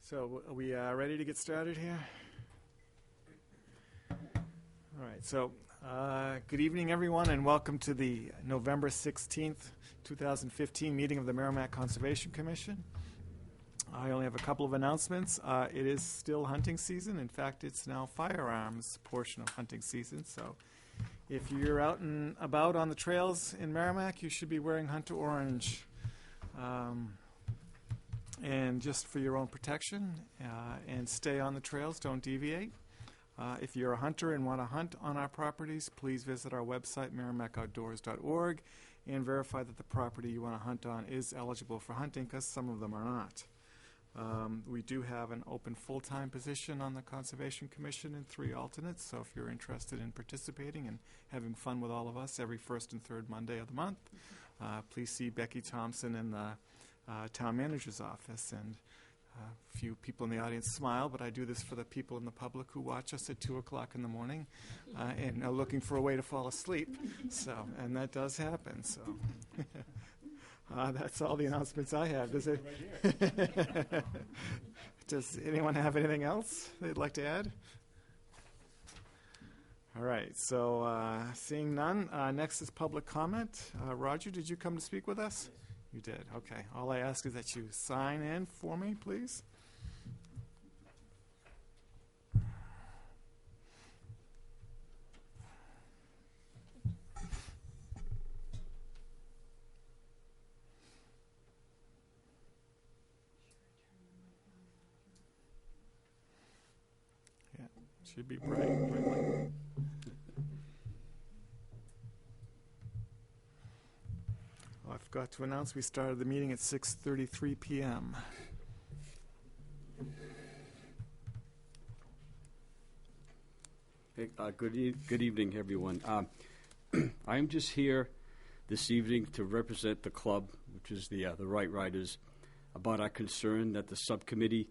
So are we ready to get started here? All right, so good evening, everyone, and welcome to the November 16th, 2015 meeting of the Merrimack Conservation Commission. I only have a couple of announcements. It is still hunting season. In fact, it's now firearms portion of hunting season. So if you're out and about on the trails in Merrimack, you should be wearing Hunter Orange. And just for your own protection, and stay on the trails, don't deviate. If you're a hunter and want to hunt on our properties, please visit our website, merrimackoutdoors.org, and verify that the property you want to hunt on is eligible for hunting, because some of them are not. We do have an open full-time position on the Conservation Commission and 3 alternates, so if you're interested in participating and having fun with all of us every first and third Monday of the month, please see Becky Thompson in the town manager's office. And a few people in the audience smile, but I do this for the people in the public who watch us at 2 o'clock in the morning and are looking for a way to fall asleep. So, and that does happen. So that's all the announcements I have. Does anyone have anything else they'd like to add? All right, so seeing none, next is public comment. Roger, did you come to speak with us? You did, okay. All I ask is that you sign in for me, please. Yeah, should be bright light. I forgot to announce we started the meeting at 6:33 p.m. Hey, good evening, everyone. I'm just here this evening to represent the club, which is the Right Riders, about our concern that the subcommittee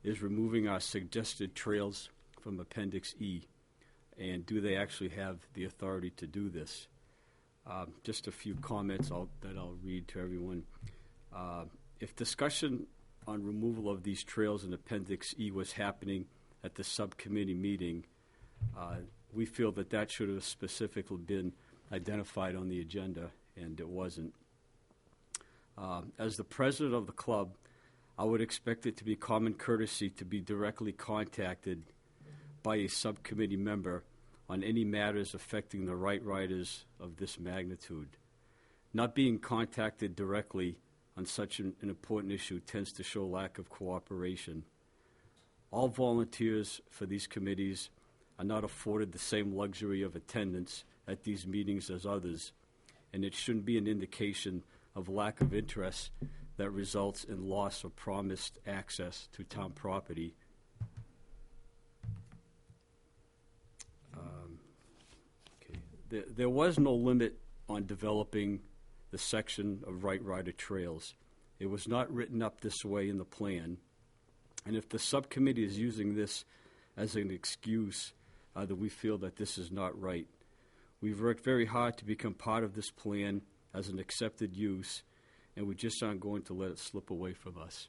is removing our suggested trails from Appendix E, and do they actually have the authority to do this? Just a few comments that I'll read to everyone. If discussion on removal of these trails in Appendix E was happening at the subcommittee meeting, we feel that should have specifically been identified on the agenda, and it wasn't. As the president of the club, I would expect it to be common courtesy to be directly contacted by a subcommittee member on any matters affecting the Right Riders of this magnitude. Not being contacted directly on such an important issue tends to show lack of cooperation. All volunteers for these committees are not afforded the same luxury of attendance at these meetings as others, and it shouldn't be an indication of lack of interest that results in loss of promised access to town property. There was no limit on developing the section of Right Rider trails. It was not written up this way in the plan. And if the subcommittee is using this as an excuse, then we feel that this is not right. We've worked very hard to become part of this plan as an accepted use, and we just aren't going to let it slip away from us.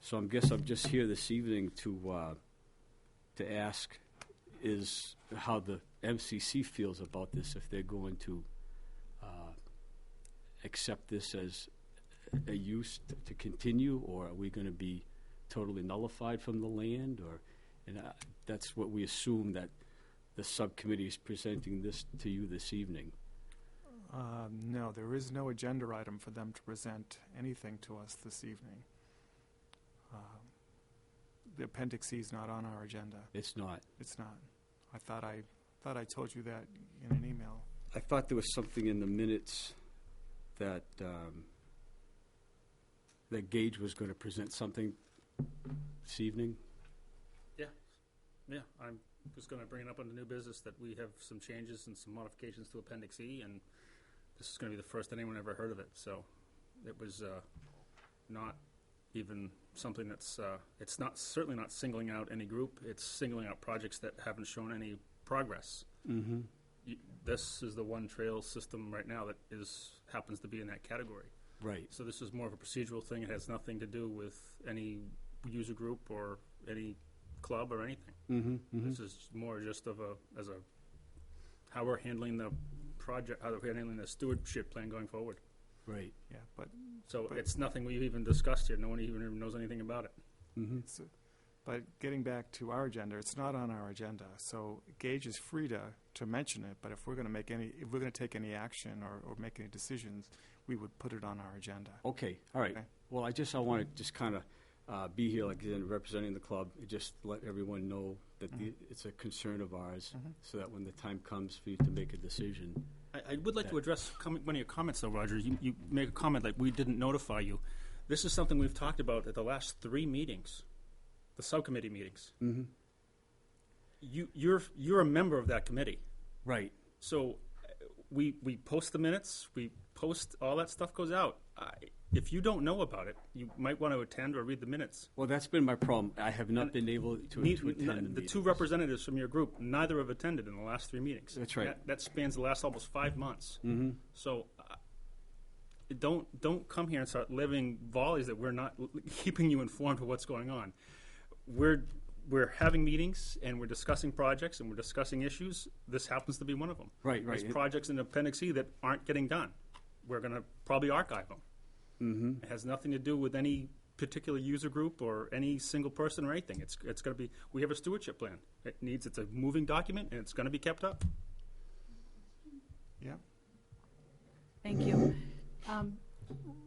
So I guess I'm just here this evening to ask is how the MCC feels about this, if they're going to accept this as a use to continue, or are we going to be totally nullified from the land? And that's what we assume, that the subcommittee is presenting this to you this evening. No, there is no agenda item for them to present anything to us this evening. The Appendix E is not on our agenda. It's not. It's not. I thought I told you that in an email. I thought there was something in the minutes that that Gage was going to present something this evening. Yeah, I'm just going to bring it up on the new business that we have some changes and some modifications to Appendix E, and this is going to be the first anyone ever heard of it. So it was not even something that's it's not certainly not singling out any group. It's singling out projects that haven't shown any progress. Mm-hmm. This is the one trail system right now that happens to be in that category. Right. So this is more of a procedural thing. It has nothing to do with any user group or any club or anything. Mm-hmm. This is more just how we're handling the project, how we're handling the stewardship plan going forward. Right. Yeah, but So But- it's nothing we've even discussed here. No one even knows anything about it. Mm-hmm. but getting back to our agenda, it's not on our agenda. So Gage is free to mention it, but if we're going to take any action or make any decisions, we would put it on our agenda. Okay, all right. Okay. Well, I want to just kind of be here, like, again, representing the club, and just let everyone know that it's a concern of ours, so that when the time comes for you to make a decision. I would like to address one of your comments, though, Roger. You make a comment like we didn't notify you. This is something we've talked about at the last 3 meetings, the subcommittee meetings. Mm-hmm. You're a member of that committee. Right. So we post the minutes, we post, all that stuff goes out. If you don't know about it, you might want to attend or read the minutes. Well, that's been my problem. I have not been able to attend the The meetings. 2 representatives from your group, neither have attended in the last 3 meetings. That's right. That spans the last almost 5 months. Mm-hmm. So don't come here and start living volleys that we're not keeping you informed of what's going on. We're having meetings and we're discussing projects and we're discussing issues. This happens to be one of them. Right, right. There's projects in Appendix E that aren't getting done. We're going to probably archive them. Mm-hmm. It has nothing to do with any particular user group or any single person or anything. It's going to be. We have a stewardship plan. It's a moving document and it's going to be kept up. Yeah. Thank you.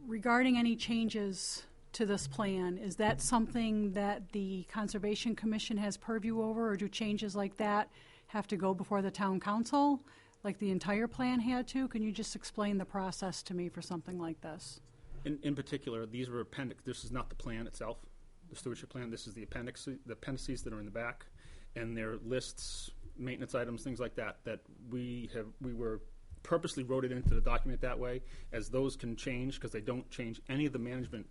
Regarding any changes to this plan, is that something that the Conservation Commission has purview over, or do changes like that have to go before the town council, like the entire plan had to? Can you just explain the process to me for something like this? In particular, these were appendix. This is not the plan itself, the stewardship plan. This is the appendices that are in the back, and their lists, maintenance items, things like that. That we were purposely wrote it into the document that way, as those can change because they don't change any of the management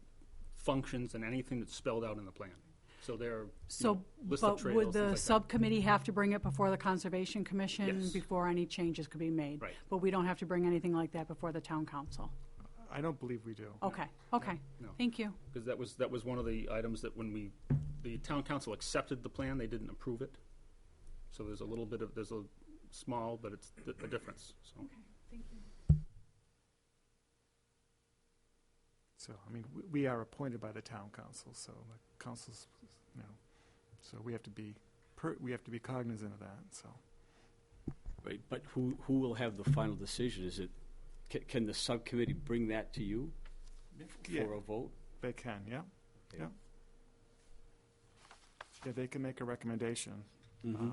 functions and anything that's spelled out in the plan. So they're list of But trails, would things the like subcommittee have to bring it before the Conservation Commission Yes. before any changes could be made? Right. But we don't have to bring anything like that before the town council? I don't believe we do. Okay, okay. No. Thank you. Because that was one of the items that when the town council accepted the plan, they didn't approve it. So there's a small, but it's a difference. So. Thank you. So, I mean, we are appointed by the town council, so the council's, so we have to be cognizant of that, so. Right, but who will have the final decision? Is it, can the subcommittee bring that to you Yeah. for a vote? They can, yeah, yeah. Yeah, they can make a recommendation Mm-hmm.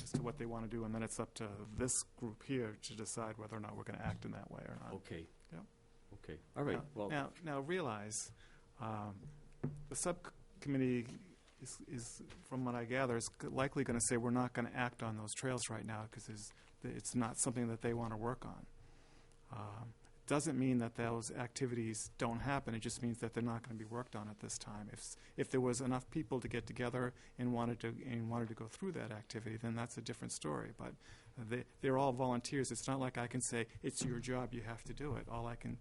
as to what they want to do, and then it's up to this group here to decide whether or not we're going to act in that way or not. Okay. Yeah. Okay, all right, well, Now realize, the subcommittee is, from what I gather, is likely going to say we're not going to act on those trails right now because it's not something that they want to work on. Doesn't mean that those activities don't happen. It just means that they're not going to be worked on at this time. If there was enough people to get together and wanted to go through that activity, then that's a different story. But they're all volunteers. It's not like I can say it's your job. You have to do it. All I can,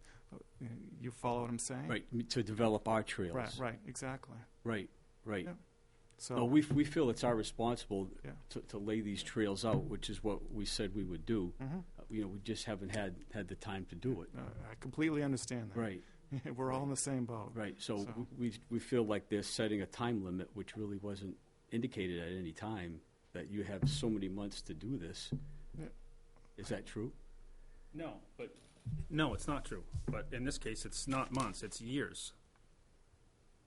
you follow what I'm saying? right, to develop our trails. Right. Exactly. Right. Yeah. So No, we feel it's our responsible Yeah. to lay these trails out, which is what we said we would do. Mhm. We just haven't had the time to do it. I completely understand that. Right, We're all in the same boat. right. So So- we feel like they're setting a time limit, which really wasn't indicated at any time, that you have so many months to do this. Yeah. Is that true? No, it's not true. But in this case, it's not months; it's years.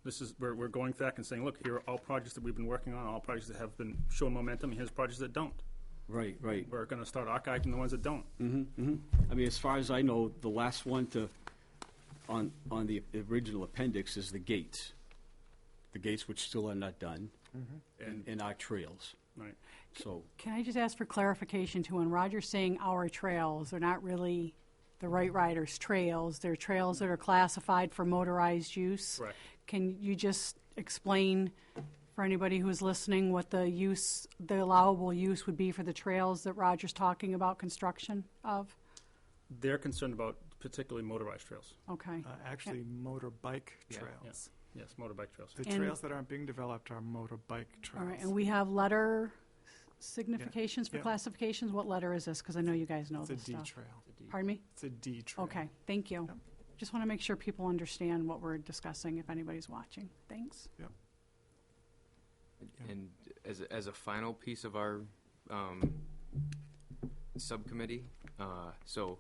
This is we're going back and saying, look, here are all projects that we've been working on, all projects that have been showing momentum, and here's projects that don't. Right, right. We're going to start archiving the ones that don't. I mean, as far as I know, the last one on the original appendix is the gates. The gates which still are not done, and our trails. Right. So, Can I just ask for clarification too? When Roger's saying our trails, they're not really the Right Riders trails. They're trails that are classified for motorized use. Correct. Can you just explain for anybody who's listening what the allowable use would be for the trails that Roger's talking about construction of? They're concerned about particularly motorized trails. Okay. Actually, motorbike Yeah. trails. Yes, motorbike trails. The And- trails that aren't being developed are motorbike trails. All right, and we have letter significations for Yeah. classifications. What letter is this? Because I know you guys know It's a this D stuff. trail. Pardon me? It's a D trail. Okay, thank you. Yep. Just want to make sure people understand what we're discussing if anybody's watching. Thanks. Yeah. And as a final piece of our subcommittee, so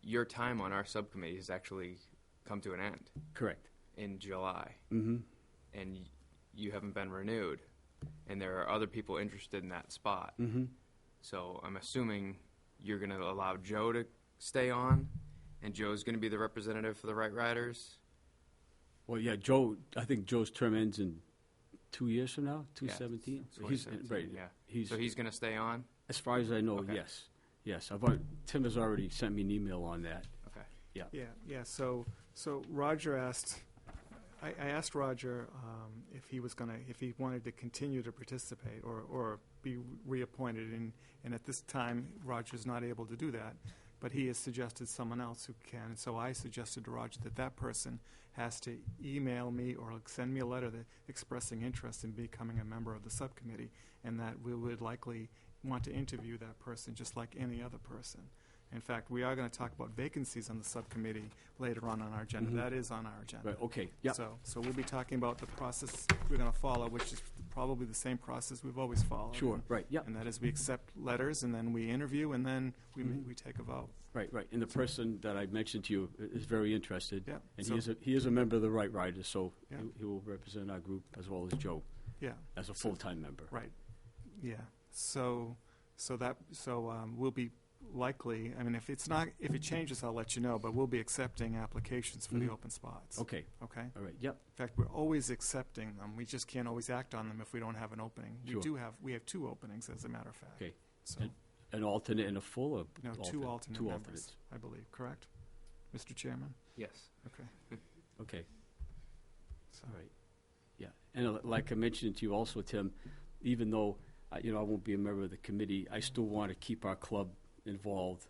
your time on our subcommittee has actually come to an end Correct. in July, Mm-hmm. and you haven't been renewed, and there are other people interested in that spot. Mm-hmm. So I'm assuming you're going to allow Joe to stay on, and Joe's going to be the representative for the Right Riders. Well, yeah, Joe, I think Joe's term ends in 2 years from now, 2017. So he's 2017, right. yeah. So he's going to stay on? As far as I know, Okay. yes. Yes, Tim has already sent me an email on that. Okay. Yeah. So Roger asked, I asked Roger if he wanted to continue to participate or be reappointed, and at this time, Roger's not able to do that. But he has suggested someone else who can. So I suggested to Roger that person has to email me or send me a letter expressing interest in becoming a member of the subcommittee, and that we would likely want to interview that person just like any other person. In fact, we are going to talk about vacancies on the subcommittee later on our agenda. Mhm. That is on our agenda. Right, okay, yeah. So we'll be talking about the process we're going to follow, which is probably the same process we've always followed. Sure, right, yeah. And that is we accept letters, and then we interview, and then we Mhm. take a vote. Right. And the person that I mentioned to you is very interested. Yeah. And So- he is a member of the Right Riders, so Yeah. he will represent our group as well as Joe Yeah. as a full-time member. Right. Yeah. So we'll be likely. I mean, if it changes, I'll let you know. But we'll be accepting applications for the Mhm. open spots. Okay, Okay. all right, yep. In fact, we're always accepting them. We just can't always act on them if we don't have an opening. Sure. We have 2 openings, as a matter of fact. Okay. So An alternate and a full, or? no, 2 alternate Two members, alternates. I believe. Correct, Mr. Chairman. Yes. Okay. Okay, So, all right. Yeah, and like I mentioned to you also, Tim, even though, I won't be a member of the committee, I still want to keep our club involved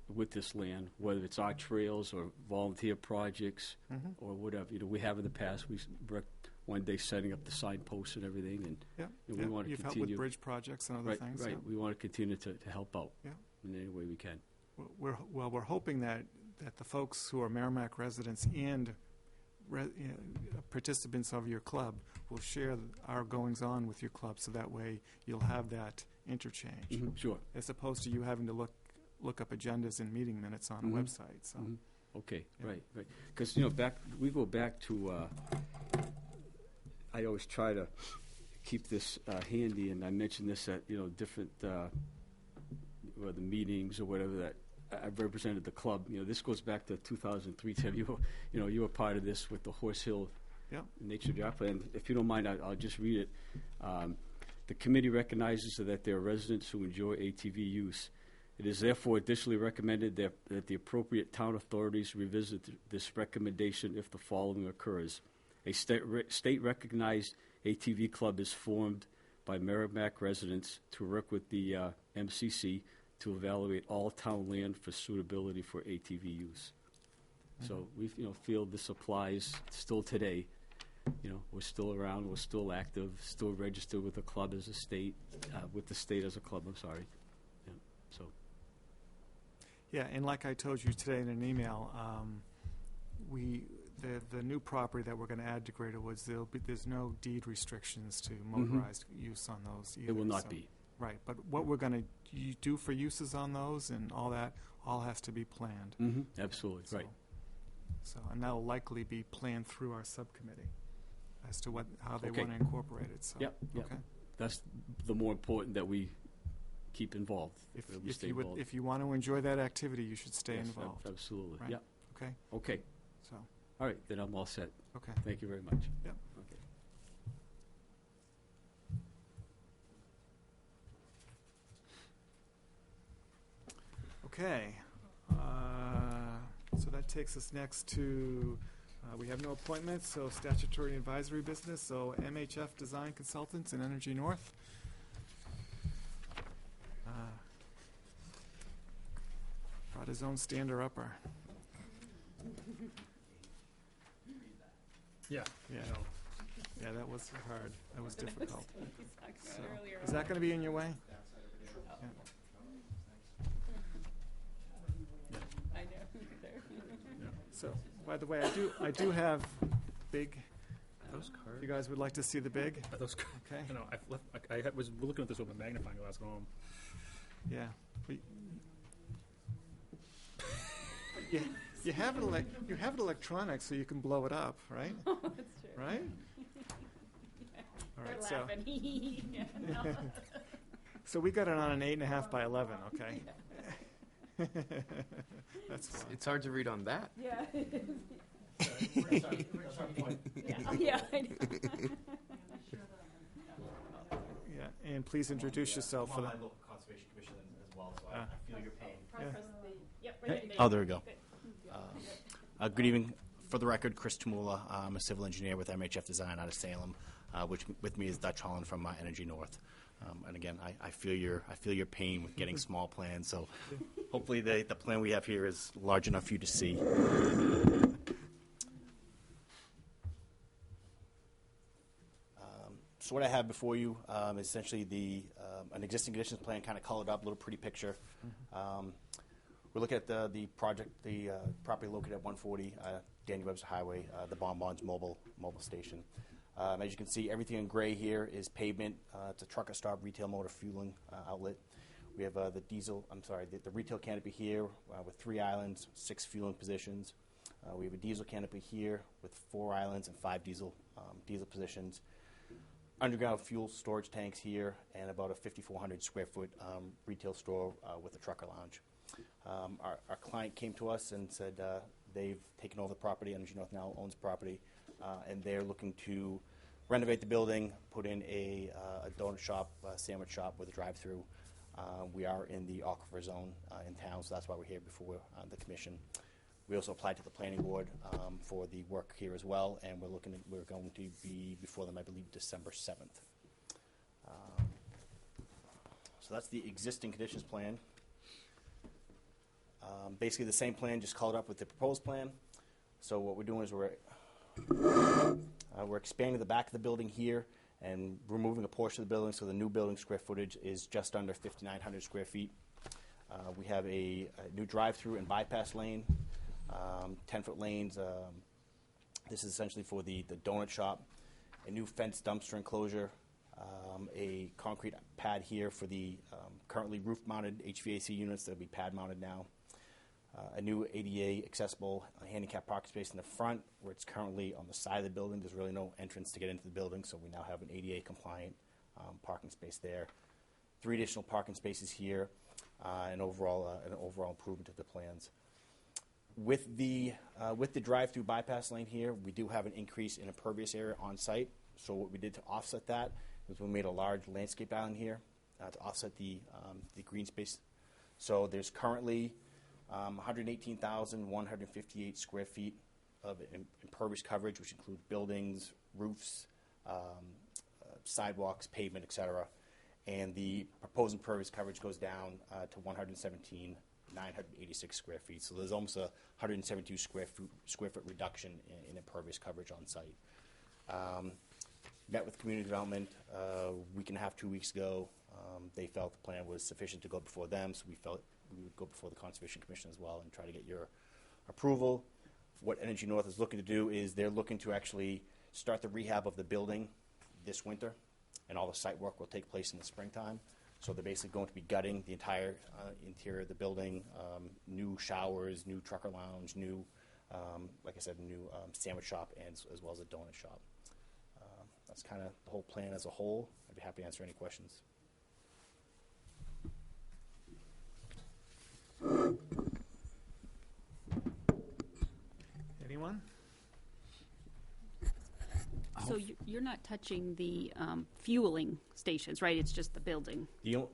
with this land, whether it's our trails or volunteer projects mhm. or whatever. We have in the past, we worked one day setting up the signposts and everything, and Yeah. And we yeah. wanna You've helped continue- with bridge projects and other right, things. right. Yeah. We want to continue to help out Yeah. in any way we can. We're hoping that the folks who are Merrimack residents and participants of your club will share our goings-on with your club, so that way you'll have that interchange, Mhm, Sure. as opposed to you having to look up agendas and meeting minutes on Mhm. a website. So Mhm. Okay, Yeah. right. Because, we go back to, I always try to keep this handy, and I mentioned this at, different, whether meetings or whatever that I've represented the club. This goes back to 2003, Tim. You were part of this with the Horse Hill Yeah. Nature Drive Plan. If you don't mind, I'll just read it. The committee recognizes that there are residents who enjoy ATV use. It is therefore additionally recommended that the appropriate town authorities revisit this recommendation if the following occurs. A state-recognized ATV club is formed by Merrimack residents to work with the MCC to evaluate all town land for suitability for ATV use. So we feel this applies still today. We're still around, we're still active, still registered with the club as a state, with the state as a club, I'm sorry. Yeah, so. Yeah, and like I told you today in an email, the new property that we're going to add to Greater Woods, there's no deed restrictions to motorized use on those either. It will not so- be. Right, but what we're going to do for uses on those and all that, all has to be planned. Absolutely, So- right. So, and that'll likely be planned through our subcommittee as to how they Okay. want to incorporate it, so. Yep, yep. Okay. That's the more important that we keep involved. that we stay involved. If you want to enjoy that activity, you should stay Yes, involved, Absolutely, Right. yeah. okay? Okay, So, all right, then I'm all set. okay. Thank you very much. Yep. Okay. Okay, so that takes us next to, we have no appointments, so statutory advisory business, so MHF Design Consultants and Energy North. Brought his own stander-upper. Yeah. Yeah. You know, Yeah, that was hard. That was difficult. He's talking So, about earlier. is that going to be in your way? I know. So, by the way, I do have big. Those You guys would like to see the big? are those, Okay. you know, I was looking at this with a magnifying glass at home. Yeah. Yeah. You have it electronic, so you can blow it up, right? Oh, that's true. Right? All They're right. So, laughing. Yeah, no. so we got it on an 8.5 by 11. Okay. That's fine. It's hard to read on that. Yeah. Yeah, I know. Yeah. And please introduce yourself I'm for on the. my local conservation commission as well, so Ah. I feel your pain. Yep, right there. Oh, there we go. Good evening. For the record, Chris Tumula. I'm a civil engineer with MHF Design out of Salem, which with me is Dutch Holland from Energy North. And again, I feel your pain with getting small plans. So hopefully the plan we have here is large enough for you to see. So what I have before you is essentially an existing conditions plan, kind of colored up, a little pretty picture. We're looking at the project, the property located at 140 Daniel Webster Highway, the Bonbons mobile station. As you can see, everything in gray here is pavement. It's a trucker stop retail motor fueling outlet. We have the retail canopy here with 3 islands, 6 fueling positions. We have a diesel canopy here with 4 islands and 5 diesel positions. Underground fuel storage tanks here, and about a 5,400 square foot retail store with a trucker lounge. Our client came to us and said they've taken over the property. Energy North now owns the property, and they're looking to renovate the building, put in a donut shop, a sandwich shop with a drive-through. We are in the aquifer zone in town, so that's why we're here before the commission. We also applied to the planning board for the work here as well, and we're going to be before them, I believe, December 7th. So that's the existing conditions plan. Basically the same plan, just colored up with the proposed plan. So what we're doing is we're expanding the back of the building here and removing a portion of the building, so the new building square footage is just under 5,900 square feet. We have a new drive-through and bypass lane. 10-foot lanes. This is essentially for the donut shop. A new fenced dumpster enclosure. A concrete pad here for the currently roof-mounted HVAC units that will be pad-mounted now. A new ADA accessible handicap parking space in the front, where it's currently on the side of the building. There's really no entrance to get into the building, so we now have an ADA compliant parking space there. 3 additional parking spaces here, and overall improvement to the plans. With the drive-through bypass lane here, we do have an increase in impervious area on site. So what we did to offset that is we made a large landscape island here to offset the green space. So there's currently 118,158 square feet of impervious coverage, which includes buildings, roofs, sidewalks, pavement, etc. And the proposed impervious coverage goes down to 117,986 square feet. So there's almost a 172 square foot reduction in impervious coverage on site. Met with community development a week and a half, 2 weeks ago. They felt the plan was sufficient to go before them, so we felt we would go before the Conservation Commission as well and try to get your approval. What Energy North is looking to do is they're looking to actually start the rehab of the building this winter, and all the site work will take place in the springtime. So they're basically going to be gutting the entire interior of the building, new showers, new trucker lounge, new, like I said, new sandwich shop, and as well as a donut shop. That's kind of the whole plan as a whole. I'd be happy to answer any questions. Anyone? So you're not touching the fueling stations, right? It's just the building. The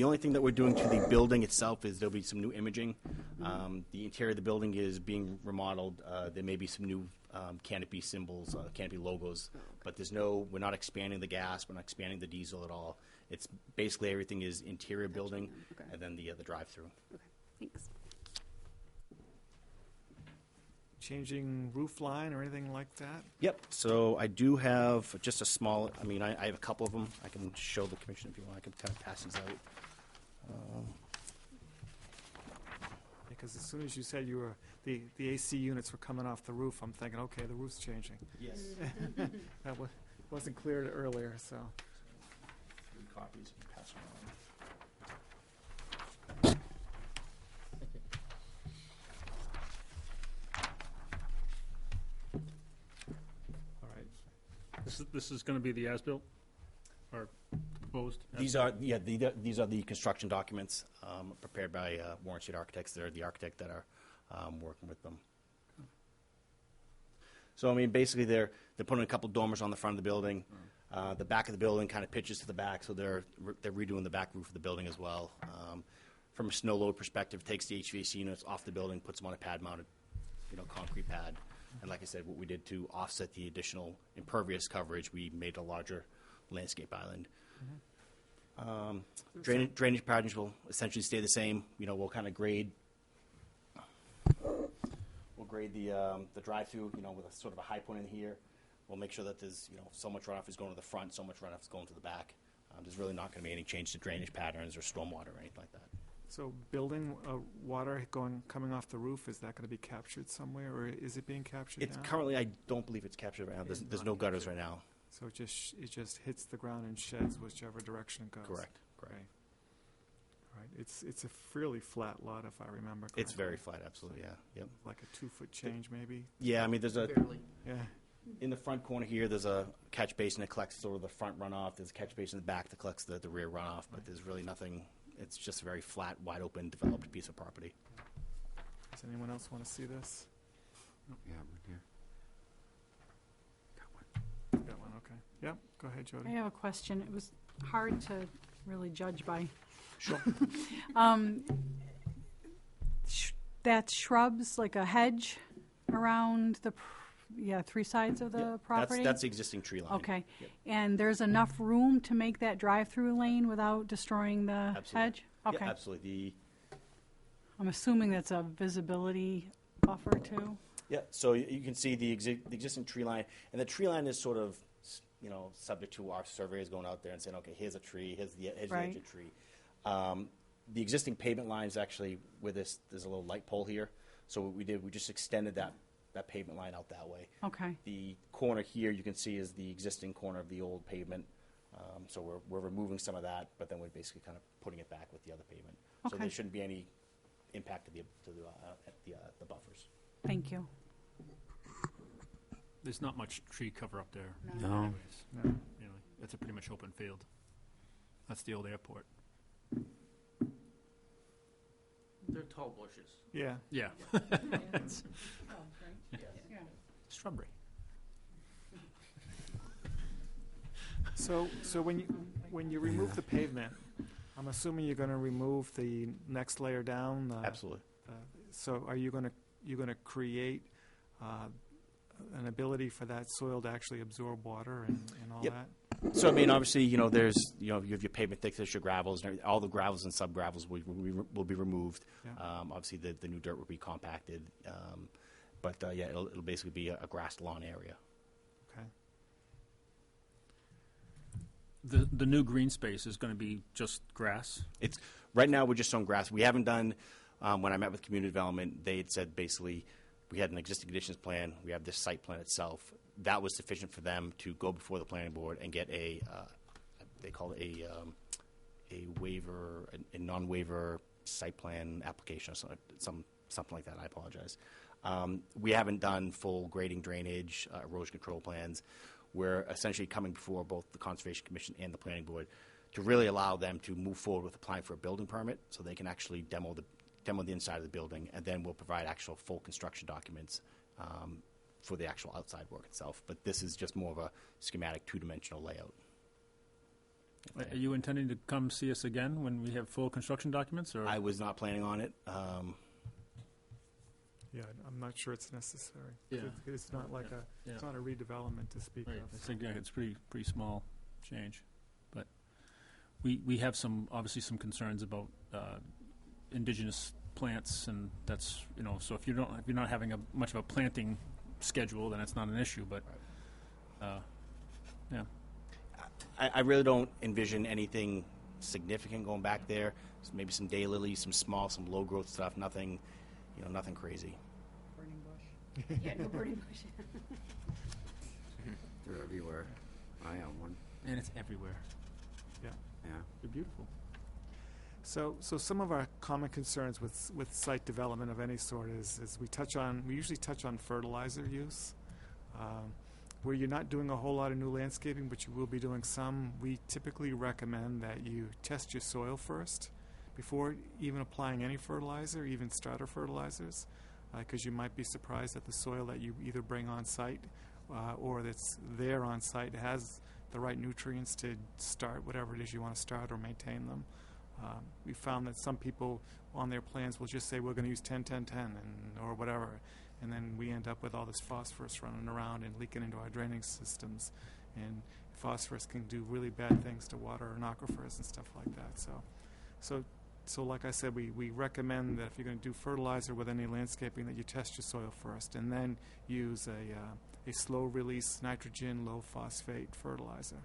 only thing that we're doing to the building itself is there'll be some new imaging. The interior of the building is being remodeled. There may be some new canopy symbols, canopy logos, but we're not expanding the gas, we're not expanding the diesel at all. It's basically everything is interior building, Okay. and then the drive-through. Okay, thanks. changing roof line or anything like that? Yep, so I do have just a small, I have a couple of them. I can show the commission if you want. I can kind of pass these out. Because as soon as you said the AC units were coming off the roof, I'm thinking, okay, the roof's changing. Yes. That wasn't clear earlier, so. 3 copies, pass them around. All right. This is going to be the as-built, or proposed? These are the construction documents prepared by Warren Street Architects. They're the architect that are working with them. So basically they're putting a couple dormers on the front of the building. The back of the building kind of pitches to the back, so they're redoing the back roof of the building as well. From a snow load perspective, takes the HVAC units off the building, puts them on a pad-mounted, concrete pad. And like I said, what we did to offset the additional impervious coverage, we made a larger landscape island. Drainage patterns will essentially stay the same. We'll kind of grade. We'll grade the drive-through, with a sort of a high point in here. We'll make sure that there's, so much runoff is going to the front, so much runoff is going to the back. There's really not going to be any change to drainage patterns or stormwater or anything like that. So building water coming off the roof, is that going to be captured somewhere, or is it being captured It's now? currently, I don't believe it's captured right now. There's no gutters right now. So it just hits the ground and sheds whichever direction it goes. Correct. Okay. All right. It's a fairly flat lot, if I remember correctly. It's very flat, absolutely, yeah. Yep. Like a 2-foot change, maybe. Yeah, there's a Yeah. in the front corner here. There's a catch basin that collects sort of the front runoff. There's a catch basin in the back that collects the rear runoff. But there's really nothing. It's just a very flat, wide open, developed piece of property. Does anyone else want to see this? Yeah, right here. Got one. Okay. Yep. Go ahead, Jody. I have a question. It was hard to really judge by. Sure. That's shrubs, like a hedge around the, 3 sides of the property? That's the existing tree line. Okay. Yep. And there's enough room to make that drive-through lane without destroying the Absolutely. hedge? Yeah, Okay. absolutely. I'm assuming that's a visibility buffer, too? So you can see the existing tree line, and the tree line is sort of, subject to our surveyors going out there and saying, okay, here's a tree, here's the edge Right. of a tree. The existing pavement line is actually where there's a little light pole here. So what we did, we just extended that pavement line out that way. Okay. The corner here you can see is the existing corner of the old pavement. So we're removing some of that, but then we're basically kind of putting it back with the other pavement. So Okay. there shouldn't be any impact to the buffers. Thank you. There's not much tree cover up there. No. Anyways, No. it's a pretty much open field. That's the old airport. They're tall bushes. Yeah. Yeah. Shrubbery. So when you remove the pavement, I'm assuming you're going to remove the next layer down. Absolutely. So are you going to create an ability for that soil to actually absorb water and all Yep. that? So obviously, there's you have your pavement thickness, your gravels, and everything. All the gravels and sub gravels will be removed. Yeah. Obviously, the new dirt will be compacted, but it'll basically be a grassed lawn area. Okay. The new green space is going to be just grass. It's right now we're just on grass. We haven't done. When I met with community development, they had said basically we had an existing conditions plan. We have this site plan itself. That was sufficient for them to go before the planning board and get they call it a waiver, a non-waiver site plan application, or something like that. I apologize. We haven't done full grading, drainage, erosion control plans. We're essentially coming before both the Conservation Commission and the planning board to really allow them to move forward with applying for a building permit, so they can actually demo the inside of the building, and then we'll provide actual full construction documents for the actual outside work itself. But this is just more of a schematic, 2-dimensional layout. Are you intending to come see us again when we have full construction documents? Or I was not planning on it. Yeah, I'm not sure it's necessary. Yeah. It's not like Yeah. it's not a redevelopment to speak Right. of. I think it's pretty small change, but we have obviously some concerns about indigenous plants, and that's, so if you're not having much of a planting schedule, then it's not an issue, but, yeah. I really don't envision anything significant going back there. Maybe some daylilies, some low growth stuff. Nothing, nothing crazy. Burning bush. Yeah, no burning bush. They're everywhere. I own one. And it's everywhere. Yeah. Yeah. They're beautiful. So some of our common concerns with site development of any sort is we usually touch on fertilizer use. Where you're not doing a whole lot of new landscaping, but you will be doing some, we typically recommend that you test your soil first before even applying any fertilizer, even starter fertilizers, because you might be surprised that the soil that you either bring on site or that's there on site has the right nutrients to start whatever it is you want to start or maintain them. We found that some people on their plans will just say we're going to use 10-10-10 or whatever, and then we end up with all this phosphorus running around and leaking into our drainage systems. And phosphorus can do really bad things to water and aquifers and stuff like that. So like I said, we recommend that if you're going to do fertilizer with any landscaping, that you test your soil first, and then use a slow-release nitrogen, low-phosphate fertilizer.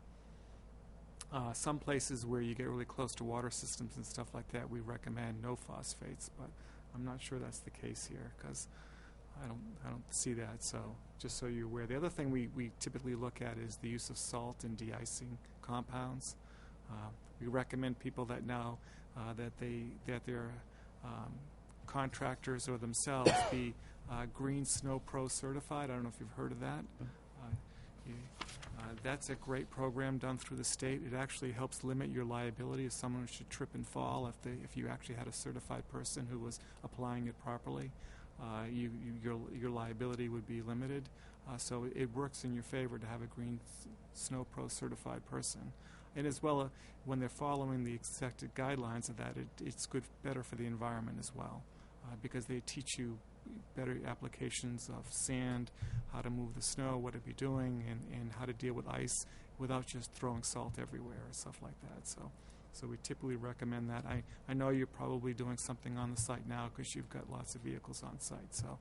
Some places where you get really close to water systems and stuff like that, we recommend no phosphates, but I'm not sure that's the case here because I don't see that. So just so you're aware, the other thing we typically look at is the use of salt in de-icing compounds. We recommend people that now that their contractors or themselves be Green Snow Pro certified. I don't know if you've heard of that. That's a great program done through the state. It actually helps limit your liability if someone should trip and fall. If you actually had a certified person who was applying it properly, your liability would be limited. So it works in your favor to have a Green Snow Pro certified person. And as well, when they're following the accepted guidelines of that, it's better for the environment as well, because they teach you better applications of sand, how to move the snow, what to be doing, and how to deal with ice without just throwing salt everywhere or stuff like that. So we typically recommend that. I know you're probably doing something on the site now because you've got lots of vehicles on site. So,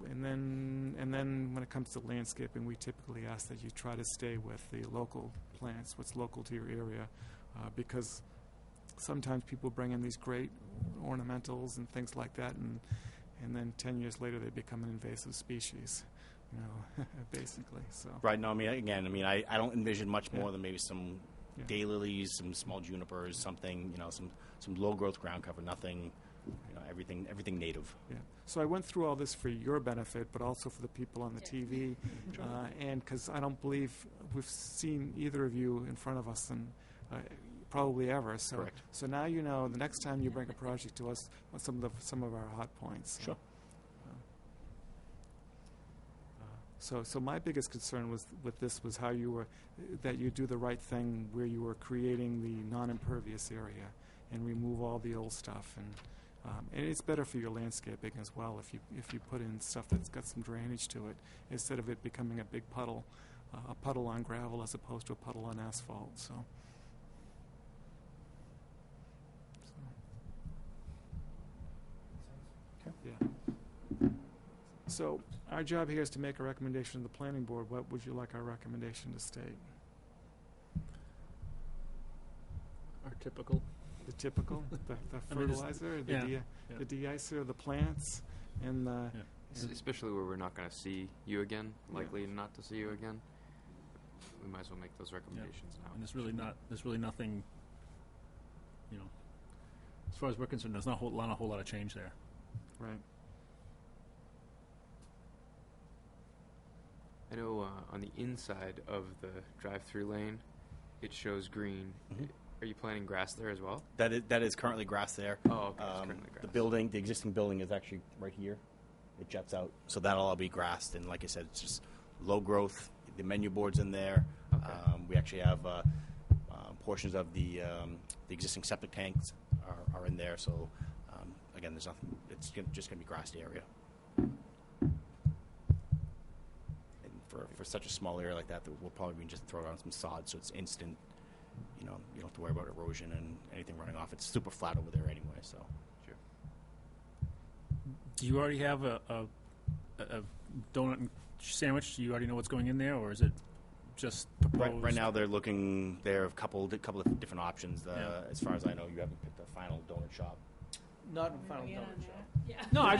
and then when it comes to landscaping, we typically ask that you try to stay with the local plants, what's local to your area, because sometimes people bring in these great ornamentals and things like that, and then 10 years later they become an invasive species, basically. So Right. No, I don't envision much more Yeah. than maybe some Yeah. daylilies, some small junipers, something, some low growth ground cover. Nothing, everything native. Yeah. So I went through all this for your benefit, but also for the people on the TV, and because I don't believe we've seen either of you in front of us, and probably ever. So, Correct. So now you know the next time you bring a project to us, what some of our hot points. Sure. So my biggest concern with this was how that you do the right thing where you were creating the non-impervious area and remove all the old stuff, and it's better for your landscaping as well if you put in stuff that's got some drainage to it instead of it becoming a big puddle, a puddle on gravel as opposed to a puddle on asphalt. So. Yeah. So our job here is to make a recommendation to the planning board. What would you like our recommendation to state? Our typical. The typical, the I mean, just- fertilizer, yeah. the de-icer, the plants, and the. Yeah. and- Especially where we're not going to see you again, likely not to see you again. We might as well make those recommendations now. And there's really nothing, as far as we're concerned, there's not a whole lot of change there. Right. I know on the inside of the drive-through lane, it shows green. Mhm. Are you planting grass there as well? That is currently grass there. Oh, okay. It's currently grass. The existing building is actually right here. It juts out, so that'll all be grassed. And like I said, it's just low growth. The menu board's in there. Okay. We actually have portions of the existing septic tanks are in there. So again, there's nothing. It's just going to be grassed area. And for such a small area like that, we'll probably just throw down some sod, so it's instant, you don't have to worry about erosion and anything running off. It's super flat over there anyway, so. Do you already have a donut and sandwich? Do you already know what's going in there, or is it just proposed? Right now, they're looking. There are a couple of different options. As far as I know, you haven't picked a final donut shop. Not in Final Donut Shop. No, I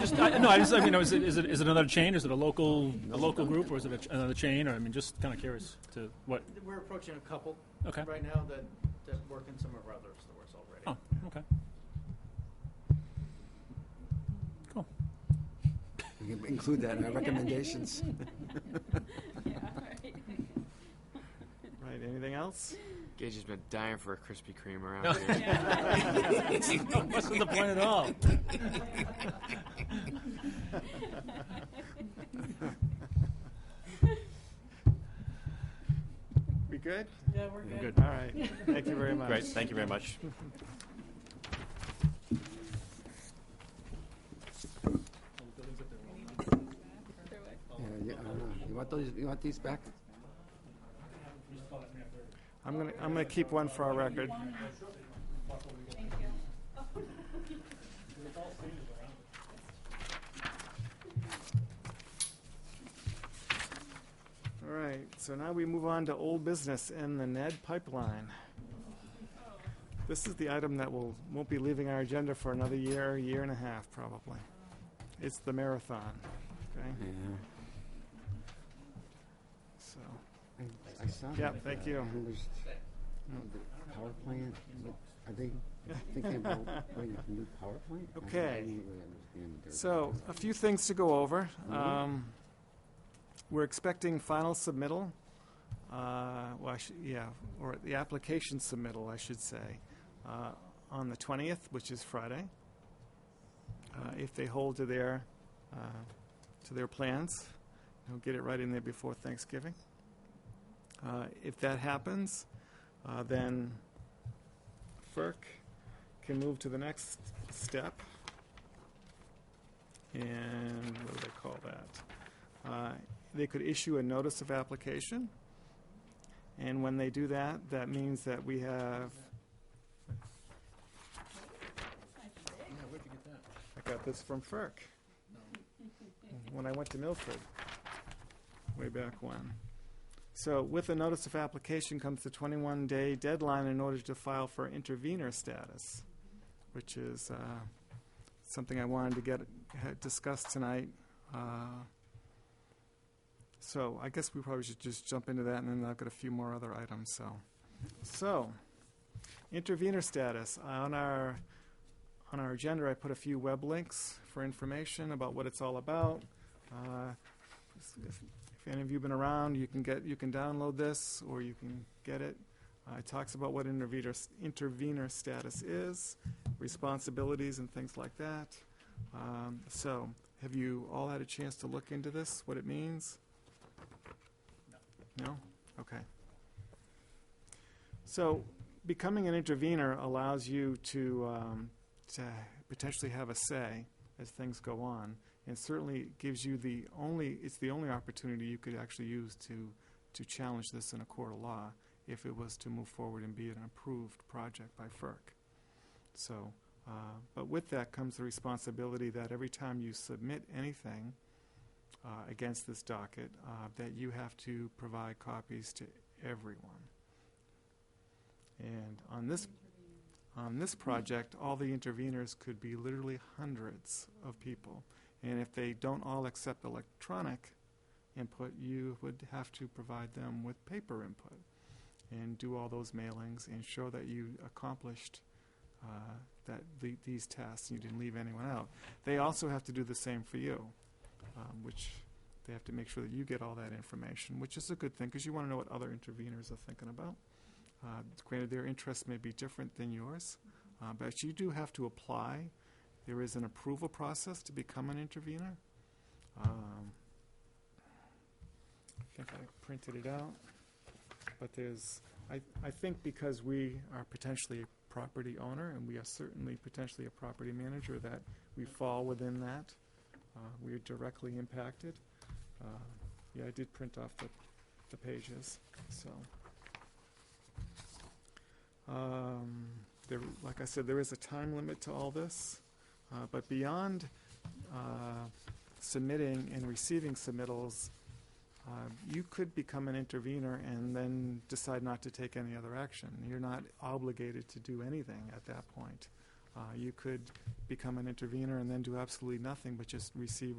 mean, is it another chain? Is it a local group, or is it another chain? Or I mean, just kind of curious to what. We're approaching a couple Okay. right now that work in some of our other stores already. Oh, okay. Cool. We can include that in our recommendations. Right, anything else? Gage has been dying for a Krispy Kreme around here. That wasn't the point at all. We good? Yeah, we're good. Good. All right, thank you very much. Great. Thank you very much. You want these back? I'm gonna keep one for our record. All right, so now we move on to old business and the Ned pipeline. This is the item that won't be leaving our agenda for another year and a half, probably. It's the marathon, okay? Yeah. So, I saw yeah, that, thank you. The power plant, are they thinking about bringing a new power plant? Okay. I didn't really understand their- So, a few things to go over. We're expecting final submittal, or the application submittal, I should say, on the 20th, which is Friday. If they hold to their plans, they'll get it right in there before Thanksgiving. If that happens, then FERC can move to the next step. And what do they call that? They could issue a notice of application. And when they do that, that means that we have. Where'd you get that? I got this from FERC when I went to Milford way back when. So with a notice of application comes the 21-day deadline in order to file for intervenor status, which is something I wanted to get discussed tonight. So I guess we probably should just jump into that, and then I've got a few more other items. So intervenor status. On our agenda, I put a few web links for information about what it's all about. If any of you have been around, you can download this, or you can get it. It talks about what intervenor status is, responsibilities, and things like that. So, have you all had a chance to look into this, what it means? No? Okay. So, becoming an intervenor allows you to potentially have a say as things go on, and certainly gives you it's the only opportunity you could actually use to challenge this in a court of law if it was to move forward and be an approved project by FERC. So, but with that comes the responsibility that every time you submit anything against this docket, that you have to provide copies to everyone. And on this project, all the interveners could be literally hundreds of people. And if they don't all accept electronic input, you would have to provide them with paper input and do all those mailings and show that you accomplished these tasks and you didn't leave anyone out. They also have to do the same for you, which they have to make sure that you get all that information, which is a good thing because you want to know what other interveners are thinking about. Granted, their interests may be different than yours, but you do have to apply. There is an approval process to become an intervener. I think I printed it out, but I think because we are potentially a property owner and we are certainly potentially a property manager, that we fall within that. We are directly impacted. Yeah, I did print off the pages, so. Like I said, there is a time limit to all this, but beyond submitting and receiving submittals, you could become an intervener and then decide not to take any other action. You're not obligated to do anything at that point. You could become an intervener and then do absolutely nothing but just receive.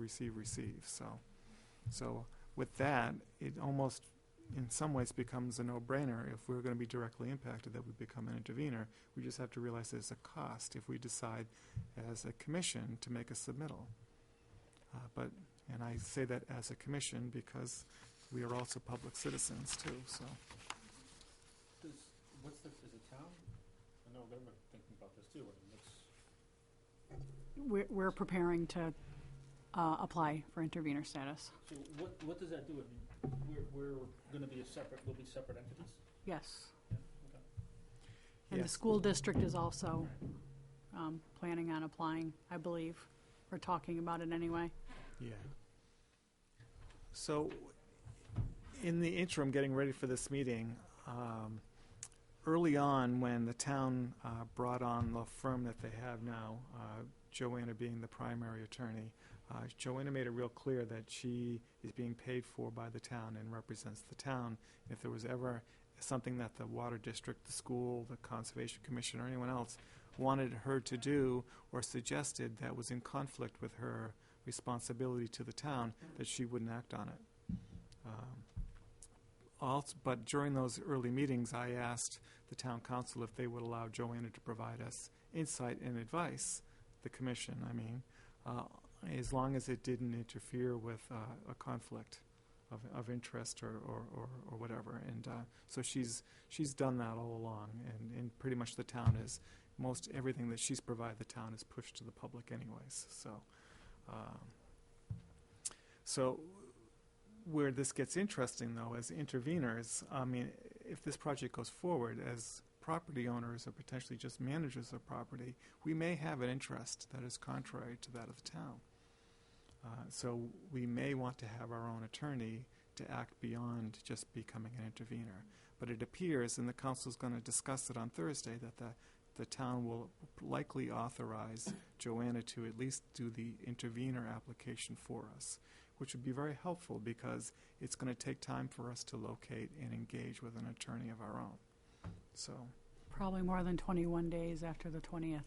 So with that, it almost in some ways becomes a no-brainer. If we're going to be directly impacted that we become an intervener, we just have to realize there's a cost if we decide as a commission to make a submittal. And I say that as a commission because we are also public citizens too, so. Is the town, I know they're thinking about this too, We're preparing to apply for intervener status. so what does that do? I mean, we're gonna be we'll be separate entities? Yes. Yeah, okay. And the Yes. school district is also planning on applying, I believe. We're talking about it anyway. Yeah. So, in the interim, getting ready for this meeting, early on when the town brought on the firm that they have now, Joanna being the primary attorney, Joanna made it real clear that she is being paid for by the town and represents the town. If there was ever something that the water district, the school, the Conservation Commission, or anyone else wanted her to do or suggested that was in conflict with her responsibility to the town, that she wouldn't act on it. But during those early meetings, I asked the town council if they would allow Joanna to provide us insight and advice, the commission, I mean, as long as it didn't interfere with a conflict of interest or whatever. And so she's done that all along, and pretty much the town is, most everything that she's provided the town is pushed to the public anyways. So where this gets interesting, though, as interveners, I mean, if this project goes forward, as property owners or potentially just managers of property, we may have an interest that is contrary to that of the town. So we may want to have our own attorney to act beyond just becoming an intervener. But it appears, and the council is going to discuss it on Thursday, that the town will likely authorize Joanna to at least do the intervener application for us, which would be very helpful because it's going to take time for us to locate and engage with an attorney of our own. So, Probably more than 21 days after the 20th.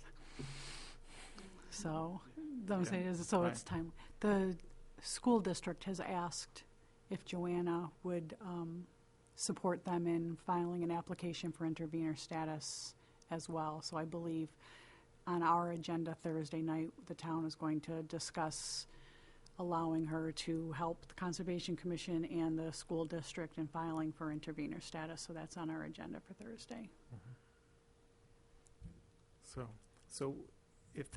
So, Right. it's time. The school district has asked if Joanna would support them in filing an application for intervener status as well. So I believe on our agenda Thursday night, the town is going to discuss allowing her to help the Conservation Commission and the school district in filing for intervener status. So that's on our agenda for Thursday. So if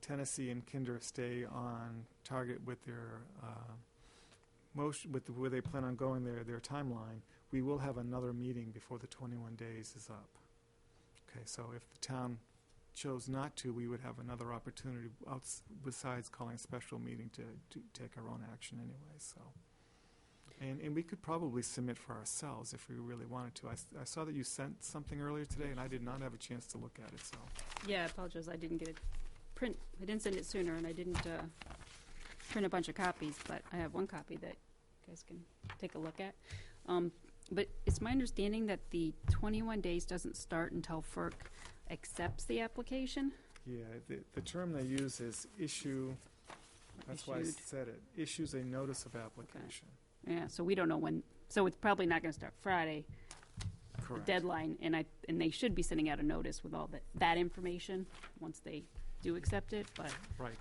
Tennessee and Kinder stay on target with their motion, with where they plan on going their timeline, we will have another meeting before the 21 days is up. Okay, so if the town chose not to, we would have another opportunity besides calling a special meeting to take our own action anyway. So, and we could probably submit for ourselves if we really wanted to. I saw that you sent something earlier today, and I did not have a chance to look at it. So, Yeah, I apologize, I didn't get it print. I didn't send it sooner, and I didn't print a bunch of copies, but I have one copy that you guys can take a look at. But it's my understanding that the 21 days doesn't start until FERC accepts the application. yeah, the term they use is issue. That's why I Issued. said it. Issues a notice of application. Yeah, so we don't know when. So it's probably not going to start Friday. The Correct. deadline, and they should be sending out a notice with all that information once they do accept it. But Right.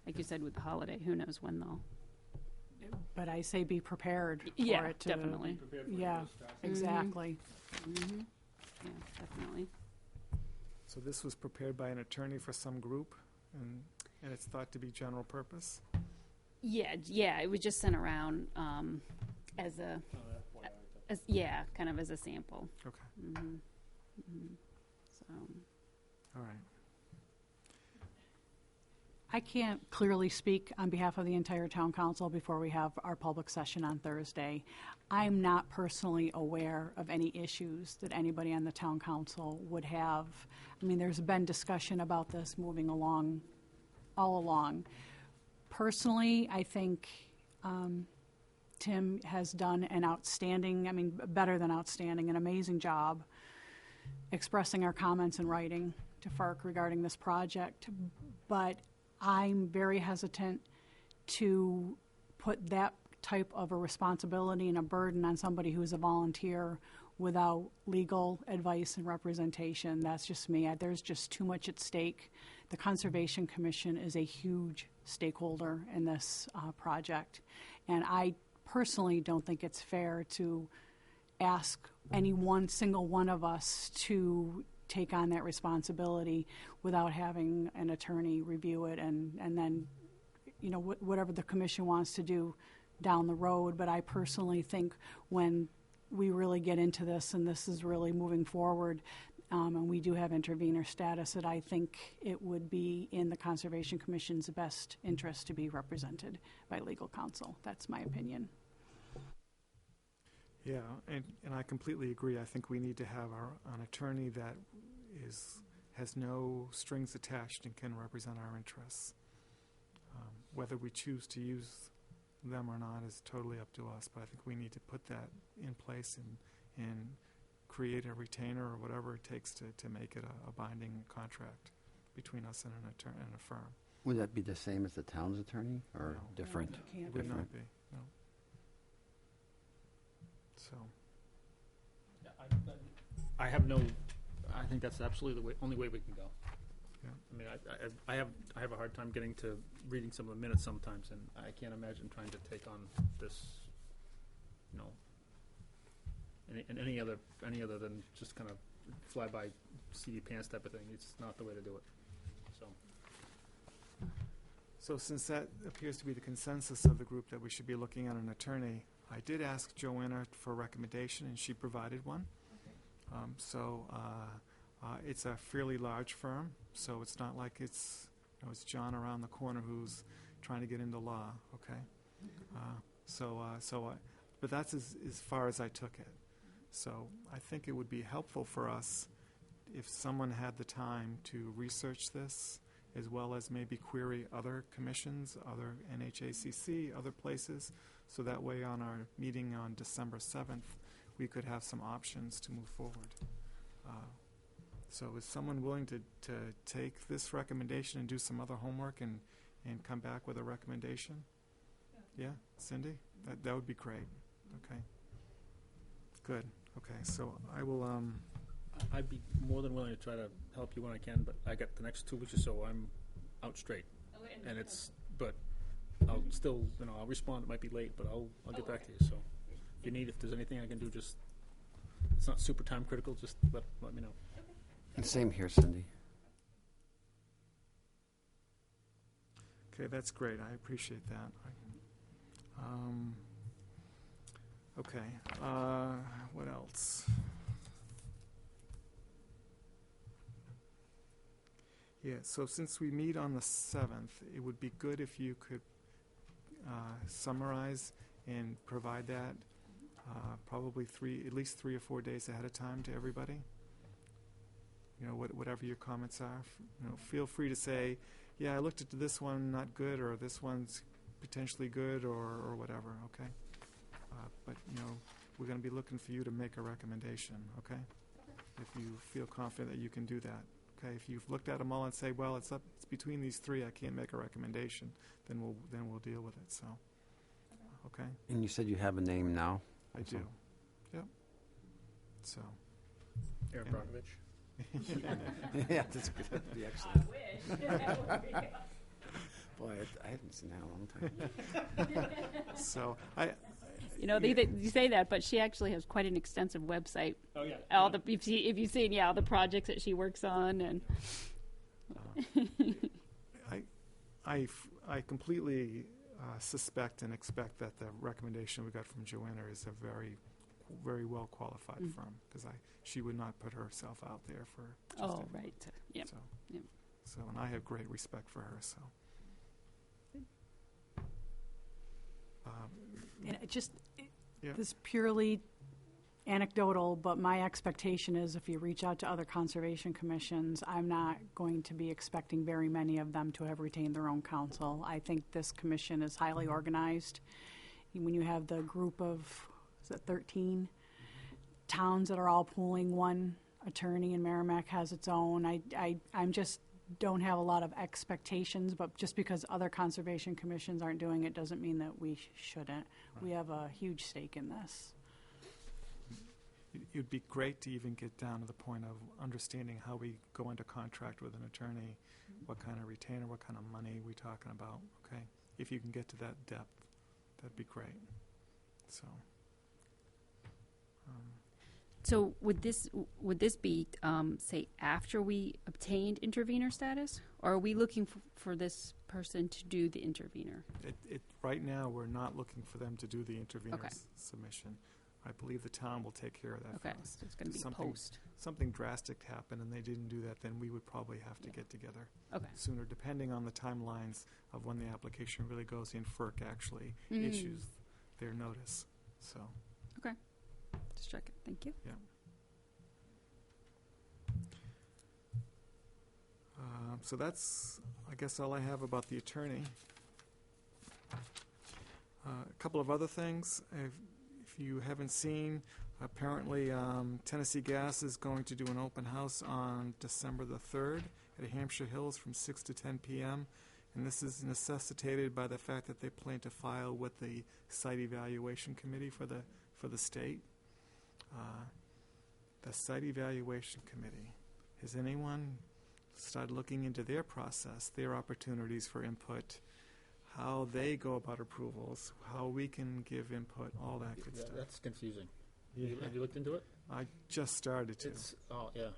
like you said, with the holiday, who knows when they'll. But I say be prepared for Yeah, it to. definitely. Prepared for Yeah. this process. Exactly. Mm-hmm. Yeah, definitely. So this was prepared by an attorney for some group, and it's thought to be general purpose. Yeah, it was just sent around as a, kind of as a sample. Okay. So, All right. I can't clearly speak on behalf of the entire town council before we have our public session on Thursday. I'm not personally aware of any issues that anybody on the town council would have. I mean, there's been discussion about this moving along, all along. Personally, I think Tim has done an outstanding, I mean, better than outstanding, an amazing job expressing our comments in writing to FERC regarding this project. But I'm very hesitant to put that type of a responsibility and a burden on somebody who is a volunteer without legal advice and representation. That's just me. There's just too much at stake. The Conservation Commission is a huge stakeholder in this project, and I personally don't think it's fair to ask any one single one of us to take on that responsibility without having an attorney review it and then, you know, whatever the commission wants to do down the road. But I personally think when we really get into this and this is really moving forward, and we do have intervenor status, that I think it would be in the Conservation Commission's best interest to be represented by legal counsel. That's my opinion. Yeah, and I completely agree. I think we need to have an attorney that has no strings attached and can represent our interests. Whether we choose to use them or not is totally up to us, but I think we need to put that in place and create a retainer or whatever it takes to make it a binding contract between us and an attorney and a firm. Would that be the same as the town's attorney, or No. different? It would not be, no. So, Yeah, I have no, I think that's absolutely the only way we can go. Yeah. I mean, I have a hard time getting to reading some of the minutes sometimes, and I can't imagine trying to take on this, you know, any other than just kind of fly by seat pants type of thing. It's not the way to do it. So since that appears to be the consensus of the group that we should be looking at an attorney, I did ask Joanna for a recommendation, and she provided one. It's a fairly large firm, so it's not like it's John around the corner who's trying to get into law. Okay, but that's as far as I took it. So I think it would be helpful for us if someone had the time to research this, as well as maybe query other commissions, other NHACC, other places, so that way on our meeting on December 7th, we could have some options to move forward. So is someone willing to take this recommendation and do some other homework and come back with a recommendation? Yeah, Cindy? That would be great. Okay. Good. Okay, so I will... I'd be more than willing to try to help you when I can, but I got the next 2 weeks or so I'm out straight, and but I'll still, I'll respond. It might be late, but I'll get back to you. So if there's anything I can do, just it's not super time critical. Just let me know. And same here, Cindy. Okay, that's great. I appreciate that. Okay. What else? Yeah, so since we meet on the 7th, it would be good if you could summarize and provide that probably at least 3 or 4 days ahead of time to everybody. Whatever your comments are. Feel free to say, yeah, I looked at this one, not good, or this one's potentially good, or whatever, okay? But, we're going to be looking for you to make a recommendation, okay? If you feel confident that you can do that. Okay, if you've looked at them all and say, well, it's between these 3, I can't make a recommendation, then we'll deal with it. So, okay. And you said you have a name now? I do. Yep. So. Aaron Brockovich. Yeah, that's good. That'd be excellent. I wish. Boy, I haven't seen that in a long time. So You say that, but she actually has quite an extensive website. Oh yeah. If you've seen all the projects that she works on, and I completely suspect and expect that the recommendation we got from Joanna is a very, very well qualified firm, because she would not put herself out there for. Just right. Yep. So, Yep. and I have great respect for her. So, And it just, Yeah. this is purely anecdotal, but my expectation is if you reach out to other conservation commissions, I'm not going to be expecting very many of them to have retained their own counsel. I think this commission is highly organized. When you have the group of, is it 13 towns that are all pooling one attorney, and Merrimack has its own, I'm just don't have a lot of expectations, but just because other conservation commissions aren't doing it doesn't mean that we shouldn't. We have a huge stake in this. It'd be great to even get down to the point of understanding how we go into contract with an attorney, what kind of retainer, what kind of money we talking about, okay? If you can get to that depth, that'd be great. So, So would this be, say, after we obtained intervenor status? Or are we looking for this person to do the intervenor? right now, we're not looking for them to do the intervenor Okay. submission. I believe the town will take care of that for Okay, us. so it's going to be Something- post. Something drastic happened and they didn't do that, then we would probably have to Yeah. get together Okay. sooner, depending on the timelines of when the application really goes in. FERC actually Mm. issues their notice, so. Just check it. Thank you. So that's, I guess, all I have about the attorney. A couple of other things. If you haven't seen, apparently Tennessee Gas is going to do an open house on December the 3rd at Hampshire Hills from 6 to 10 p.m. And this is necessitated by the fact that they plan to file with the Site Evaluation Committee for the state. The Site Evaluation Committee. Has anyone started looking into their process, their opportunities for input, how they go about approvals, how we can give input, all that good stuff? That's confusing. Yeah. Have you looked into it? I just started to. It's, oh, yeah.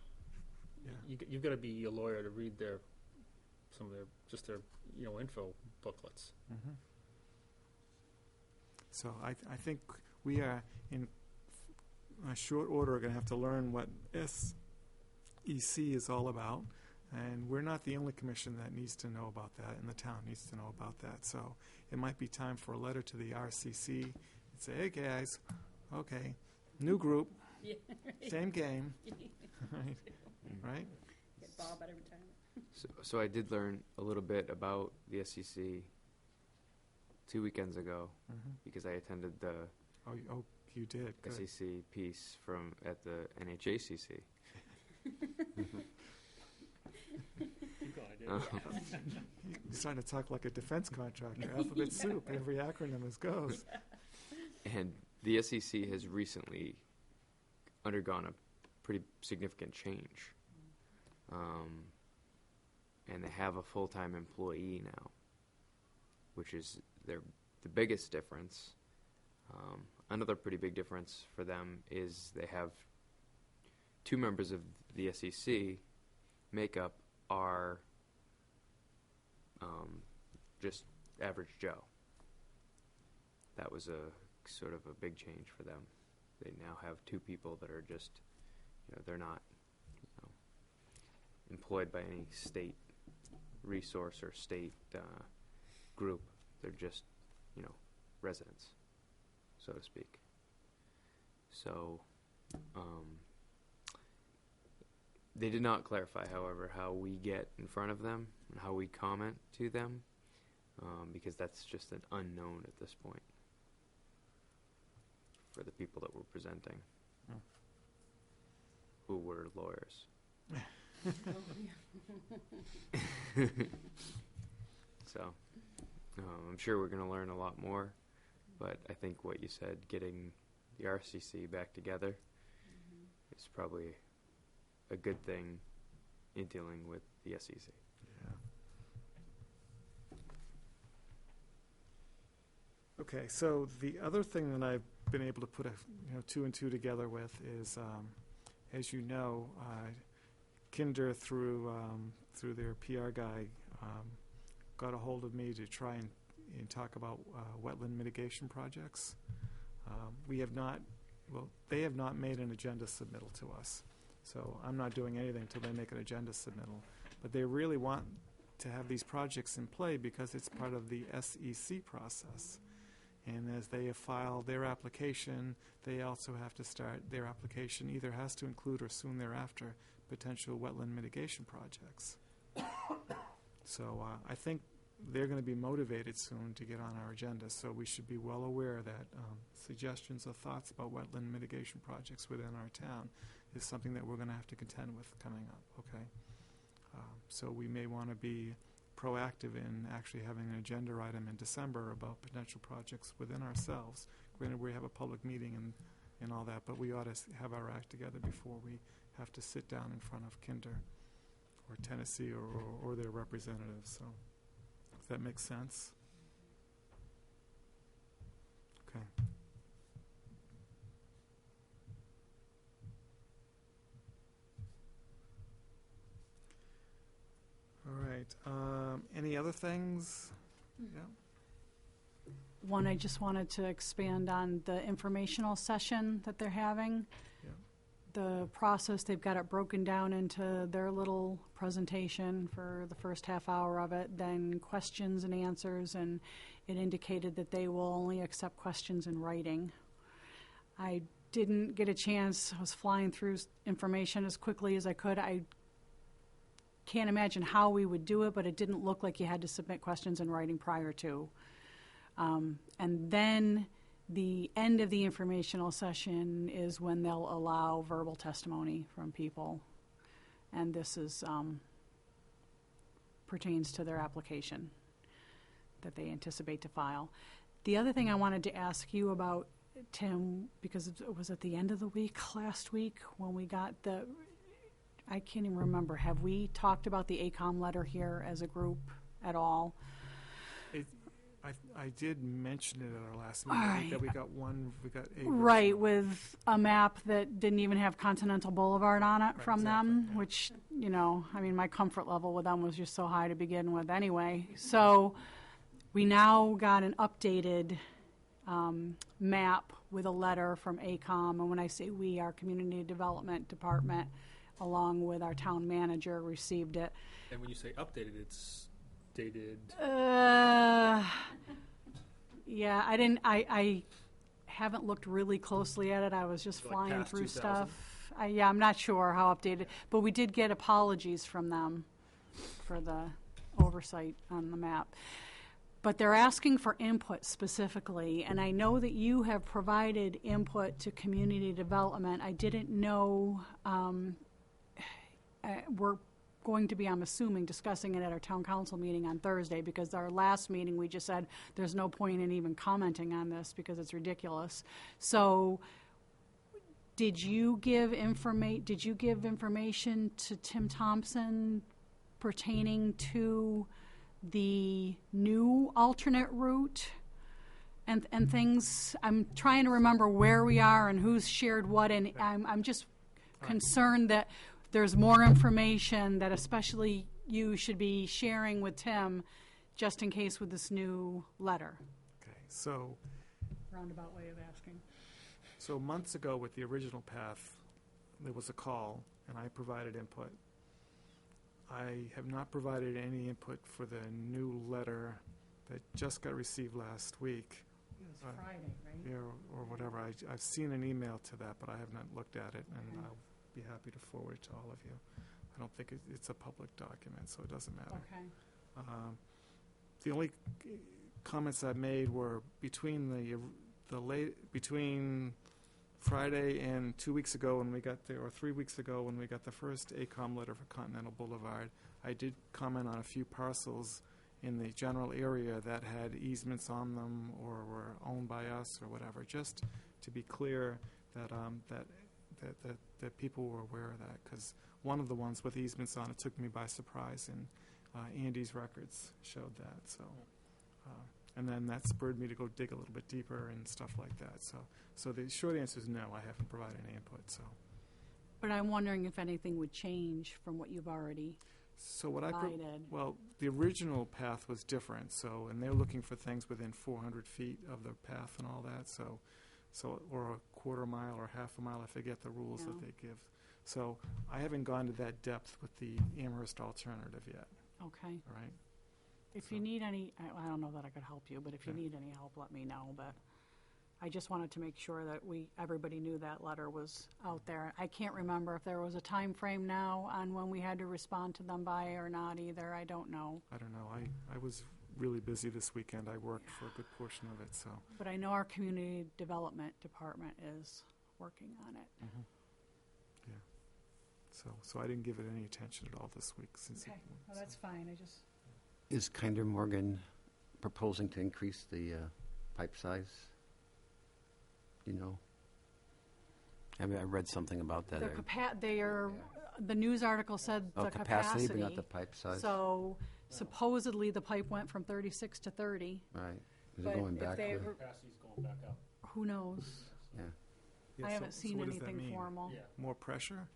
Yeah. You've got to be a lawyer to read some of their info booklets. Mhm. So I think we are in a short order going to have to learn what SEC is all about, and we're not the only commission that needs to know about that, and the town needs to know about that. So it might be time for a letter to the RCC and say, hey guys, okay, new group, same game, right? Get Bob out of retirement. So I did learn a little bit about the SEC 2 weekends ago Mhm. because I attended the Oh, you did. Good. SEC piece at the NHACC. You're starting to talk like a defense contractor. Alphabet soup. Every acronym as goes. And the SEC has recently undergone a pretty significant change. And they have a full-time employee now, which is the biggest difference. Another pretty big difference for them is they have 2 members of the SEC makeup are just average Joe. That was a sort of a big change for them. They now have 2 people that are just, they're not employed by any state resource or state group. They're just, residents, so to speak. So, they did not clarify, however, how we get in front of them and how we comment to them, because that's just an unknown at this point for the people that we're presenting, who were lawyers. So, I'm sure we're going to learn a lot more, but I think what you said, getting the RCC back together, is probably a good thing in dealing with the SEC. Yeah. Okay, so the other thing that I've been able to put 2 and 2 together with is, as you know, Kinder through their PR guy got a hold of me to try and talk about wetland mitigation projects. They have not made an agenda submittal to us. So I'm not doing anything until they make an agenda submittal. But they really want to have these projects in play because it's part of the SEC process. And as they file their application, they also have to start, their application either has to include or soon thereafter potential wetland mitigation projects. So I think they're going to be motivated soon to get on our agenda, so we should be well aware that suggestions or thoughts about wetland mitigation projects within our town is something that we're going to have to contend with coming up, okay? So we may want to be proactive in actually having an agenda item in December about potential projects within ourselves. Granted, we have a public meeting and all that, but we ought to have our act together before we have to sit down in front of Kinder or Tennessee or their representatives. So, if that makes sense. Okay. All right. Any other things? Yeah. One, I just wanted to expand on the informational session that they're having. Yeah. The process, they've got it broken down into their little presentation for the first half hour of it, then questions and answers, and it indicated that they will only accept questions in writing. I didn't get a chance, I was flying through information as quickly as I could. I can't imagine how we would do it, but it didn't look like you had to submit questions in writing prior to. And then the end of the informational session is when they'll allow verbal testimony from people. And this is pertains to their application that they anticipate to file. The other thing I wanted to ask you about, Tim, because it was at the end of the week, last week, when we got the, I can't even remember, have we talked about the ACOM letter here as a group at all? I did mention it at our last meeting that we got a Right, version. with a map that didn't even have Continental Boulevard on it Right, from exactly, them, yeah. which, you know, I mean, my comfort level with them was just so high to begin with anyway. So we now got an updated map with a letter from ACOM, and when I say we, our Community Development Department, along with our town manager, received it. And when you say updated, it's dated. Yeah, I haven't looked really closely at it. I was just Like flying past through 2000? stuff. Yeah, I'm not sure how updated, but we did get apologies from them for the oversight on the map. But they're asking for input specifically, and I know that you have provided input to community development. I didn't know, we're going to be, I'm assuming, discussing it at our town council meeting on Thursday, because our last meeting we just said there's no point in even commenting on this because it's ridiculous. So did you give information to Tim Thompson pertaining to the new alternate route and things? I'm trying to remember where we are and who's shared what, and I'm just concerned that there's more information that especially you should be sharing with Tim, just in case with this new letter. Okay, so Roundabout way of asking. So months ago with the original path, there was a call, and I provided input. I have not provided any input for the new letter that just got received last week. It was Friday, right? Yeah, or whatever. I've seen an email to that, but I have not looked at it, and I'll be happy to forward it to all of you. I don't think it's a public document, so it doesn't matter. Okay. The only comments I made were between between Friday and 2 weeks ago when we got there, or 3 weeks ago when we got the first ACOM letter for Continental Boulevard. I did comment on a few parcels in the general area that had easements on them or were owned by us or whatever, just to be clear that that people were aware of that, because one of the ones with easements on it took me by surprise, and Andy's records showed that. So, and then that spurred me to go dig a little bit deeper and stuff like that. So the short answer is no, I haven't provided any input. So, But I'm wondering if anything would change from what you've already so what provided. well, the original path was different. So, and they're looking for things within 400 feet of the path and all that. So or a quarter mile or half a mile, I forget the rules that they give. So I haven't gone to that depth with the Amherst alternative yet. Okay. All right. If you need any, I don't know that I could help you, but if you Okay. need any help, let me know. But I just wanted to make sure that everybody knew that letter was out there. I can't remember if there was a time frame now on when we had to respond to them by or not either. I don't know. I don't know. I was really busy this weekend. I worked for a good portion of it, so. But I know our community development department is working on it. Yeah. So I didn't give it any attention at all this week since. Okay, well, that's fine. I just, Is Kinder Morgan proposing to increase the pipe size? You know? I mean, I read something about that. the news article said Oh, the capacity, but not the pipe size? So supposedly the pipe went from 36 to 30. Right. Is But it going if back? they to- were- Capacity's going back up. Who knows? Yeah. Yeah, I haven't so seen what does that anything mean? formal. Yeah. More pressure?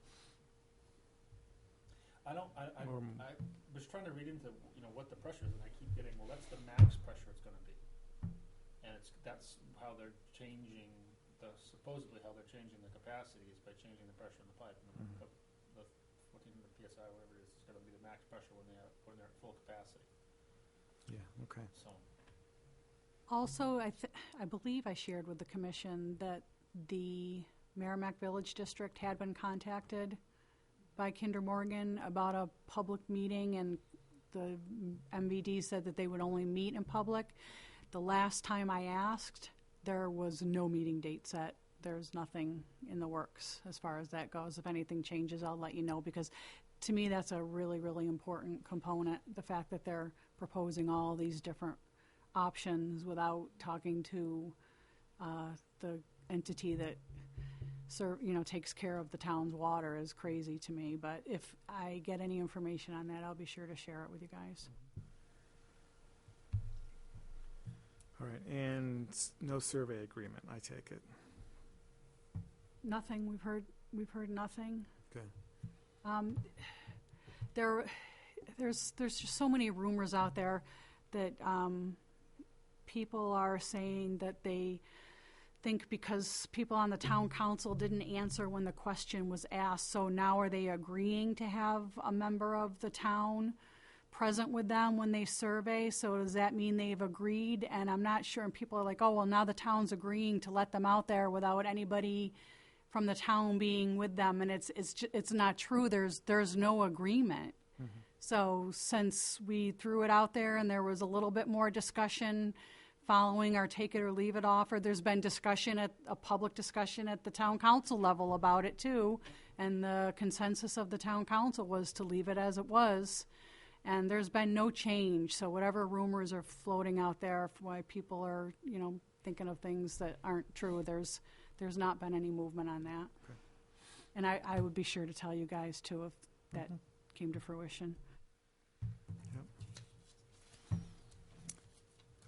I don't, Or- I was trying to read into, what the pressure is, and I keep getting, well, that's the max pressure it's gonna be. And that's how they're changing supposedly how they're changing the capacity is by changing the pressure in the pipe. And Mhm. the 1400 PSI, whatever it is gonna be the max pressure when they're at full capacity, Yeah, okay. so. Also, I believe I shared with the commission that the Merrimack Village District had been contacted by Kinder Morgan about a public meeting, and the MVD said that they would only meet in public. The last time I asked, there was no meeting date set. There's nothing in the works as far as that goes. If anything changes, I'll let you know, because to me, that's a really, really important component, the fact that they're proposing all these different options without talking to the entity that takes care of the town's water is crazy to me. But if I get any information on that, I'll be sure to share it with you guys. All right, and no survey agreement, I take it. Nothing. We've heard nothing. Okay. There's just so many rumors out there that people are saying that they think because people on the town council didn't answer when the question was asked, so now are they agreeing to have a member of the town present with them when they survey? So does that mean they've agreed? And I'm not sure. And people are like, oh, well, now the town's agreeing to let them out there without anybody from the town being with them. And it's not true. There's no agreement. So since we threw it out there and there was a little bit more discussion following our take it or leave it offer, there's been a public discussion at the town council level about it too. And the consensus of the town council was to leave it as it was. And there's been no change. So whatever rumors are floating out there for why people are, thinking of things that aren't true, there's not been any movement on that. Okay. And I would be sure to tell you guys too if that came to fruition.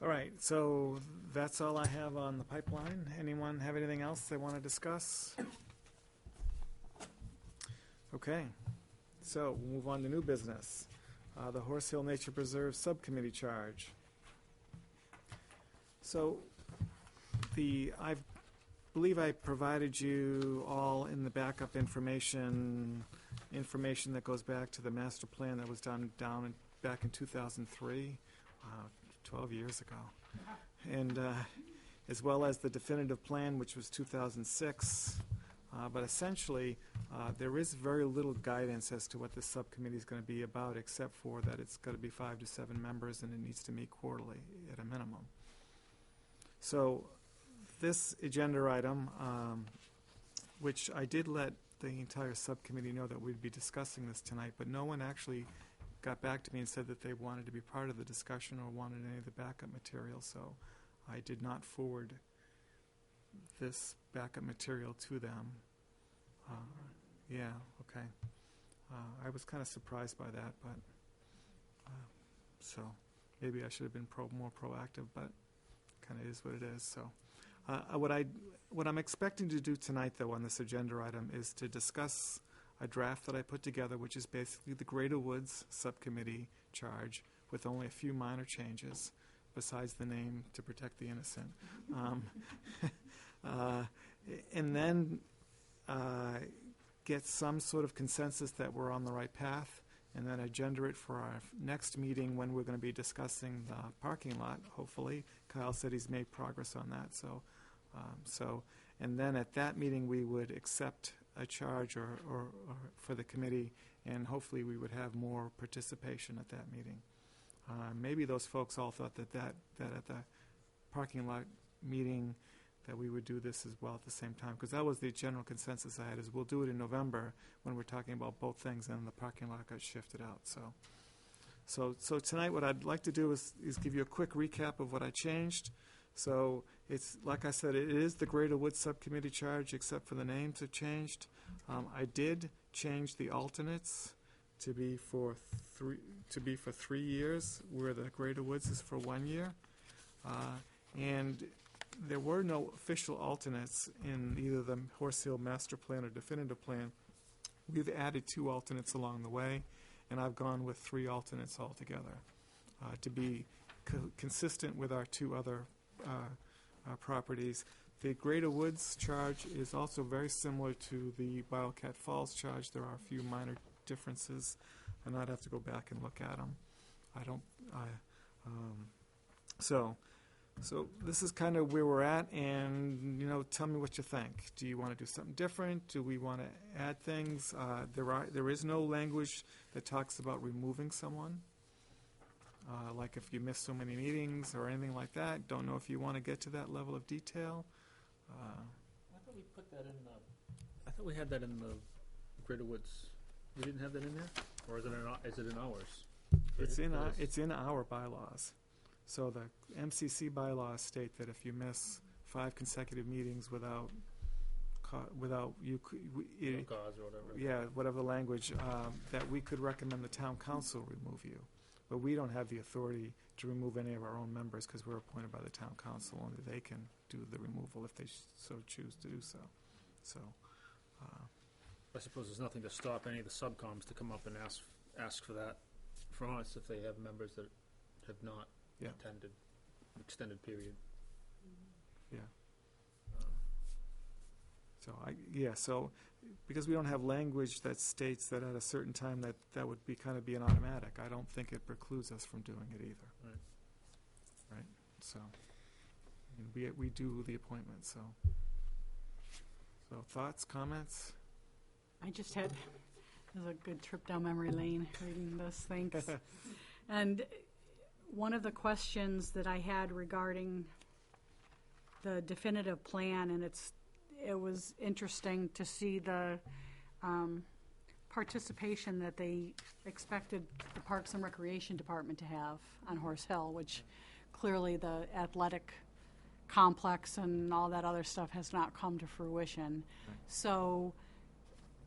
All right, so that's all I have on the pipeline. Anyone have anything else they want to discuss? Okay, so we'll move on to new business. The Horse Hill Nature Preserve Subcommittee charge. So I believe I provided you all in the backup information that goes back to the master plan that was done back in 2003. 12 years ago. And as well as the definitive plan, which was 2006. But essentially, there is very little guidance as to what this subcommittee is going to be about, except for that it's going to be 5 to 7 members and it needs to meet quarterly at a minimum. So this agenda item, which I did let the entire subcommittee know that we'd be discussing this tonight, but no one actually got back to me and said that they wanted to be part of the discussion or wanted any of the backup material, so I did not forward this backup material to them. Yeah, okay. I was kind of surprised by that, but so maybe I should have been more proactive, but kind of is what it is. So what I'm expecting to do tonight, though, on this agenda item is to discuss a draft that I put together, which is basically the Greater Woods Subcommittee charge with only a few minor changes besides the name to protect the innocent. And then get some sort of consensus that we're on the right path and then agenda it for our next meeting when we're going to be discussing the parking lot, hopefully. Kyle said he's made progress on that, and then at that meeting, we would accept a charge or for the committee, and hopefully we would have more participation at that meeting. Maybe those folks all thought that at the parking lot meeting that we would do this as well at the same time, because that was the general consensus I had, is we'll do it in November when we're talking about both things, and the parking lot got shifted out. So tonight what I'd like to do is give you a quick recap of what I changed. So it's, like I said, it is the Greater Woods Subcommittee charge, except for the names have changed. I did change the alternates to be for 3 years, where the Greater Woods is for 1 year. And there were no official alternates in either the Horse Hill Master Plan or Definitive Plan. We've added 2 alternates along the way, and I've gone with 3 alternates altogether to be consistent with our 2 other properties. The Greater Woods charge is also very similar to the Wildcat Falls charge. There are a few minor differences, and I'd have to go back and look at them. So this is kind of where we're at, and tell me what you think. Do you want to do something different? Do we want to add things? There is no language that talks about removing someone, like if you miss so many meetings or anything like that. Don't know if you want to get to that level of detail. I thought we put that in I thought we had that in the Greater Woods. We didn't have that in there? Or is it in ours? It's in our bylaws. So the MCC bylaws state that if you miss 5 consecutive meetings without cause or whatever. Yeah, whatever language, that we could recommend the town council remove you. But we don't have the authority to remove any of our own members because we're appointed by the town council. Only they can do the removal if they so choose to do so. So, I suppose there's nothing to stop any of the subcoms to come up and ask for that from us if they have members that have not attended extended period. Yeah. So because we don't have language that states that at a certain time that would be kind of be an automatic, I don't think it precludes us from doing it either. Right. So we do the appointment. So thoughts, comments? I just had, it was a good trip down memory lane reading this, thanks. And one of the questions that I had regarding the definitive plan, and it was interesting to see the participation that they expected the Parks and Recreation Department to have on Horse Hill, which clearly the athletic complex and all that other stuff has not come to fruition. Right. So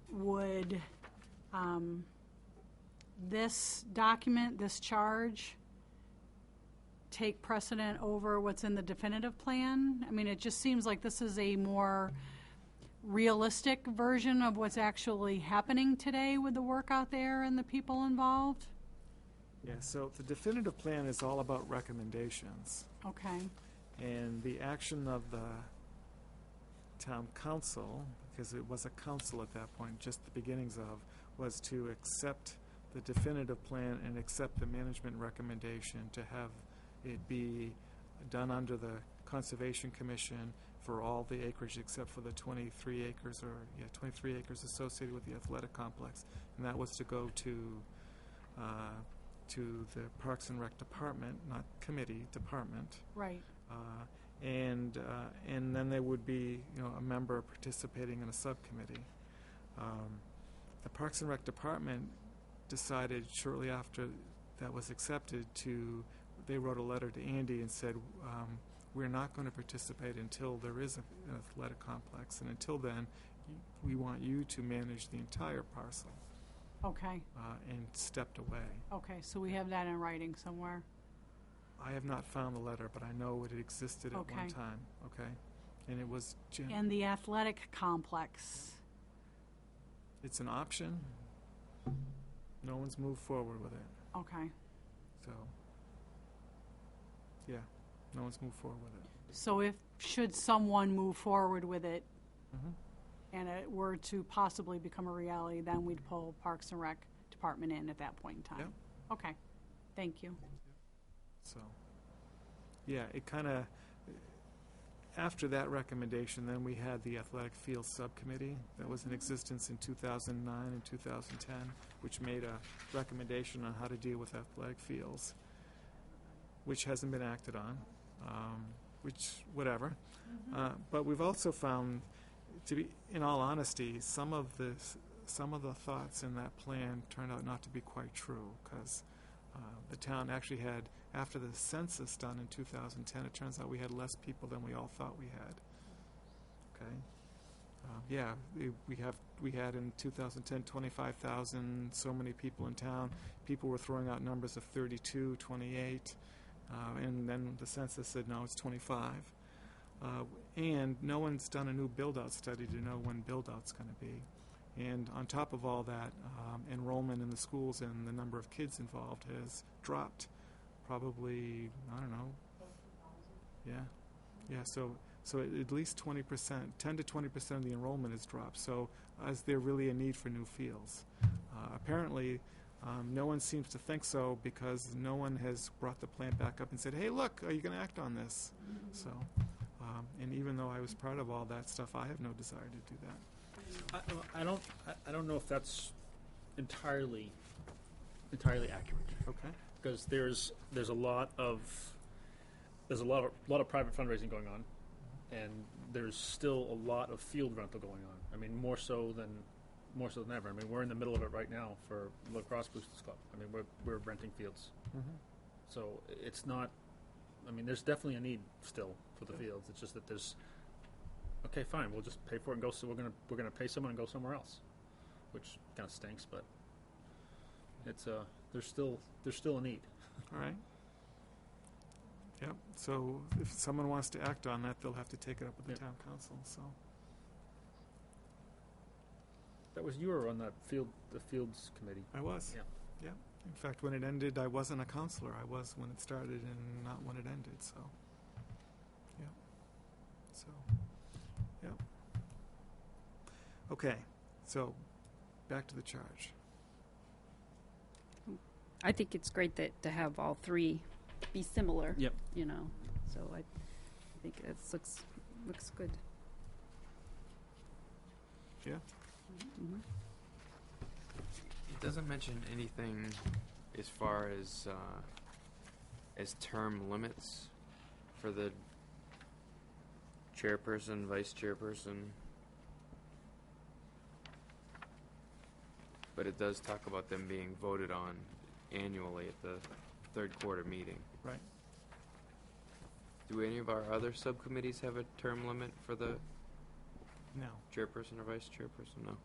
would this document, this charge, take precedent over what's in the definitive plan? I mean, it just seems like this is a more realistic version of what's actually happening today with the work out there and the people involved. Yeah, so the definitive plan is all about recommendations. Okay. And the action of the town council, because it was a council at that point, just the beginnings of, was to accept the definitive plan and accept the management recommendation to have it be done under the Conservation Commission for all the acreage except for the 23 acres associated with the athletic complex, and that was to go to the Parks and Rec Department, not committee, department. Right. And then there would be a member participating in a subcommittee. The Parks and Rec Department decided shortly after that was accepted they wrote a letter to Andy and said, we're not going to participate until there is an athletic complex, and until then, we want you to manage the entire parcel. Okay. And stepped away. Okay, so we have that in writing somewhere. I have not found the letter, but I know it existed at one time. Okay. And it was And the athletic complex. It's an option. No one's moved forward with it. Okay. So, yeah, no one's moved forward with it. So should someone move forward with it, Mm-hmm. and it were to possibly become a reality, then we'd pull Parks and Rec to department in at that point in time. Yep. Okay, thank you. So, yeah, it kind of, after that recommendation, then we had the athletic field subcommittee that was in existence in 2009 and 2010, which made a recommendation on how to deal with athletic fields, which hasn't been acted on, which, whatever. But we've also found, to be, in all honesty, some of the thoughts in that plan turned out not to be quite true, because the town actually had, after the census done in 2010, it turns out we had less people than we all thought we had. Okay. We had in 2010 25,000 so many people in town. People were throwing out numbers of 32, 28, and then the census said no, it's 25. And no one's done a new build-out study to know when build-out's going to be. And on top of all that, enrollment in the schools and the number of kids involved has dropped. Probably, I don't know. Yeah. So at least 20%, 10 to 20% of the enrollment has dropped. So is there really a need for new fields? Apparently, no one seems to think so, because no one has brought the plan back up and said, hey, look, are you going to act on this? So, and even though I was part of all that stuff, I have no desire to do that. I don't know if that's entirely accurate, Okay. because there's a lot of private fundraising going on, and there's still a lot of field rental going on. I mean, more so than ever. I mean, we're in the middle of it right now for Lacrosse Boosters Club. I mean, we're renting fields, so it's not. I mean, there's definitely a need still for the fields. It's just that there's. Okay, fine. We'll just pay for it and go. So we're gonna pay someone and go somewhere else, which kind of stinks. But it's there's still a need. All right. Yep. So if someone wants to act on that, they'll have to take it up with the town council. So That was you were on that fields committee. I was. Yeah. Yeah. In fact, when it ended, I wasn't a counselor. I was when it started and not when it ended. So. Yeah. So. Yeah. Okay. So, back to the charge. I think it's great to have all three be similar. Yep. You know, so I think it looks good. Yeah. Mm-hmm. It doesn't mention anything as far as term limits for the chairperson, vice chairperson. But it does talk about them being voted on annually at the third quarter meeting. Right. Do any of our other subcommittees have a term limit for the No. chairperson or vice chairperson? No.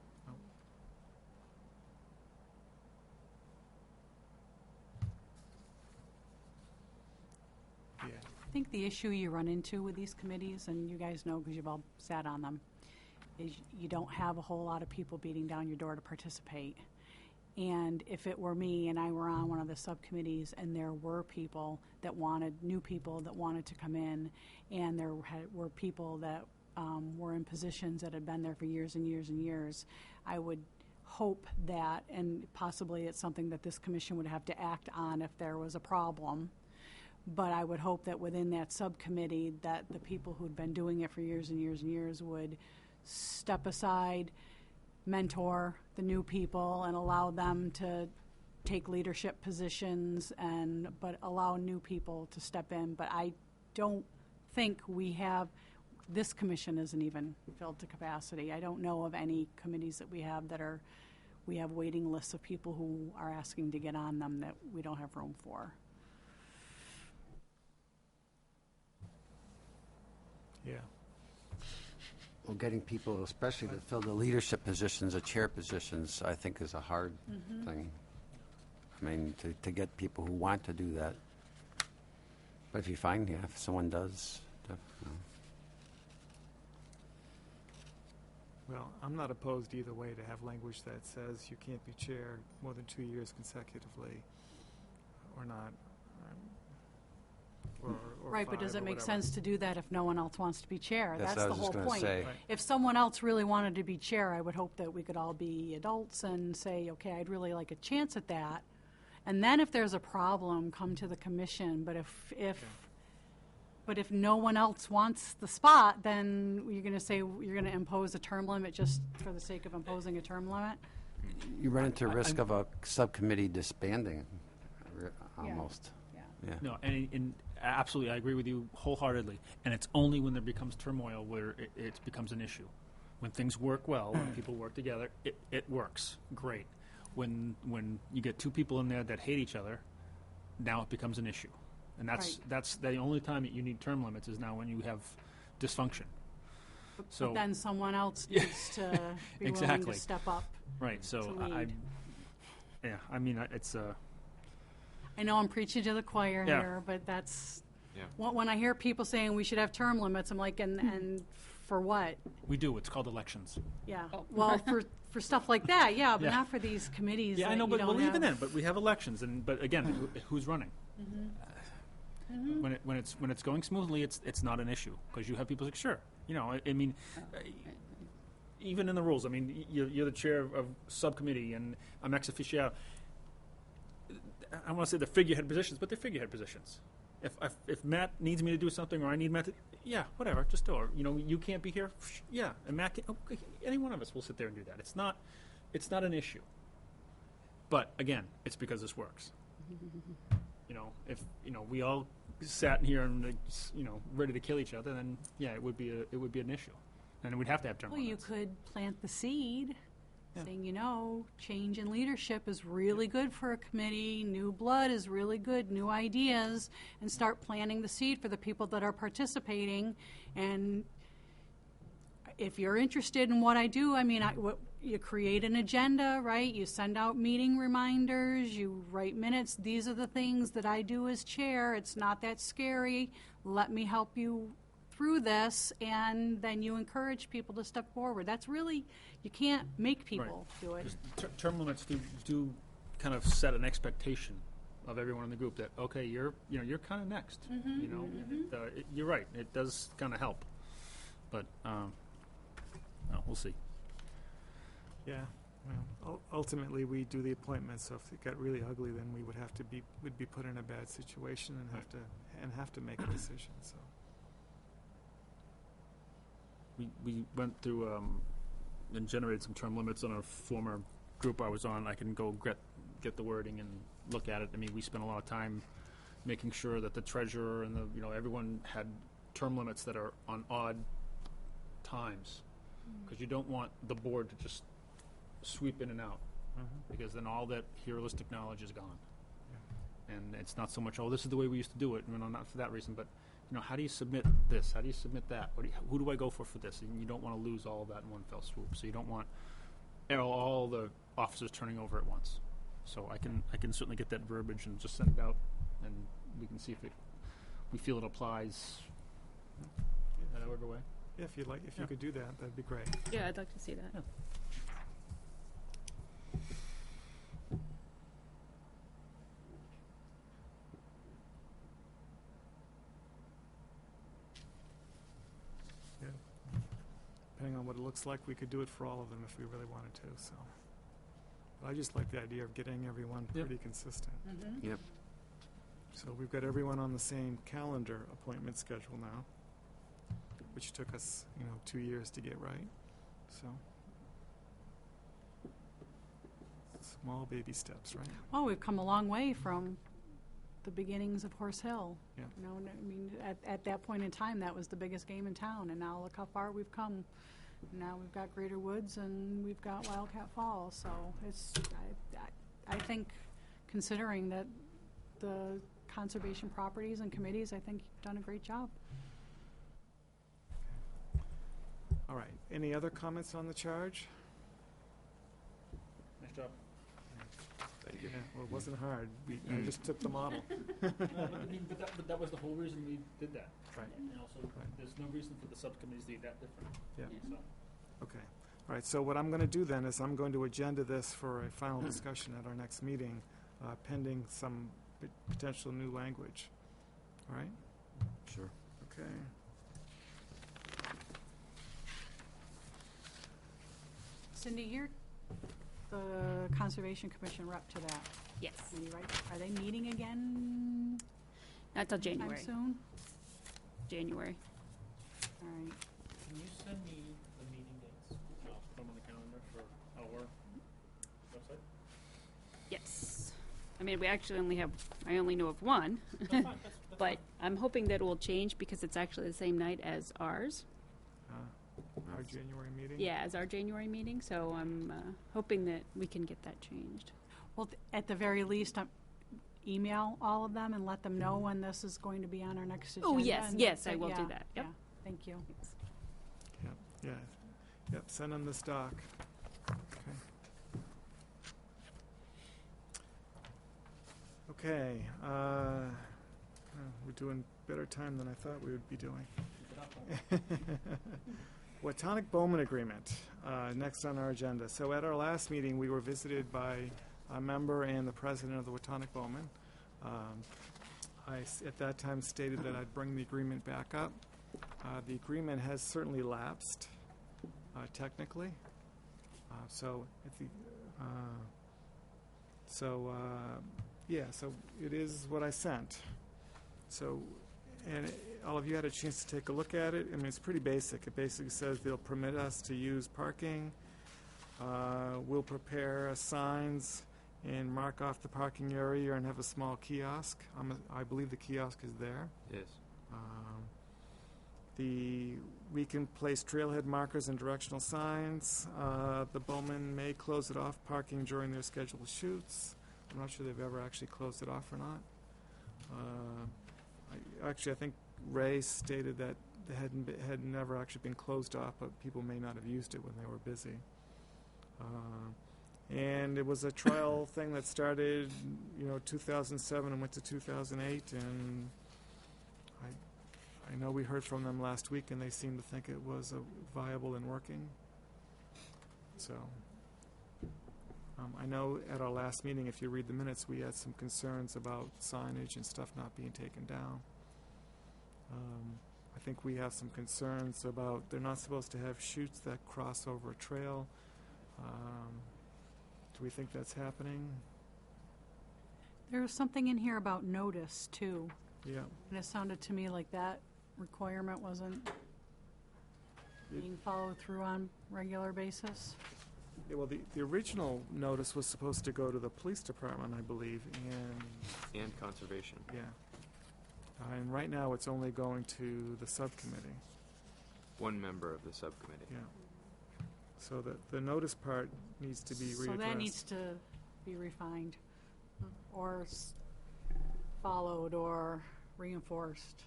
Yeah. I think the issue you run into with these committees, and you guys know because you've all sat on them, is you don't have a whole lot of people beating down your door to participate. And if it were me and I were on one of the subcommittees and there were people that wanted, new people that wanted to come in, and there were people that were in positions that had been there for years and years and years, I would hope that, and possibly it's something that this commission would have to act on if there was a problem, but I would hope that within that subcommittee that the people who'd been doing it for years and years and years would step aside, mentor the new people, and allow them to take leadership positions, but allow new people to step in. But I don't think we have, this commission isn't even filled to capacity. I don't know of any committees that we have we have waiting lists of people who are asking to get on them that we don't have room for. Yeah. Well, getting people, especially to fill the leadership positions, the chair positions, I think is a hard thing. I mean, to get people who want to do that. But if you find, if someone does, Well, I'm not opposed either way to have language that says you can't be chair more than 2 years consecutively or not. or Right, but does five it or make whatever. sense to do that if no one else wants to be chair? That's That's what I the was whole just gonna point. say. Right. If someone else really wanted to be chair, I would hope that we could all be adults and say, okay, I'd really like a chance at that. And then if there's a problem, come to the commission. But if no one else wants the spot, then you're going to say you're going to impose a term limit just for the sake of imposing a term limit? You run into risk of a subcommittee disbanding, almost. Yeah. No, and absolutely, I agree with you wholeheartedly. And it's only when there becomes turmoil where it becomes an issue. When things work well, when people work together, it works great. When you get two people in there that hate each other, now it becomes an issue. And that's the only time that you need term limits is now when you have dysfunction. So But then someone else needs to be willing Exactly. to step up. right, so to lead. It's I know I'm preaching to the choir Yeah. here, but that's Yeah. when I hear people saying we should have term limits, I'm like, and for what? we do. It's called elections. Yeah. Oh. Well, for stuff like that, yeah, but Yeah. not for these committees. Yeah, I that know, you but don't well, even have- then, but we have elections, but again, who's running? When it's going smoothly, it's not an issue because you have people like, sure, I mean, even in the rules, I mean, you're the chair of subcommittee, and I'm ex officio. I want to say the figurehead positions, but they're figurehead positions. If Matt needs me to do something, or I need Matt to, yeah, whatever, just do it. You can't be here, yeah, and Matt can, okay, any one of us will sit there and do that. It's not an issue. But again, it's because this works. If we all sat in here and ready to kill each other, then yeah, it would be an issue, and we'd have to have term Well, you limits. could plant the seed, Yeah. saying, change in leadership is really good for a committee, new blood is really good, new ideas, and start planting the seed for the people that are participating. And if you're interested in what I do, I mean, you create an agenda, right? You send out meeting reminders, you write minutes. These are the things that I do as chair. It's not that scary. Let me help you through this, and then you encourage people to step forward. That's really, you can't make people do it. Just term limits do kind of set an expectation of everyone in the group that okay, you're kind of next. You're right. It does kind of help, but we'll see. Yeah, well, ultimately, we do the appointments, so if it got really ugly, then we'd be put in a bad situation and have to make a decision, so. We went through and generated some term limits on a former group I was on. I can go get the wording and look at it. I mean, we spent a lot of time making sure that the treasurer and everyone had term limits that are on odd times, because you don't want the board to just sweep in and out, because then all that heuristic knowledge is gone. And it's not so much, this is the way we used to do it, not for that reason, but how do you submit this? How do you submit that? Who do I go for this? And you don't want to lose all of that in one fell swoop. So you don't want all the officers turning over at once. So I can certainly get that verbiage and just send it out, and we can see if we feel it applies. However way. Yeah, if you could do that, that'd be great. Yeah, I'd like to see that. Yeah. Depending on what it looks like, we could do it for all of them if we really wanted to, so. But I just like the idea of getting everyone Yep. pretty consistent. Yep. So we've got everyone on the same calendar appointment schedule now, which took us, 2 years to get right, so. Small baby steps, right? Well, we've come a long way from the beginnings of Horse Hill. Yeah. I mean, at that point in time, that was the biggest game in town, and now look how far we've come. Now we've got Greater Woods and we've got Wildcat Falls, so I think, considering that the conservation properties and committees, I think you've done a great job. All right, any other comments on the charge? Nice job. Yeah, well, it wasn't hard. I just took the model. But that was the whole reason we did that. Right. So there's no reason for the subcommittees to be that different. Yeah. So. Okay. All right, so what I'm going to do then is I'm going to agenda this for a final discussion at our next meeting, pending some potential new language. All right? Sure. Okay. Cindy, you're the Conservation Commission rep to that Yes. committee, right? Are they meeting again Not till anytime January. soon? January. All right. Can you send me the meeting dates? I'll put them on the calendar for our website. Yes. I mean, we actually only have, I only know of one, but I'm hoping that it will change because it's actually the same night as ours. Our January meeting? Yeah, as our January meeting, so I'm hoping that we can get that changed. Well, at the very least, email all of them and let them know when this is going to be on our next agenda. Oh, yes, and yes, that's I it. will do Yeah, that. Yep. yeah. Thank you. Yep, yeah. Yep, send them the stock. Okay. Okay, we're doing better time than I thought we would be doing. Watonic Bowman Agreement, next on our agenda. So at our last meeting, we were visited by a member and the president of the Watonic Bowman. At that time, stated that I'd bring the agreement back up. The agreement has certainly lapsed, technically. So it is what I sent. So, and all of you had a chance to take a look at it. I mean, it's pretty basic. It basically says they'll permit us to use parking. We'll prepare signs and mark off the parking area and have a small kiosk. I believe the kiosk is there. Yes. We can place trailhead markers and directional signs. The Bowman may close it off parking during their scheduled shoots. I'm not sure they've ever actually closed it off or not. I think Ray stated that it had never actually been closed off, but people may not have used it when they were busy. And it was a trial thing that started, 2007 and went to 2008, and I know we heard from them last week, and they seemed to think it was viable and working. So, I know at our last meeting, if you read the minutes, we had some concerns about signage and stuff not being taken down. I think we have some concerns about they're not supposed to have chutes that cross over a trail. Do we think that's happening? There was something in here about notice, too. Yeah. And it sounded to me like that requirement wasn't being followed through on regular basis. Yeah, well, the original notice was supposed to go to the police department, I believe, And conservation. yeah. And right now, it's only going to the subcommittee. One member of the subcommittee. Yeah. So the notice part needs to be readdressed. So that needs to be refined or followed or reinforced.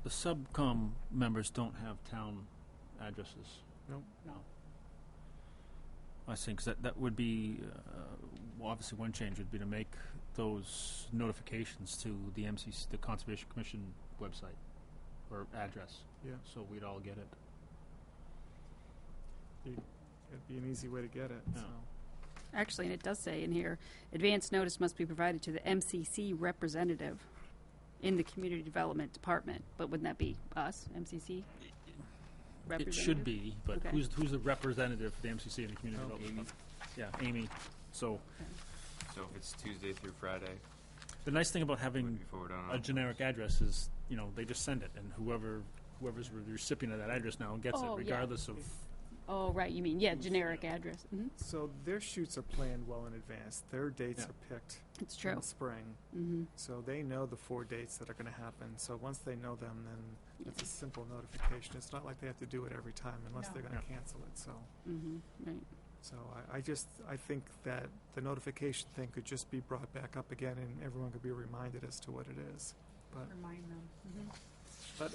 The subcom members don't have town addresses. Nope. No. I think that would be, obviously one change would be to make those notifications to the MCC, the Conservation Commission website or address. Yeah. So we'd all get it. It'd be an easy way to get it. Yeah. So. Actually, and it does say in here, advance notice must be provided to the MCC representative in the Community Development Department. But wouldn't that be us, MCC? It should be, but Okay. who's the representative for the MCC in the community Oh, development? Yeah, Amy. So So if it's Tuesday through Friday, the nice thing about would having be forwarded on. a generic address is, they just send it, and whoever's the recipient of that address now gets Oh, it, yeah. regardless of. Oh, right, you mean, generic address. So their shoots are planned well in advance. Their dates Yeah. are picked It's in true. the spring. So they know the 4 dates that are going to happen. So once they know them, then it's a simple notification. It's not like they have to do it every time unless No. they're going to Yeah. cancel it. So, Right. so I think that the notification thing could just be brought back up again, and everyone could be reminded as to what it is. But Remind them. But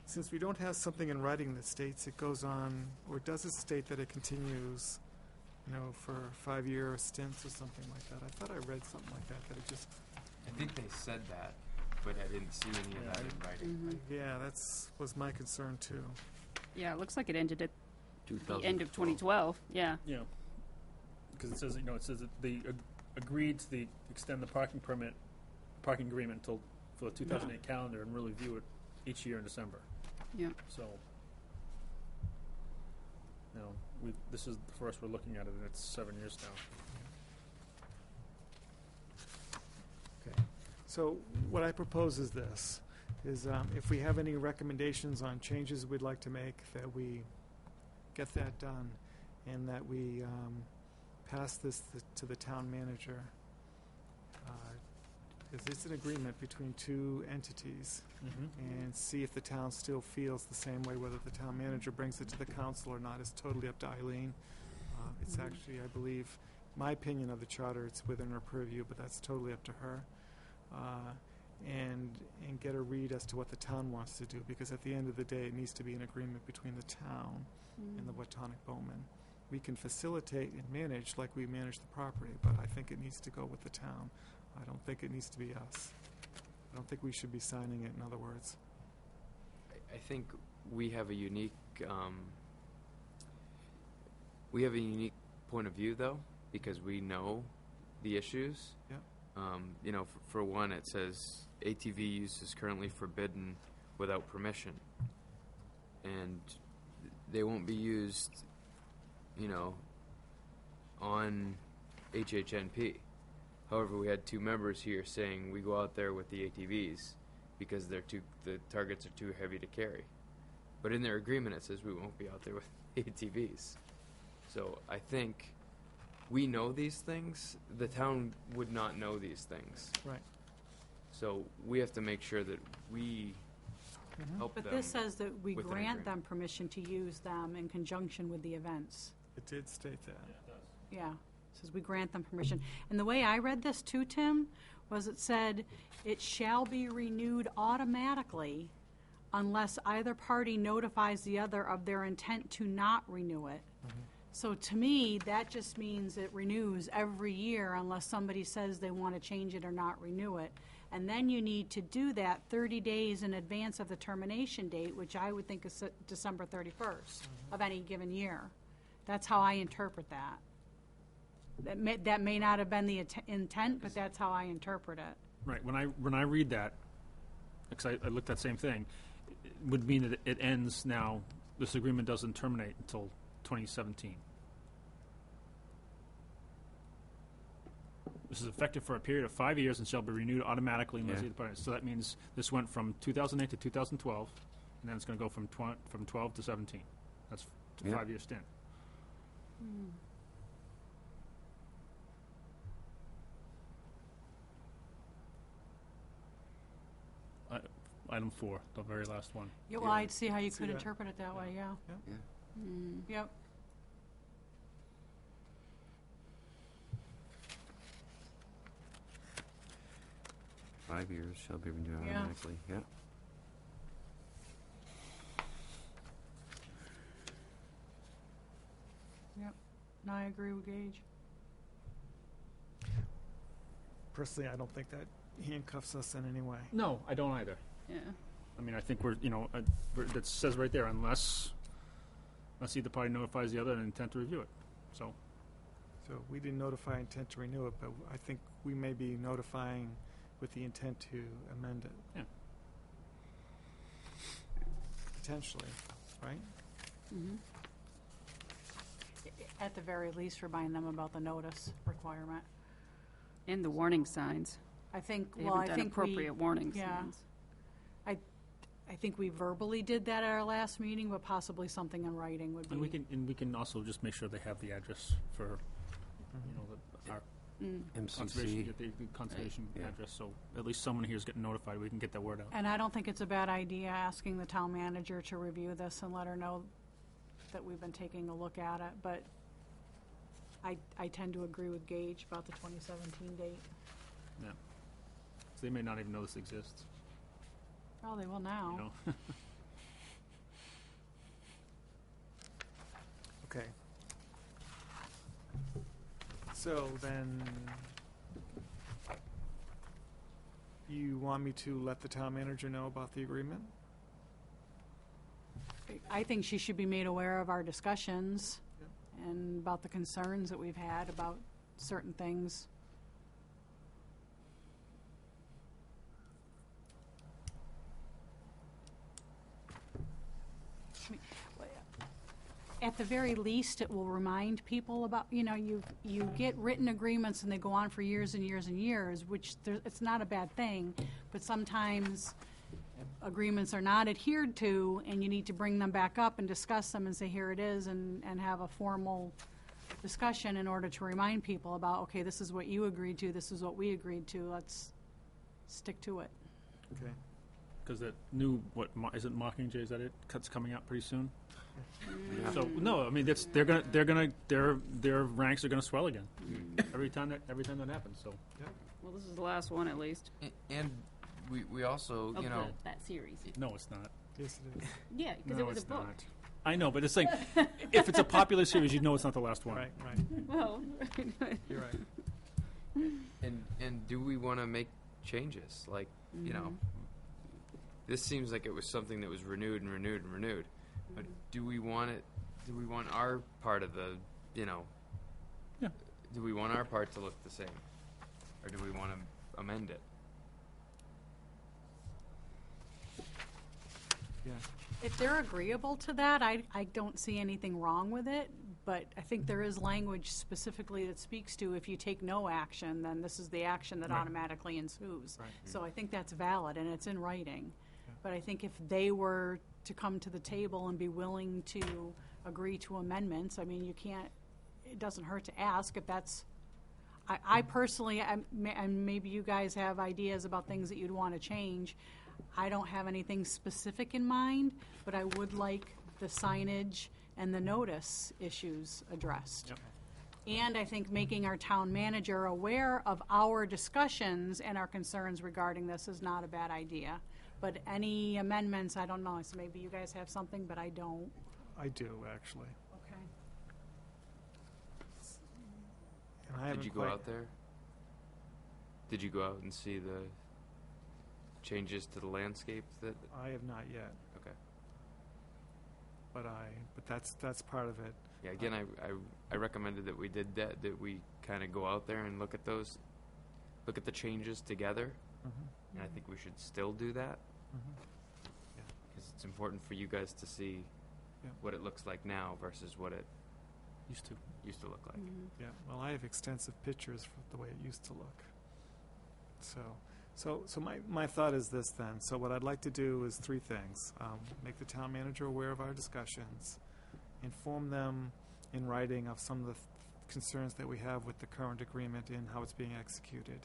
since we don't have something in writing that states it goes on, or does it state that it continues, for 5-year stints or something like that? I thought I read something like that it just, I think they said that, but I didn't see any of that in writing. yeah, was my concern too. Yeah, it looks like it ended at the 2012. end of 2012. Yeah. Yeah. Because it says, it says that the agreed to extend the parking agreement until, for the 2008 calendar, and really review it each year in December. Yeah. So, this is the first we're looking at it, and it's 7 years now. Okay. So what I propose is this, is if we have any recommendations on changes we'd like to make, that we get that done, and that we pass this to the town manager. It's an agreement between two entities, and see if the town still feels the same way, whether the town manager brings it to the council or not is totally up to Eileen. It's actually, I believe, my opinion of the charter, it's within her purview, but that's totally up to her. And get a read as to what the town wants to do, because at the end of the day, it needs to be an agreement between the town and the Watonic Bowman. We can facilitate and manage like we manage the property, but I think it needs to go with the town. I don't think it needs to be us. I don't think we should be signing it, in other words. I think we have a unique point of view, though, because we know the issues. Yeah. For one, it says ATV use is currently forbidden without permission, and they won't be used, on HHNP. However, we had two members here saying we go out there with the ATVs because the targets are too heavy to carry. But in their agreement, it says we won't be out there with ATVs. So I think we know these things. The town would not know these things. Right. So we have to make sure that we help them. But this says that we with an grant agreement. them permission to use them in conjunction with the events. It did state that. Yeah, it says we grant them permission. And the way I read this too, Tim, was it said, it shall be renewed automatically unless either party notifies the other of their intent to not renew it. So to me, that just means it renews every year unless somebody says they want to change it or not renew it. And then you need to do that 30 days in advance of the termination date, which I would think is December 31st of any given year. That's how I interpret that. That may not have been the intent, but that's how I interpret it. Right. When I read that, because I looked at the same thing, it would mean that it ends now. This agreement doesn't terminate until 2017. This is effective for a period of 5 years and shall be renewed automatically unless either party. So that means this went from 2008 to 2012, and then it's going to go from 12 to 17. That's a 5-year stint. Item 4, the very last one. Yeah, well, I'd see how you See could that. interpret it that way, yeah. Yep. 5 years shall be renewed Yeah. automatically, yeah. Yep. No, I agree with Gage. Personally, I don't think that handcuffs us in any way. No, I don't either. Yeah. I mean, I think that says right there, unless either party notifies the other an intent to review it. So, So we didn't notify intent to renew it, but I think we may be notifying with the intent to amend it. Yeah. Potentially, right? At the very least, remind them about the notice requirement. And the warning signs. I think, They well, I haven't done think we, appropriate warning yeah. signs. I think we verbally did that at our last meeting, but possibly something in writing would be. and we can also just make sure they have the address for our conservation, MCC, the conservation Yeah. address. So at least someone here is getting notified. We can get that word out. And I don't think it's a bad idea asking the town manager to review this and let her know that we've been taking a look at it, but I tend to agree with Gage about the 2017 date. Yeah. So they may not even know this exists. Oh, they will now. You know. Okay. So then, you want me to let the town manager know about the agreement? I think she should be made aware of our discussions and about the concerns that we've had about certain things. at the very least, it will remind people about, you get written agreements and they go on for years and years and years, which it's not a bad thing, but sometimes agreements are not adhered to, and you need to bring them back up and discuss them and say, here it is, and have a formal discussion in order to remind people about, okay, this is what you agreed to, this is what we agreed to, let's stick to it. Okay. Because that new, is it Mockingjay, is that it? That's coming out pretty soon? Yeah. So, no, I mean, their ranks are gonna swell again. Every time that happens, so. Well, this is the last one at least And we also, of you know, that series. No, it's not. Yes, it is. Yeah, because No, it was a it's book. not. I know, but it's like, if it's a popular series, you know it's not the last one. Right. Well, You're right. and do we want to make changes? Like, you know, this seems like it was something that was renewed and renewed and renewed. But do we want it? Do we want our part of the, you know? Yeah. Do we want our part to look the same, or do we want to amend it? Yeah. If they're agreeable to that, I don't see anything wrong with it, but I think there is language specifically that speaks to if you take no action, then this is the action that Right. automatically ensues. Right. So I think that's valid, and it's in writing. Yeah. But I think if they were to come to the table and be willing to agree to amendments, I mean, it doesn't hurt to ask if that's, I personally, and maybe you guys have ideas about things that you'd want to change. I don't have anything specific in mind, but I would like the signage and the notice issues addressed. Yep. And I think making our town manager aware of our discussions and our concerns regarding this is not a bad idea. But any amendments, I don't know, so maybe you guys have something, but I don't. I do, actually. Okay. And I haven't Did you go quite- out there? Did you go out and see the changes to the landscape that? I have not yet, Okay. but that's part of it. Yeah. Again, I recommended that we did that we kind of go out there and look at those, look at the changes together, Mm-hmm. and I think we should still do that Mm-hmm. because it's important for you guys to see Yeah. what it looks like now versus what it Used to. used to look like. Yeah, well, I have extensive pictures of the way it used to look. So my thought is this then. So what I'd like to do is three things. Make the town manager aware of our discussions, inform them in writing of some of the concerns that we have with the current agreement and how it's being executed.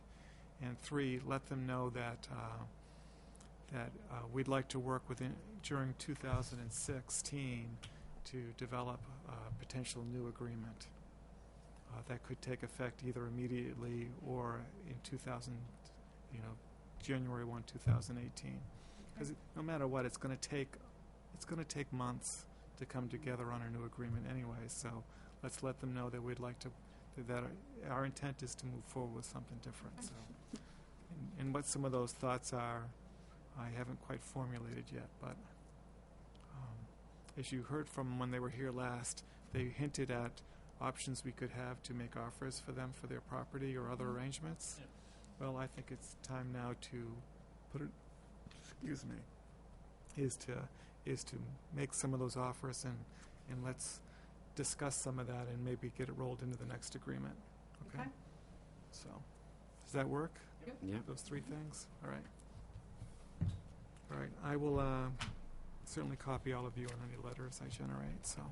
And three, let them know that we'd like to work during 2016 to develop a potential new agreement that could take effect either immediately or in January 1, 2018. Because no matter what, it's going to take months to come together on a new agreement anyway. So let's let them know that we'd like to, that our intent is to move forward with something different. So, and what some of those thoughts are, I haven't quite formulated yet. But as you heard from when they were here last, they hinted at options we could have to make offers for them for their property or other arrangements. Yeah. Well, I think it's time now to put it, is to make some of those offers and let's discuss some of that and maybe get it rolled into the next agreement. Okay? Okay. So, does that work? Yeah. Those three things? All right. All right. I will certainly copy all of you on any letters I generate, so.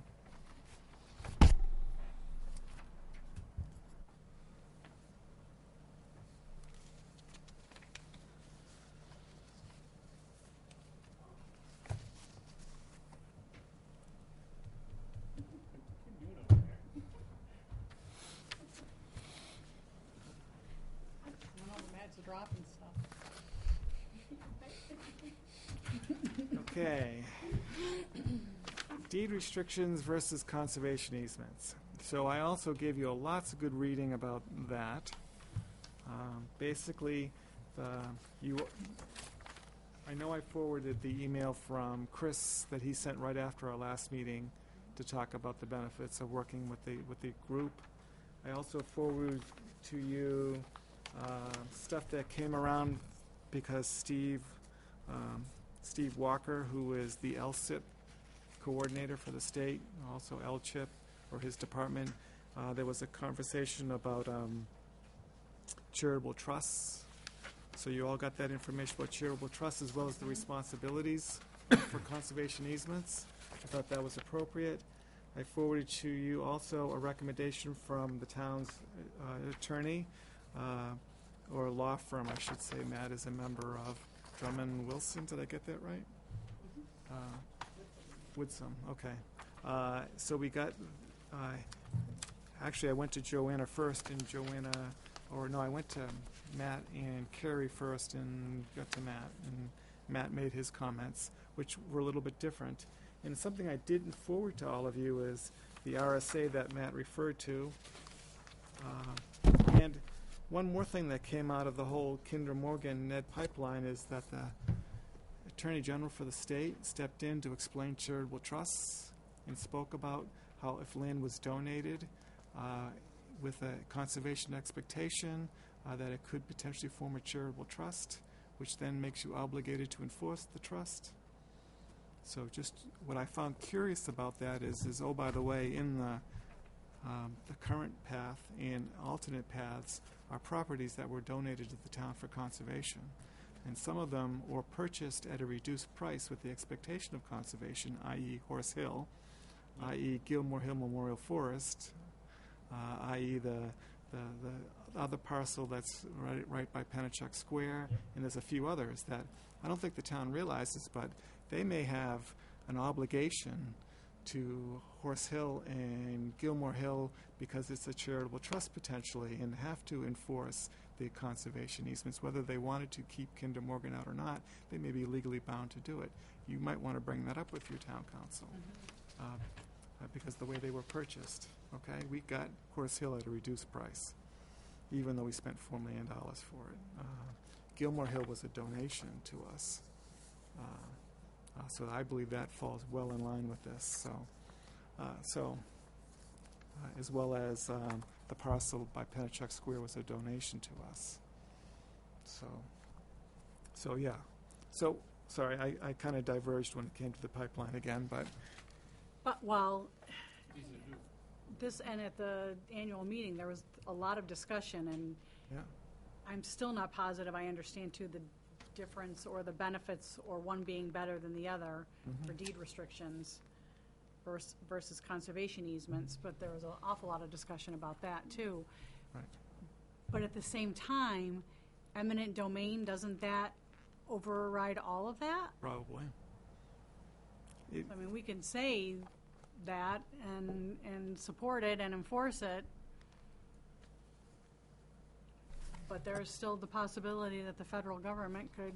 Dropping stuff. Okay. Deed restrictions versus conservation easements. So I also gave you lots of good reading about that. Basically, I know I forwarded the email from Chris that he sent right after our last meeting to talk about the benefits of working with the group. I also forwarded to you stuff that came around because Steve Walker, who is the LSIP coordinator for the state, also LCHIP or his department. There was a conversation about charitable trusts. So you all got that information about charitable trusts as well as the responsibilities for conservation easements. I thought that was appropriate. I forwarded to you also a recommendation from the town's attorney, or law firm, I should say. Matt is a member of Drummond Wilson. Did I get that right? Woodsum, okay. So we got, actually I went to Joanna first, and I went to Matt and Carrie first and got to Matt, and Matt made his comments, which were a little bit different. And something I didn't forward to all of you is the RSA that Matt referred to. And one more thing that came out of the whole Kinder Morgan-Ned pipeline is that the Attorney General for the state stepped in to explain charitable trusts and spoke about how if land was donated with a conservation expectation, that it could potentially form a charitable trust, which then makes you obligated to enforce the trust. So just what I found curious about that is oh, by the way, in the current path and alternate paths are properties that were donated to the town for conservation. And some of them were purchased at a reduced price with the expectation of conservation, i.e. Horse Hill, i.e. Gilmore Hill Memorial Forest, i.e. the other parcel that's right by Pennachuck Square, and there's a few others that I don't think the town realizes, but they may have an obligation to Horse Hill and Gilmore Hill because it's a charitable trust potentially, and have to enforce the conservation easements. Whether they wanted to keep Kinder Morgan out or not, they may be legally bound to do it. You might want to bring that up with your town council because the way they were purchased. Okay, we got Horse Hill at a reduced price, even though we spent $4 million for it. Gilmore Hill was a donation to us. So I believe that falls well in line with this. So as well as the parcel by Pennachuck Square was a donation to us. So yeah. So, sorry, I kind of diverged when it came to the pipeline again, but well, this, and at the annual meeting, there was a lot of discussion, and yeah. I'm still not positive I understand, too, the difference or the benefits, or one being better than the other for deed restrictions versus conservation easements, but there was an awful lot of discussion about that, too. Right. But at the same time, eminent domain, doesn't that override all of that? Probably. I mean, we can say that and support it and enforce it, but there's still the possibility that the federal government could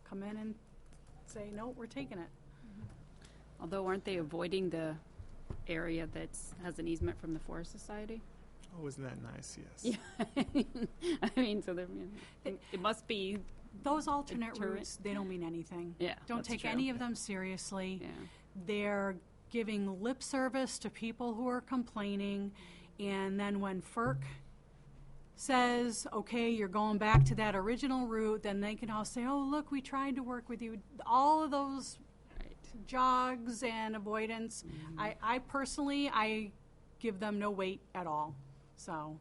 come in and say, no, we're taking it. Although, aren't they avoiding the area that has an easement from the Forest Society? Oh, isn't that nice? Yes. Yeah. I mean, so it must be. Those alternate deterrent. routes, they don't mean anything. Yeah, Don't that's take true. any of them seriously. Yeah. They're giving lip service to people who are complaining, and then when FERC says, okay, you're going back to that original route, then they can all say, oh, look, we tried to work with you. All of those jogs and avoidance, I personally, I give them no weight at all. So,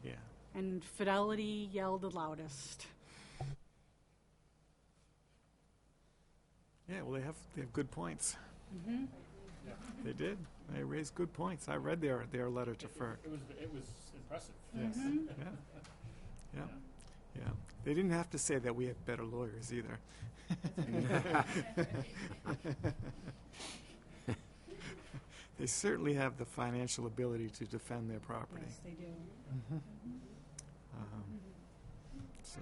Yeah. and Fidelity yelled the loudest. Yeah, well, they have good points. They did. They raised good points. I read their letter to FERC. It was impressive. Yes. Yeah. Yeah. They didn't have to say that we have better lawyers either. They certainly have the financial ability to defend their property. Yes, they do. So,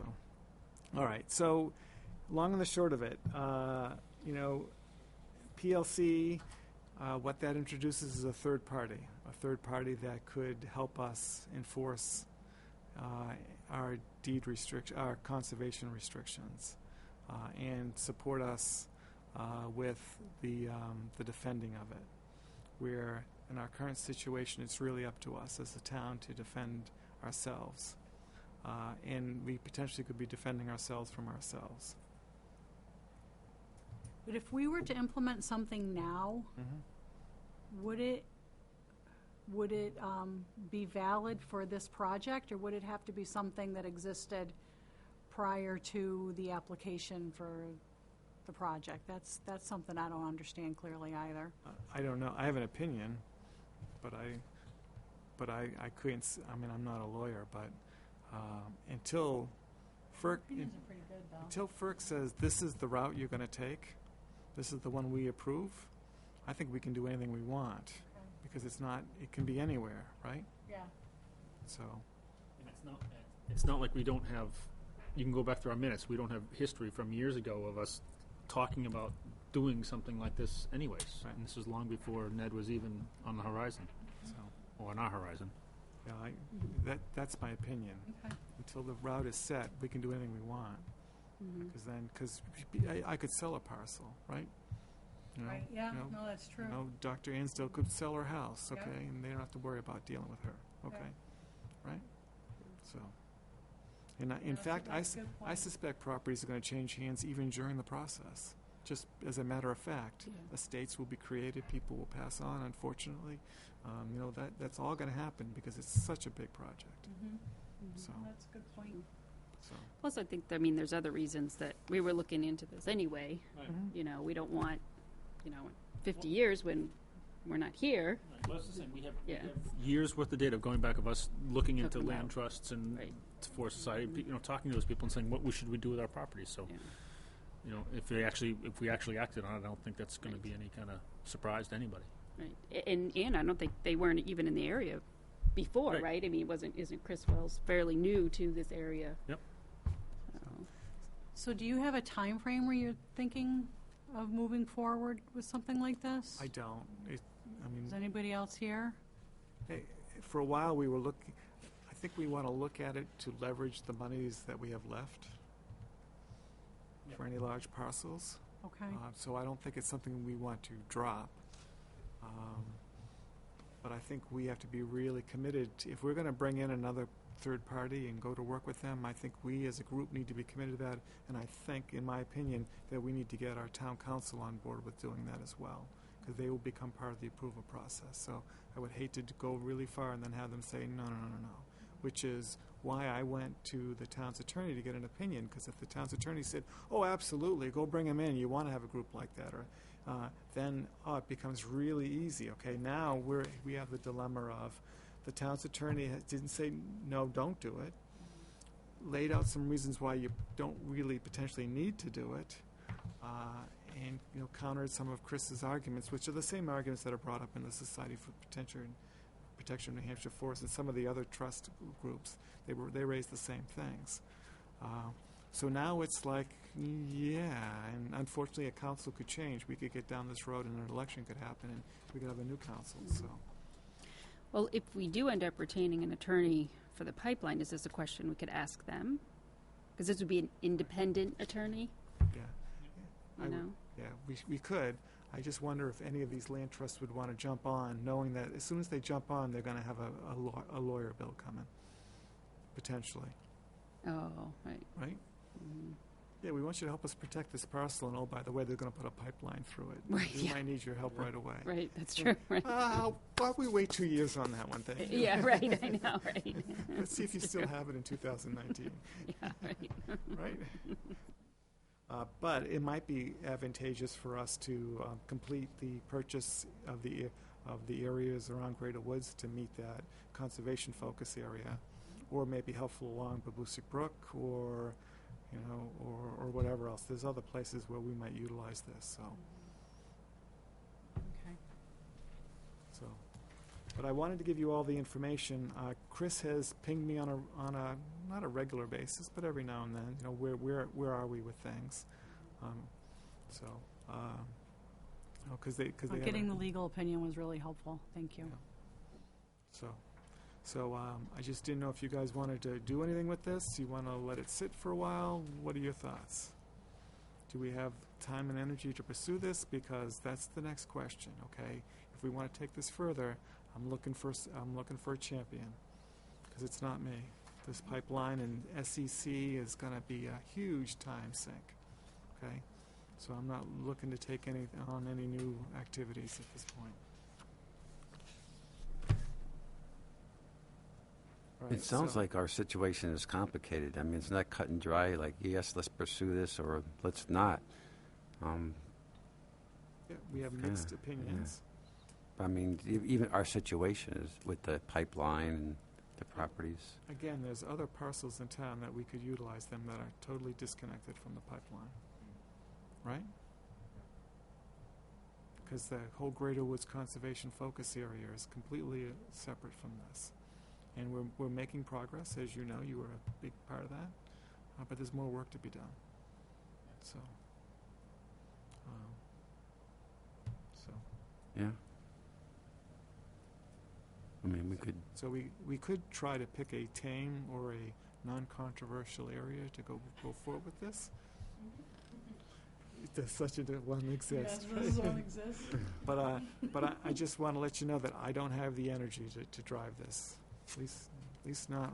all right. So, long and the short of it, PLC, what that introduces is a third party that could help us enforce our our conservation restrictions, and support us with the defending of it. Where in our current situation, it's really up to us as a town to defend ourselves. And we potentially could be defending ourselves from ourselves. But if we were to implement something now, would it be valid for this project, or would it have to be something that existed prior to the application for the project? That's something I don't understand clearly either. I don't know. I have an opinion, but I couldn't. I mean, I'm not a lawyer, but until FERC until FERC says this is the route you're going to take, this is the one we approve, I think we can do anything we want because it's not. It can be anywhere, right? Yeah. So. And it's not like we don't have, you can go back through our minutes, we don't have history from years ago of us talking about doing something like this anyways. Right. And this was long before Ned was even on the horizon, So. or on our horizon. Yeah, that's my opinion. Okay. Until the route is set, we can do anything we want. Because I could sell a parcel, right? You know, Right, yeah, you know, no, that's true. You know, Dr. Ansdale could sell her house, Yeah. okay, and they don't have to worry about dealing with her, okay, right? So, and in fact, that's a good I point. suspect properties are going to change hands even during the process. Just as a matter of fact, Yeah. estates will be created, people will pass on. Unfortunately, you know that's all going to happen because it's such a big project. So, That's a good point. so Plus, I think, there's other reasons that we were looking into this anyway. You know, we don't want, 50 years when we're not here. Well, that's the thing. We have Yeah. years worth of data going back of us looking into Talking land about- trusts and Right. for society, talking to those people and saying, what should we do with our property? So, Yeah. if we actually acted on it, I don't think that's going to be any kind of surprise to anybody. Right. And I don't think they weren't even in the area before, Right. right? I mean, isn't Chris Wells fairly new to this area? Yep. So, So do you have a time frame where you're thinking of moving forward with something like this? I don't. I mean, Is anybody else here? hey, for a while we were looking. I think we want to look at it to leverage the monies that we have left for any large parcels. Okay. So I don't think it's something we want to drop. But I think we have to be really committed. If we're going to bring in another third party and go to work with them, I think we as a group need to be committed to that. And I think, in my opinion, that we need to get our town council on board with doing that as well, because they will become part of the approval process. So I would hate to go really far and then have them say, no, which is why I went to the town's attorney to get an opinion, because if the town's attorney said, oh, absolutely, go bring them in, you want to have a group like that, or then it becomes really easy. Okay, now we have the dilemma of the town's attorney didn't say, no, don't do it, laid out some reasons why you don't really potentially need to do it, and countered some of Chris's arguments, which are the same arguments that are brought up in the Society for Protection of New Hampshire Forests and some of the other trust groups. They raised the same things. So now it's like, yeah, and unfortunately a council could change. We could get down this road and an election could happen and we could have a new council. So well, if we do end up retaining an attorney for the pipeline, is this a question we could ask them? Because this would be an independent attorney, yeah, yeah, we could. I just wonder if any of these land trusts would want to jump on, knowing that as soon as they jump on, they're going to have a lawyer bill coming, potentially. Oh, right. Right? Yeah, we want you to help us protect this parcel, and oh, by the way, they're going to put a pipeline through it. Right, We yeah. might need your help right away. Right, that's true, right. Why don't we wait 2 years on that one thing? Yeah, right, I know, right. Let's see if you still have it in 2019, Yeah, right. right? But it might be advantageous for us to complete the purchase of the areas around Greater Woods to meet that conservation focus area, or maybe helpful along Babusick Brook, or or whatever else. There's other places where we might utilize this. Okay. So, but I wanted to give you all the information. Chris has pinged me on a not a regular basis, but every now and then. Where are we with things? Because they Getting the legal opinion was really helpful. Thank you. Yeah. So I just didn't know if you guys wanted to do anything with this. You want to let it sit for a while? What are your thoughts? Do we have time and energy to pursue this? Because that's the next question. Okay, if we want to take this further, I'm looking for a champion, because it's not me. This pipeline and SEC is going to be a huge time sink. Okay, So I'm not looking to take on any new activities at this point. All right, It sounds so- like our situation is complicated. I mean, it's not cut and dry, like, yes, let's pursue this, or let's not. Yeah, we have mixed opinions. I mean, even our situation is with the pipeline and the properties. Again, there's other parcels in town that we could utilize them that are totally disconnected from the pipeline, right? Because the whole Greater Woods Conservation Focus Area is completely separate from this. And we're making progress, as you know, you were a big part of that, but there's more work to be done. So, Yeah. I mean, we could, So we could try to pick a tame or a non-controversial area to go forward with this. Does such a one exist? exists. But I just want to let you know that I don't have the energy to drive this. At least not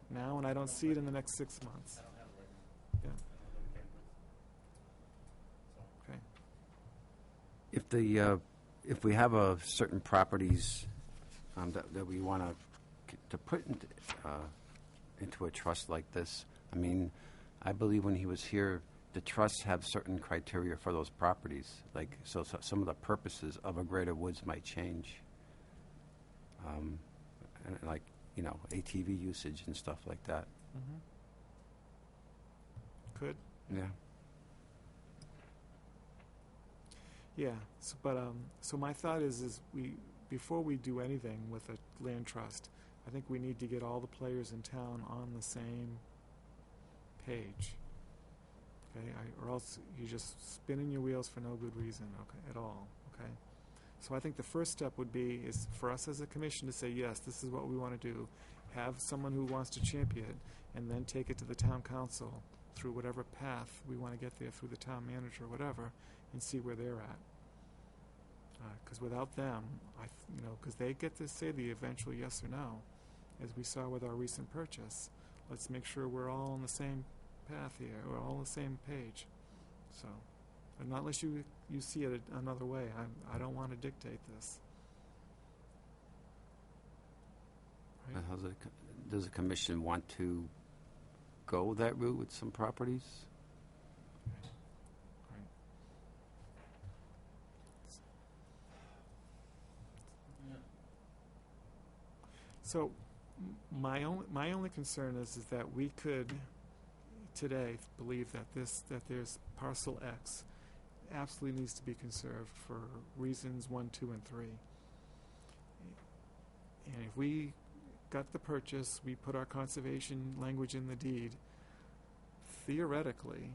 now, and I don't see it in the next 6 months. Yeah. Okay. if we have certain properties that we want to put into a trust like this, I mean, I believe when he was here, the trusts have certain criteria for those properties. Like, so some of the purposes of a Greater Woods might change. And like, you know, ATV usage and stuff like that. Mm-hmm. Could. Yeah. Yeah. So my thought is before we do anything with a land trust, I think we need to get all the players in town on the same page. Okay, or else you're just spinning your wheels for no good reason, at all. Okay, so I think the first step would be is for us as a commission to say, yes, this is what we want to do. Have someone who wants to champion it, and then take it to the town council through whatever path we want to get there, through the town manager or whatever, and see where they're at. Because without them, because they get to say the eventual yes or no, as we saw with our recent purchase. Let's make sure we're all on the same path here. We're all on the same page. So, and not unless you see it another way. I don't want to dictate this. Right? Does the commission want to go that route with some properties? Right. So, my only concern is that we could today believe that there's parcel X absolutely needs to be conserved for reasons 1, 2, and 3. And if we got the purchase, we put our conservation language in the deed, theoretically,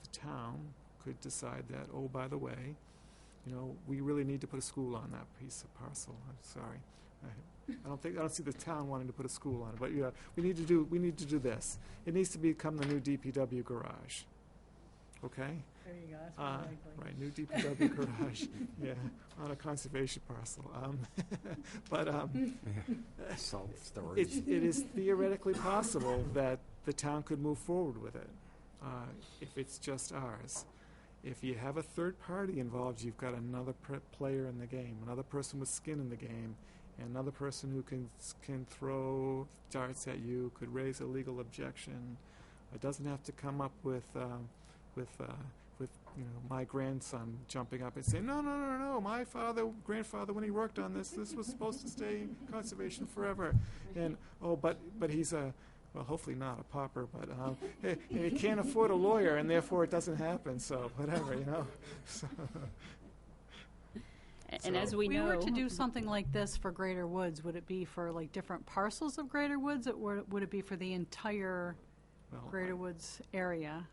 the town could decide that, oh, by the way, we really need to put a school on that piece of parcel. I'm sorry. I don't see the town wanting to put a school on it, but we need to do this. It needs to become the new DPW garage. Okay? There you go. That's more likely. Right, new DPW garage. Yeah, on a conservation parcel. But Salt storage. it is theoretically possible that the town could move forward with it if it's just ours. If you have a third party involved, you've got another player in the game, another person with skin in the game, and another person who can throw darts at you, could raise a legal objection. It doesn't have to come up with my grandson jumping up and saying, no, my grandfather, when he worked on this was supposed to stay in conservation forever. And, but he's hopefully not a pauper, but he can't afford a lawyer, and therefore it doesn't happen, so whatever, So. And as So- we If we know, were to do something like this for Greater Woods, would it be for like different parcels of Greater Woods, or would it be for the entire Well, Greater Woods area?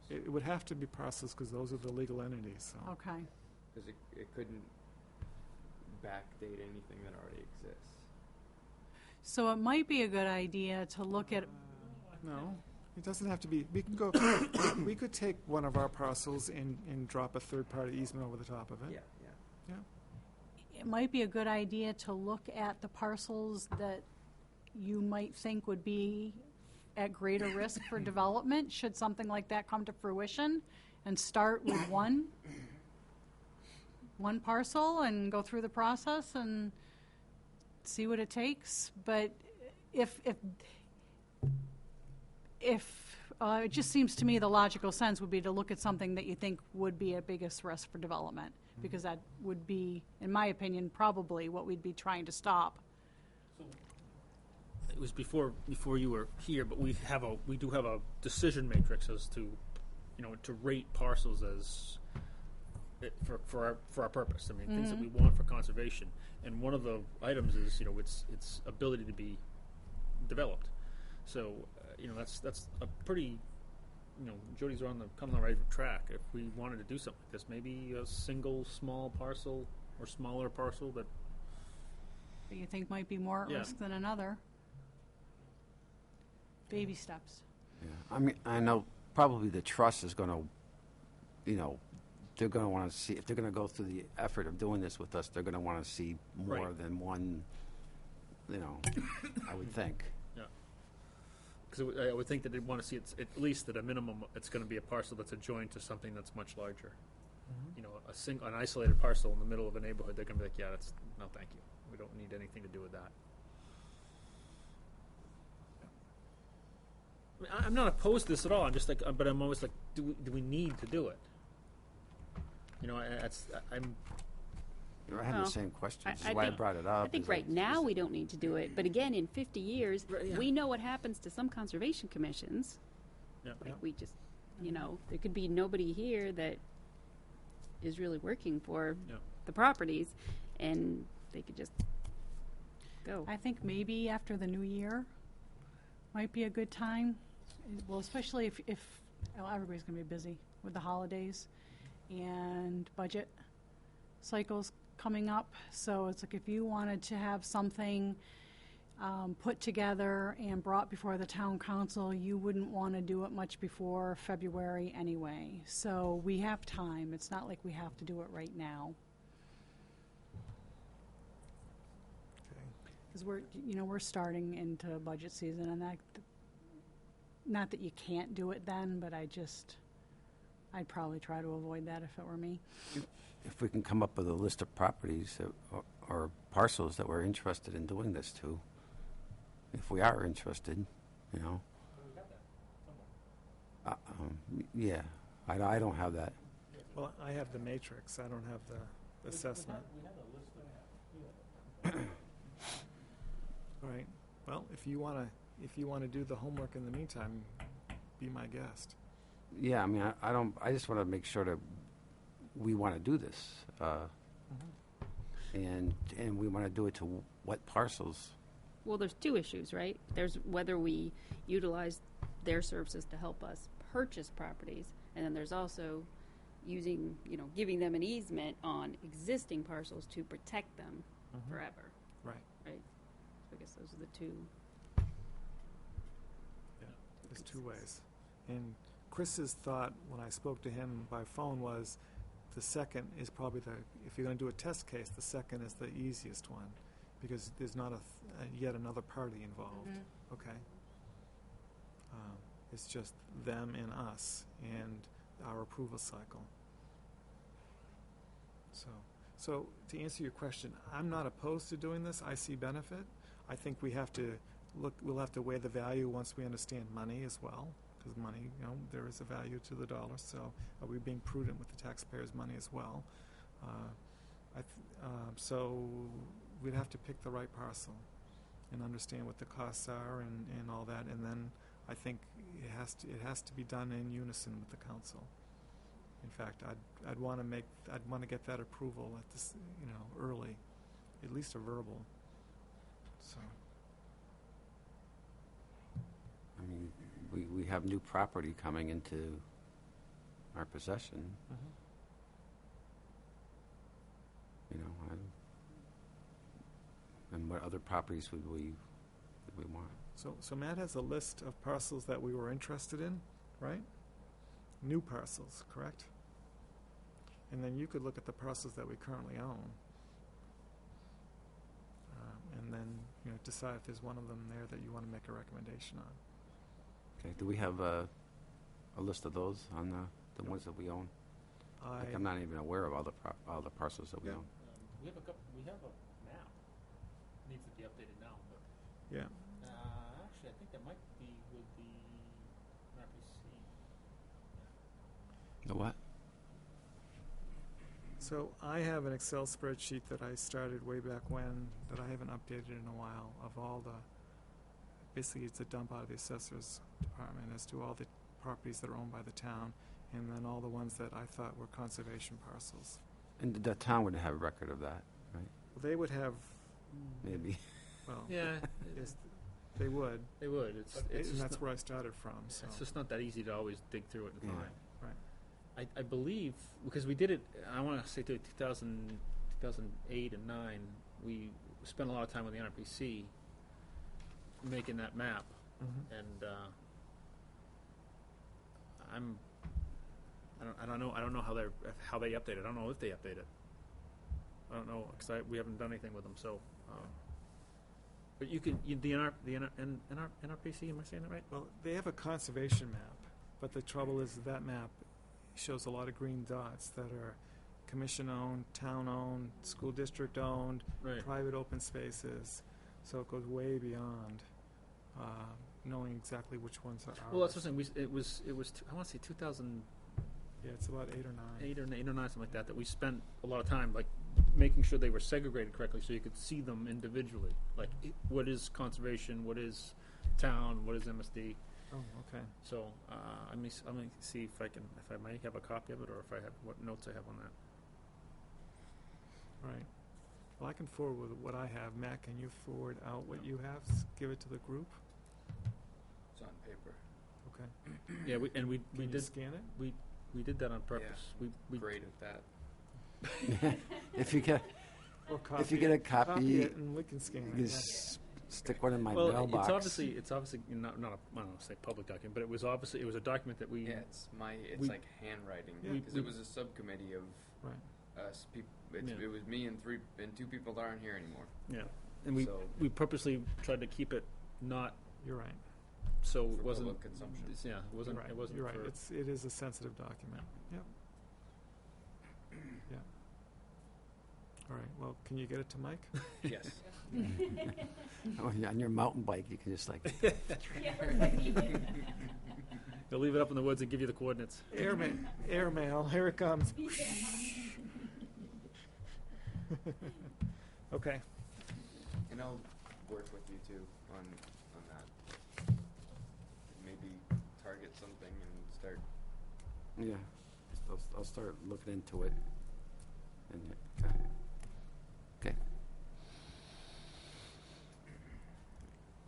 it would have to be parcels because those are the legal entities, so. Okay. Because it couldn't backdate anything that already exists. So it might be a good idea to look at, No, it doesn't have to be. We can go. We could take one of our parcels and drop a third-party easement over the top of it. Yeah. it might be a good idea to look at the parcels that you might think would be at greater risk for development, should something like that come to fruition, and start with one parcel and go through the process and see what it takes. But if it just seems to me the logical sense would be to look at something that you think would be a biggest risk for development, because that would be, in my opinion, probably what we'd be trying to stop. It was before you were here, but we do have a decision matrix as to, to rate parcels as for our purpose. I mean, things that we want for conservation, and one of the items is its ability to be developed. So that's a pretty Jody's on the right track. If we wanted to do something like this, maybe a single small parcel or smaller parcel that you think might be more at Yeah. risk than another. Baby steps. Yeah. I mean, I know probably the trust is going to, they're going to want to see, if they're going to go through the effort of doing this with us, they're going to want to see more Right. than one, I would think. because I would think that they'd want to see it's at least at a minimum it's going to be a parcel that's adjoined to something that's much larger. An isolated parcel in the middle of a neighborhood, they're going to be like, yeah, that's no, thank you. We don't need anything to do with that. I mean, I'm not opposed to this at all. I'm just like, but I'm always like, do we need to do it? I'm. I have Well, the same question. This I is why I think- brought it up. I think is right now we don't need to do it, but again, in 50 years, Right, yeah. we know what happens to some conservation commissions. Yeah. Like we just, there could be nobody here that is really working for Yeah. the properties, and they could just go. I think maybe after the new year might be a good time. Well, especially if everybody's going to be busy with the holidays and budget cycles coming up. So it's like if you wanted to have something put together and brought before the town council, you wouldn't want to do it much before February anyway. So we have time. It's not like we have to do it right now. Okay. Because we're starting into budget season, and not that you can't do it then, but I'd probably try to avoid that if it were me. If we can come up with a list of properties or parcels that we're interested in doing this to, if we are interested, yeah, I don't have that. Well, I have the matrix. I don't have the assessment. All right. Well, if you want to do the homework in the meantime, be my guest. Yeah, I mean, I just want to make sure that we want to do this, and we want to do it to what parcels. Well, there's two issues, right? There's whether we utilize their services to help us purchase properties, and then there's also using, giving them an easement on existing parcels to protect them forever. Right. Right? So I guess those are the two. Yeah. There's two ways. And Chris's thought when I spoke to him by phone was the second is probably if you're going to do a test case, the second is the easiest one because there's not yet another party involved. Okay. It's just them and us and our approval cycle. So to answer your question, I'm not opposed to doing this. I see benefit. I think we'll have to weigh the value once we understand money as well, because money, there is a value to the dollar. So are we being prudent with the taxpayers' money as well? So we'd have to pick the right parcel and understand what the costs are and all that, and then I think it has to be done in unison with the council. In fact, I'd want to get that approval at this, early, at least a verbal. So. I mean, we have new property coming into our possession. And what other properties would we want? So Matt has a list of parcels that we were interested in, right? New parcels, correct? And then you could look at the parcels that we currently own, and then decide if there's one of them there that you want to make a recommendation on. Okay, do we have a list of those on the the ones that we own? Like, I, I'm not even aware of all the parcels that we Yeah. own. We have a map. Needs to be updated now, but, yeah. actually, I think that might be with the RPC. The what? So I have an Excel spreadsheet that I started way back when that I haven't updated in a while of all the, basically it's a dump out of the assessor's department as to all the properties that are owned by the town, and then all the ones that I thought were conservation parcels. And the town would have a record of that, right? Well, they would have, Maybe. well, Yeah, yes, they would, they would. It's and just that's not, where I started from, so. it's just not that easy to always dig through it and Yeah. find. Right. I believe, because we did it, I want to say through 2008 and 9, we spent a lot of time with the NRPC making that map, Mhm. and I don't know how they update it. I don't know if they update it. I don't know because we haven't done anything with them. So, but the NRPC, am I saying that right? Well, they have a conservation map, but the trouble is that map shows a lot of green dots that are commission-owned, town-owned, school district-owned, Right. private open spaces. So it goes way beyond knowing exactly which ones are ours. Well, that's what I'm saying. It was. I want to say 2008 Yeah, it's about 8 or 9. or 9, something like that. That we spent a lot of time like making sure they were segregated correctly, so you could see them individually. Like what is conservation, what is town, what is MSD. Oh, okay. So let me see if I might have a copy of it, or if I have what notes I have on that. All right. Well, I can forward with what I have. Matt, can you forward out what you have? Give it to the group? It's on paper. Okay. Yeah, we Can you did scan it? we did that on purpose. We Great at that. If you get Or if you get a Copy copy, it and we can scan you it. can yeah. stick one in my well, mailbox. it's obviously not a, I don't want to say public document, but it was a document that we Yeah, it's we- like handwriting Yeah. because it was a subcommittee of Right. us people. Yeah. It was me and 2 people that aren't here anymore. yeah, and we purposely tried to keep it not You're right. so it For wasn't public consumption. Yeah, it wasn't. You're right. It wasn't You're right. for. It is a sensitive document. Yep. Yeah. All right. Well, can you get it to Mike? Yes. On your mountain bike, you can just like They'll leave it up in the woods and give you the coordinates. Airmail. Here it comes. Okay. And I'll work with you too on that. Maybe target something and start. yeah. I'll start looking into it. And okay.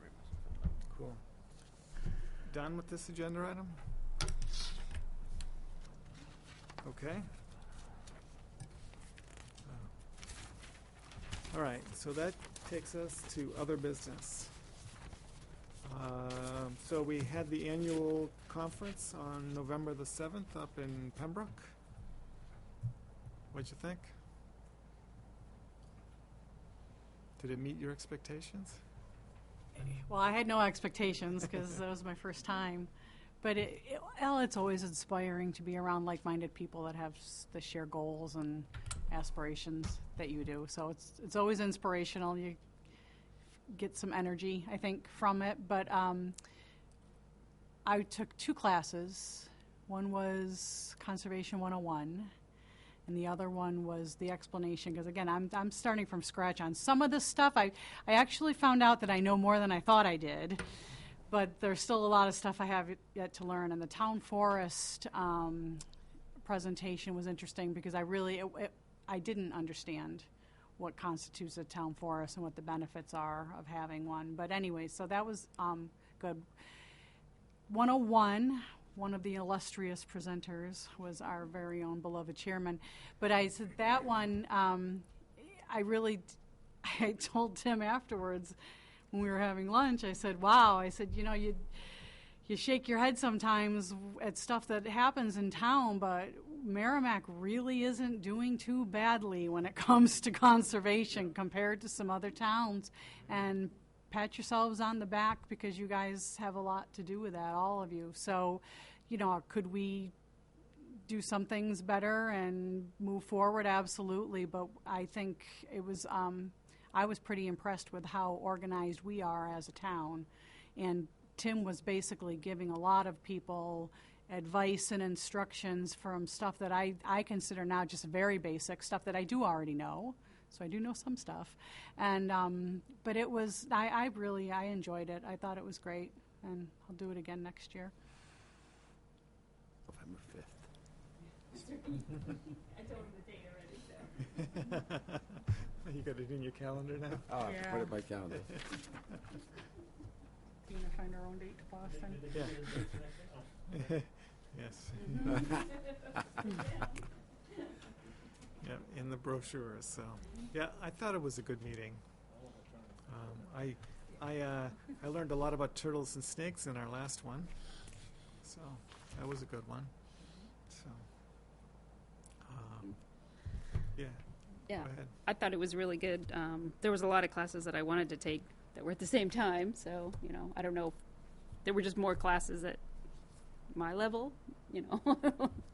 write myself up. Cool. Done with this agenda item? Okay. All right, so that takes us to other business. So we had the annual conference on November the 7th up in Pembroke. What'd you think? Did it meet your expectations? Well, I had no expectations because that was my first time. But it's always inspiring to be around like-minded people that have the shared goals and aspirations that you do. So it's always inspirational. You get some energy, I think, from it. But I took 2 classes. One was Conservation 101, and the other one was the explanation. Because again, I'm starting from scratch on some of this stuff. I actually found out that I know more than I thought I did. But there's still a lot of stuff I have yet to learn. And the town forest presentation was interesting because I didn't understand what constitutes a town forest and what the benefits are of having one. But anyway, so that was good. 101, one of the illustrious presenters was our very own beloved chairman. But I said that one, I told Tim afterwards, when we were having lunch, I said, wow, I said, you shake your head sometimes at stuff that happens in town, but Merrimack really isn't doing too badly when it comes to conservation compared to some other towns. And pat yourselves on the back because you guys have a lot to do with that, all of you. So, could we do some things better and move forward, absolutely. But I think it was, I was pretty impressed with how organized we are as a town. And Tim was basically giving a lot of people advice and instructions from stuff that I consider now just very basic, stuff that I do already know. So I do know some stuff. And, but it was, I enjoyed it. I thought it was great. And I'll do it again next year. November 5th. I told him the date already, so. You got it in your calendar now? Oh, I have to Yeah. put it in my calendar. We're going to find our own date to Boston. Yeah. Yes. Yeah, in the brochure, so, yeah, I thought it was a good meeting. I learned a lot about turtles and snakes in our last one, so that was a good one. So, yeah, Yeah, go ahead. I thought it was really good. There was a lot of classes that I wanted to take that were at the same time, so, you know, I don't know if there were just more classes at my level, you know,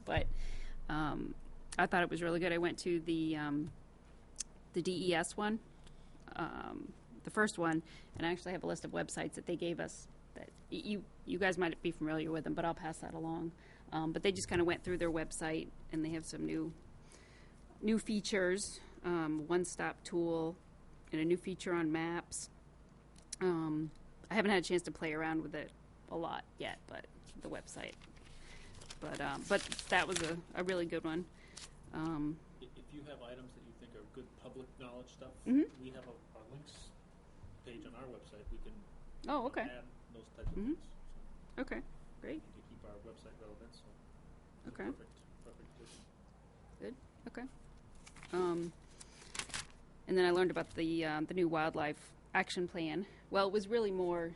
but I thought it was really good. I went to the DES one, the first one, and I actually have a list of websites that they gave us that you guys might be familiar with them, but I'll pass that along. But they just kind of went through their website, and they have some new features, one-stop tool, and a new feature on maps. I haven't had a chance to play around with it a lot yet, but the website. But that was a really good one. If you have items that you think are good public knowledge stuff, Mhm. we have our links page on our website. We can Oh, okay. add those types of Mhm. things. So Okay, great. to keep our website relevant. So it's a Okay. perfect addition. Okay. And then I learned about the new wildlife action plan. Well, it was really more.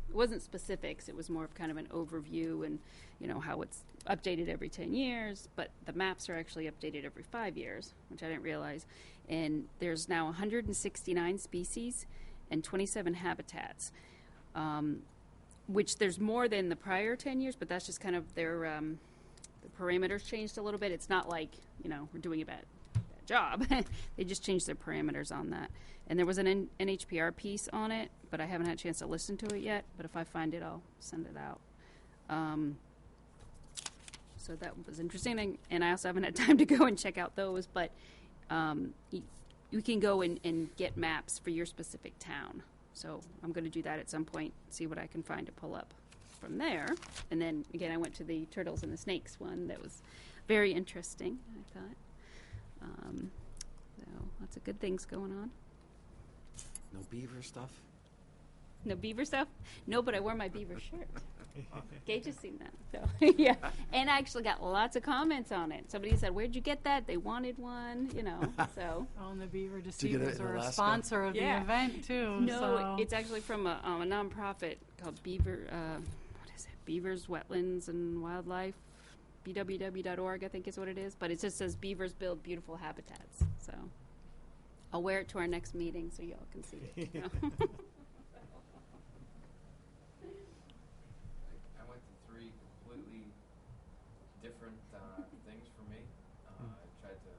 It wasn't specifics. It was more of kind of an overview and, you know, how it's updated every 10 years. But the maps are actually updated every 5 years, which I didn't realize. And there's now 169 species and 27 habitats, which there's more than the prior 10 years. But that's just kind of their the parameters changed a little bit. It's not like, you know, we're doing a bad job. They just changed their parameters on that. And there was an NHPR piece on it, but I haven't had a chance to listen to it yet. But if I find it, I'll send it out. So that was interesting. And I also haven't had time to go and check out those. But you can go and get maps for your specific town. So I'm going to do that at some point, see what I can find to pull up from there. And then, again, I went to the turtles and the snakes one. That was very interesting, I thought. So lots of good things going on. No beaver stuff? No beaver stuff? No, but I wore my beaver shirt. Gage has seen that. So yeah, and I actually got lots of comments on it. Somebody said, "Where'd you get that?" They wanted one, you know. So Oh, and the Beaver you get it Deceivers in are a Alaska? sponsor of Yeah. the event, too. no, so. it's actually from a nonprofit called Beaver. What is it? Beavers, Wetlands, and Wildlife. BWW.org, I think is what it is. But it just says beavers build beautiful habitats. So I'll wear it to our next meeting so y'all can see it. You know? I went to 3 completely different things for me. I tried to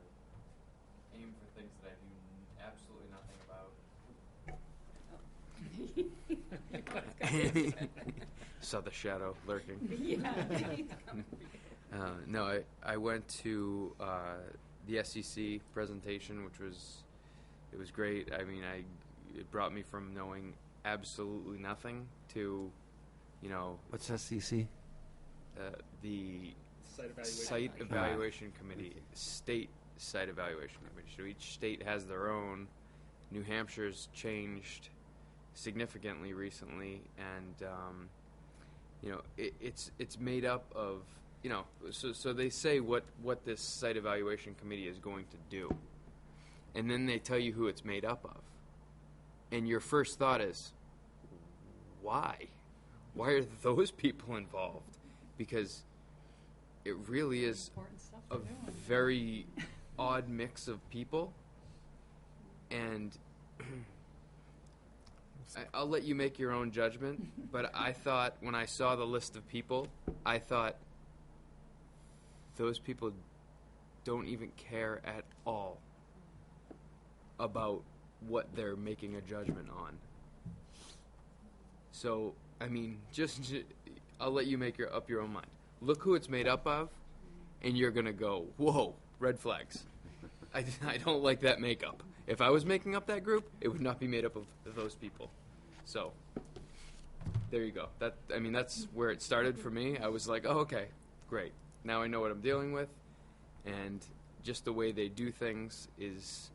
aim for things that I knew absolutely nothing about. Saw the shadow lurking. No, I went to the SEC presentation, which was great. I mean, it brought me from knowing absolutely nothing to, you know, What's SEC? the Site evaluation. Site Evaluation Committee, State Site Evaluation Committee. So each state has their own. New Hampshire's changed significantly recently, and you know, it's made up of, you know, so they say what this Site Evaluation Committee is going to do, and then they tell you who it's made up of, and your first thought is, why are those people involved? Because it really is Important stuff a to do. very odd mix of people, and I'll let you make your own judgment, but I thought when I saw the list of people, I thought those people don't even care at all about what they're making a judgment on. So, I mean, I'll let you make up your own mind. Look who it's made up of, and you're going to go, whoa, red flags. I don't like that makeup. If I was making up that group, it would not be made up of those people. So, there you go. That's where it started for me. I was like, oh, okay, great. Now I know what I'm dealing with, and just the way they do things is...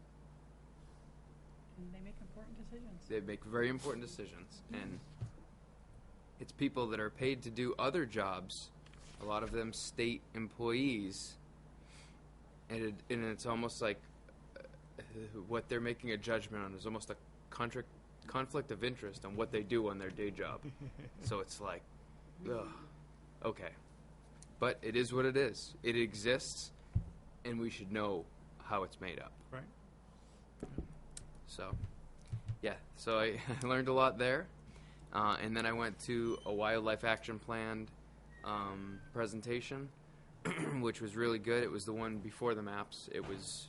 And they make important decisions. They make very important decisions, and it's people that are paid to do other jobs, a lot of them state employees, and it's almost like what they're making a judgment on is almost a conflict of interest on what they do on their day job. So it's like, ugh, okay. But it is what it is. It exists, and we should know how it's made up. Right. So, yeah. So I learned a lot there. And then I went to a Wildlife Action Plan presentation, which was really good. It was the one before the maps. It was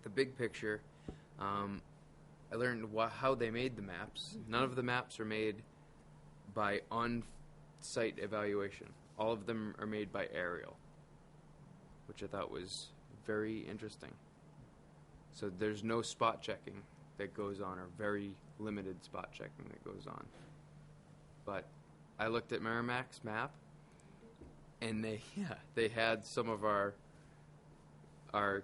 the big picture. I learned how they made the maps. None of the maps are made by on-site evaluation. All of them are made by aerial, which I thought was very interesting. So there's no spot checking that goes on, or very limited spot checking that goes on. But I looked at Merrimack's map, and they had some of our I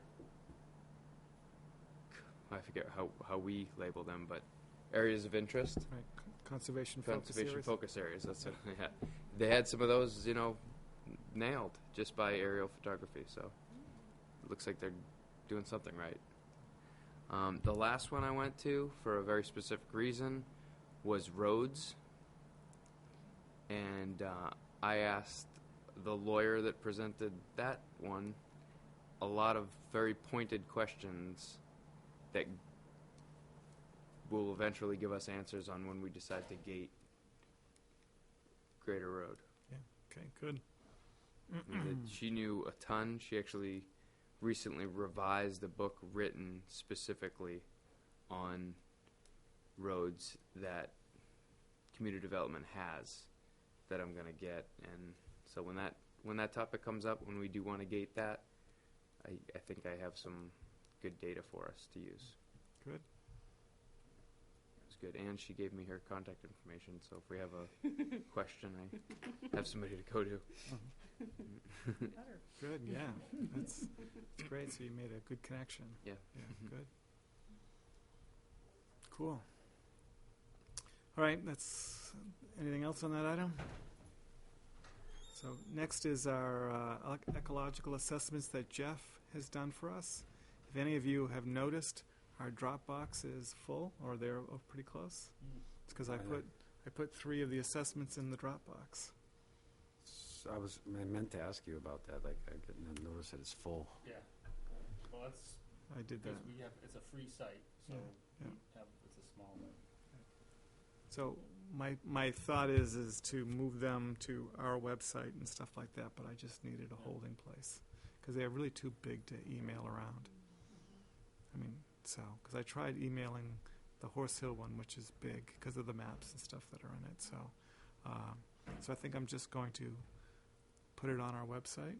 forget how we label them, but areas of interest. Right. Conservation focus focus areas. That's it. Yeah. They had some of those, nailed just by aerial photography. So it looks like they're doing something right. The last one I went to for a very specific reason was roads, and I asked the lawyer that presented that one a lot of very pointed questions that will eventually give us answers on when we decide to gate Greater Road. Yeah. Okay. Good. She knew a ton. She actually recently revised a book written specifically on roads that community development has that I'm going to get. And so when that topic comes up, when we do want to gate that, I think I have some good data for us to use. Good. It was good. And she gave me her contact information, so if we have a question, I have somebody to go to. Good. Yeah. That's great. So you made a good connection. Yeah. Yeah. Good. Cool. All right. That's anything else on that item? So next is our ecological assessments that Jeff has done for us. If any of you have noticed, our Dropbox is full, or they're pretty close. It's because I put 3 of the assessments in the Dropbox. I meant to ask you about that. Like, I didn't notice that it's full. Yeah. Well, that's I did that. because it's a free site, so Yeah. it's a small one. So my thought is to move them to our website and stuff like that, but I just needed a holding place because they are really too big to email around. I mean, because I tried emailing the Horse Hill one, which is big because of the maps and stuff that are in it. So I think I'm just going to put it on our website.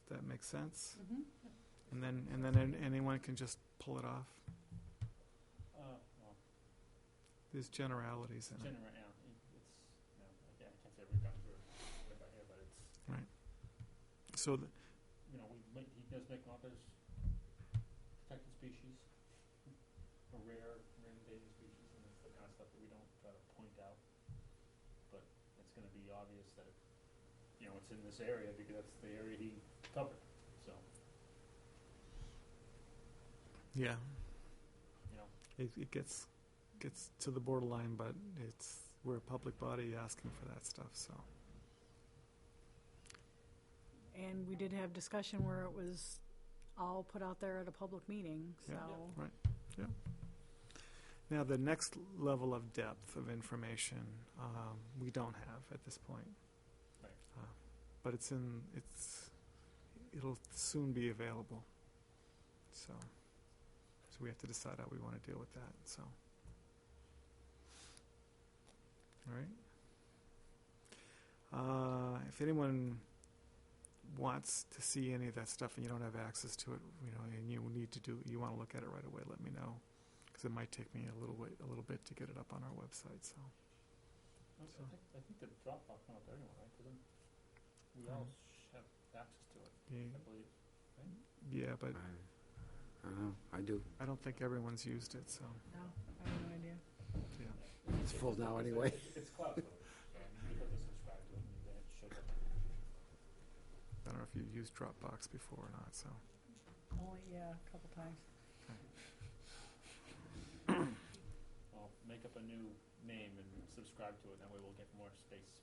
If that makes sense. And then anyone can just pull it off. Well, There's generalities in it. I can't say every gone through it by here, but it's, Right. So he does make offers, protected species, or rare endangered species, and it's the kind of stuff that we don't try to point out. But it's gonna be obvious that, it's in this area because that's the area he covered, so, yeah, it gets to the borderline, but we're a public body asking for that stuff. So And we did have discussion where it was all put out there at a public meeting, so. Yeah. Right. Yeah. Now the next level of depth of information we don't have at this point. Right. But it'll soon be available. So we have to decide how we want to deal with that, so. All right. If anyone wants to see any of that stuff and you don't have access to it, and you want to look at it right away, let me know, because it might take me a little bit to get it up on our website, so. I think the Dropbox went up to everyone, right? Doesn't we all have access to it? Yeah. I believe. Yeah, but I do. I don't think everyone's used it, so, No, I have no idea. yeah. It's full now anyway. It's cloud storage. So you have to subscribe to it, and then it shows up. I don't know if you've used Dropbox before or not, so. Only, yeah, a couple times. Well, make up a new name and subscribe to it, that way we'll get more space.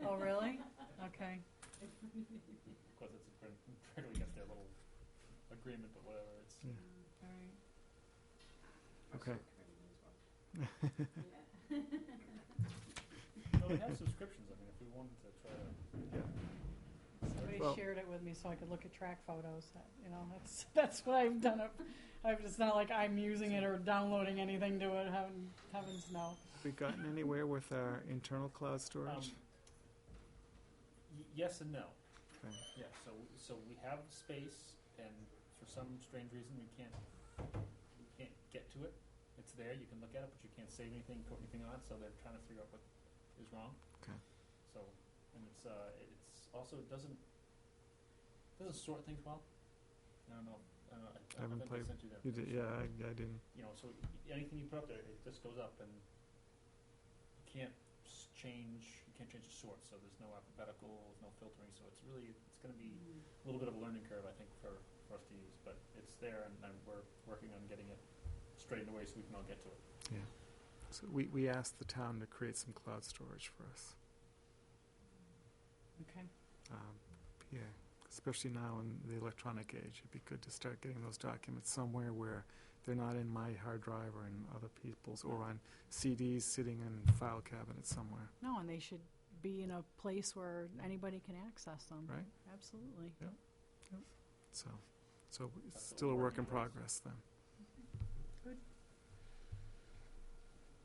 Oh, really? Okay. Because it's pretty against their little agreement, but whatever, it's. Yeah. All right. Okay. No, they have subscriptions, I mean, if we wanted to try to. Somebody Well- shared it with me so I could look at track photos. That's what I've done. It's not like I'm using it or downloading anything to it. Heavens no. Have we gotten anywhere with our internal cloud storage? Yes and no. Okay. Yeah, so we have space, and for some strange reason, we can't get to it. It's there, you can look at it, but you can't save anything, put anything on, so they're trying to figure out what is wrong. Okay. So, and it's also, it doesn't sort things well. I don't know, I haven't think played- I sent you that. You did, picture. yeah, I didn't. So anything you put up there, it just goes up, and you can't change the sort, so there's no alphabetical, there's no filtering, so it's going to be a little bit of a learning curve, I think, for us to use, but it's there, and we're working on getting it straightened away so we can all get to it. Yeah. So we asked the town to create some cloud storage for us. Okay. Yeah, especially now in the electronic age, it'd be good to start getting those documents somewhere where they're not in my hard drive or in other people's, or on CDs sitting in file cabinets somewhere, No, and they should be in a place where anybody can access them. right? Absolutely. So it's still a work in progress then. Good.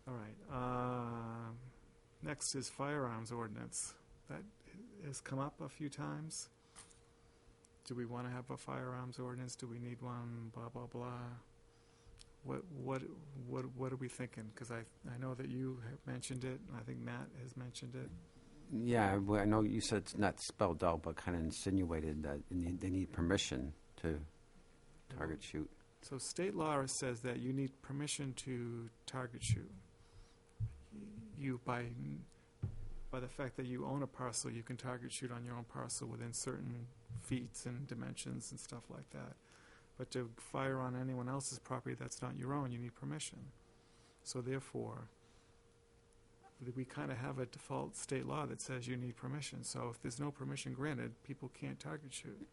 All right. Next is firearms ordinance. That has come up a few times. Do we want to have a firearms ordinance? Do we need one? Blah blah blah. What are we thinking? Because I know that you have mentioned it, and I think Matt has mentioned it. Yeah, well, I know you said it's not spelled out, but kind of insinuated that they need permission to target shoot. So state law says that you need permission to target shoot. You by the fact that you own a parcel, you can target shoot on your own parcel within certain feet and dimensions and stuff like that. But to fire on anyone else's property that's not your own, you need permission. So therefore, we kind of have a default state law that says you need permission. So if there's no permission granted, people can't target shoot.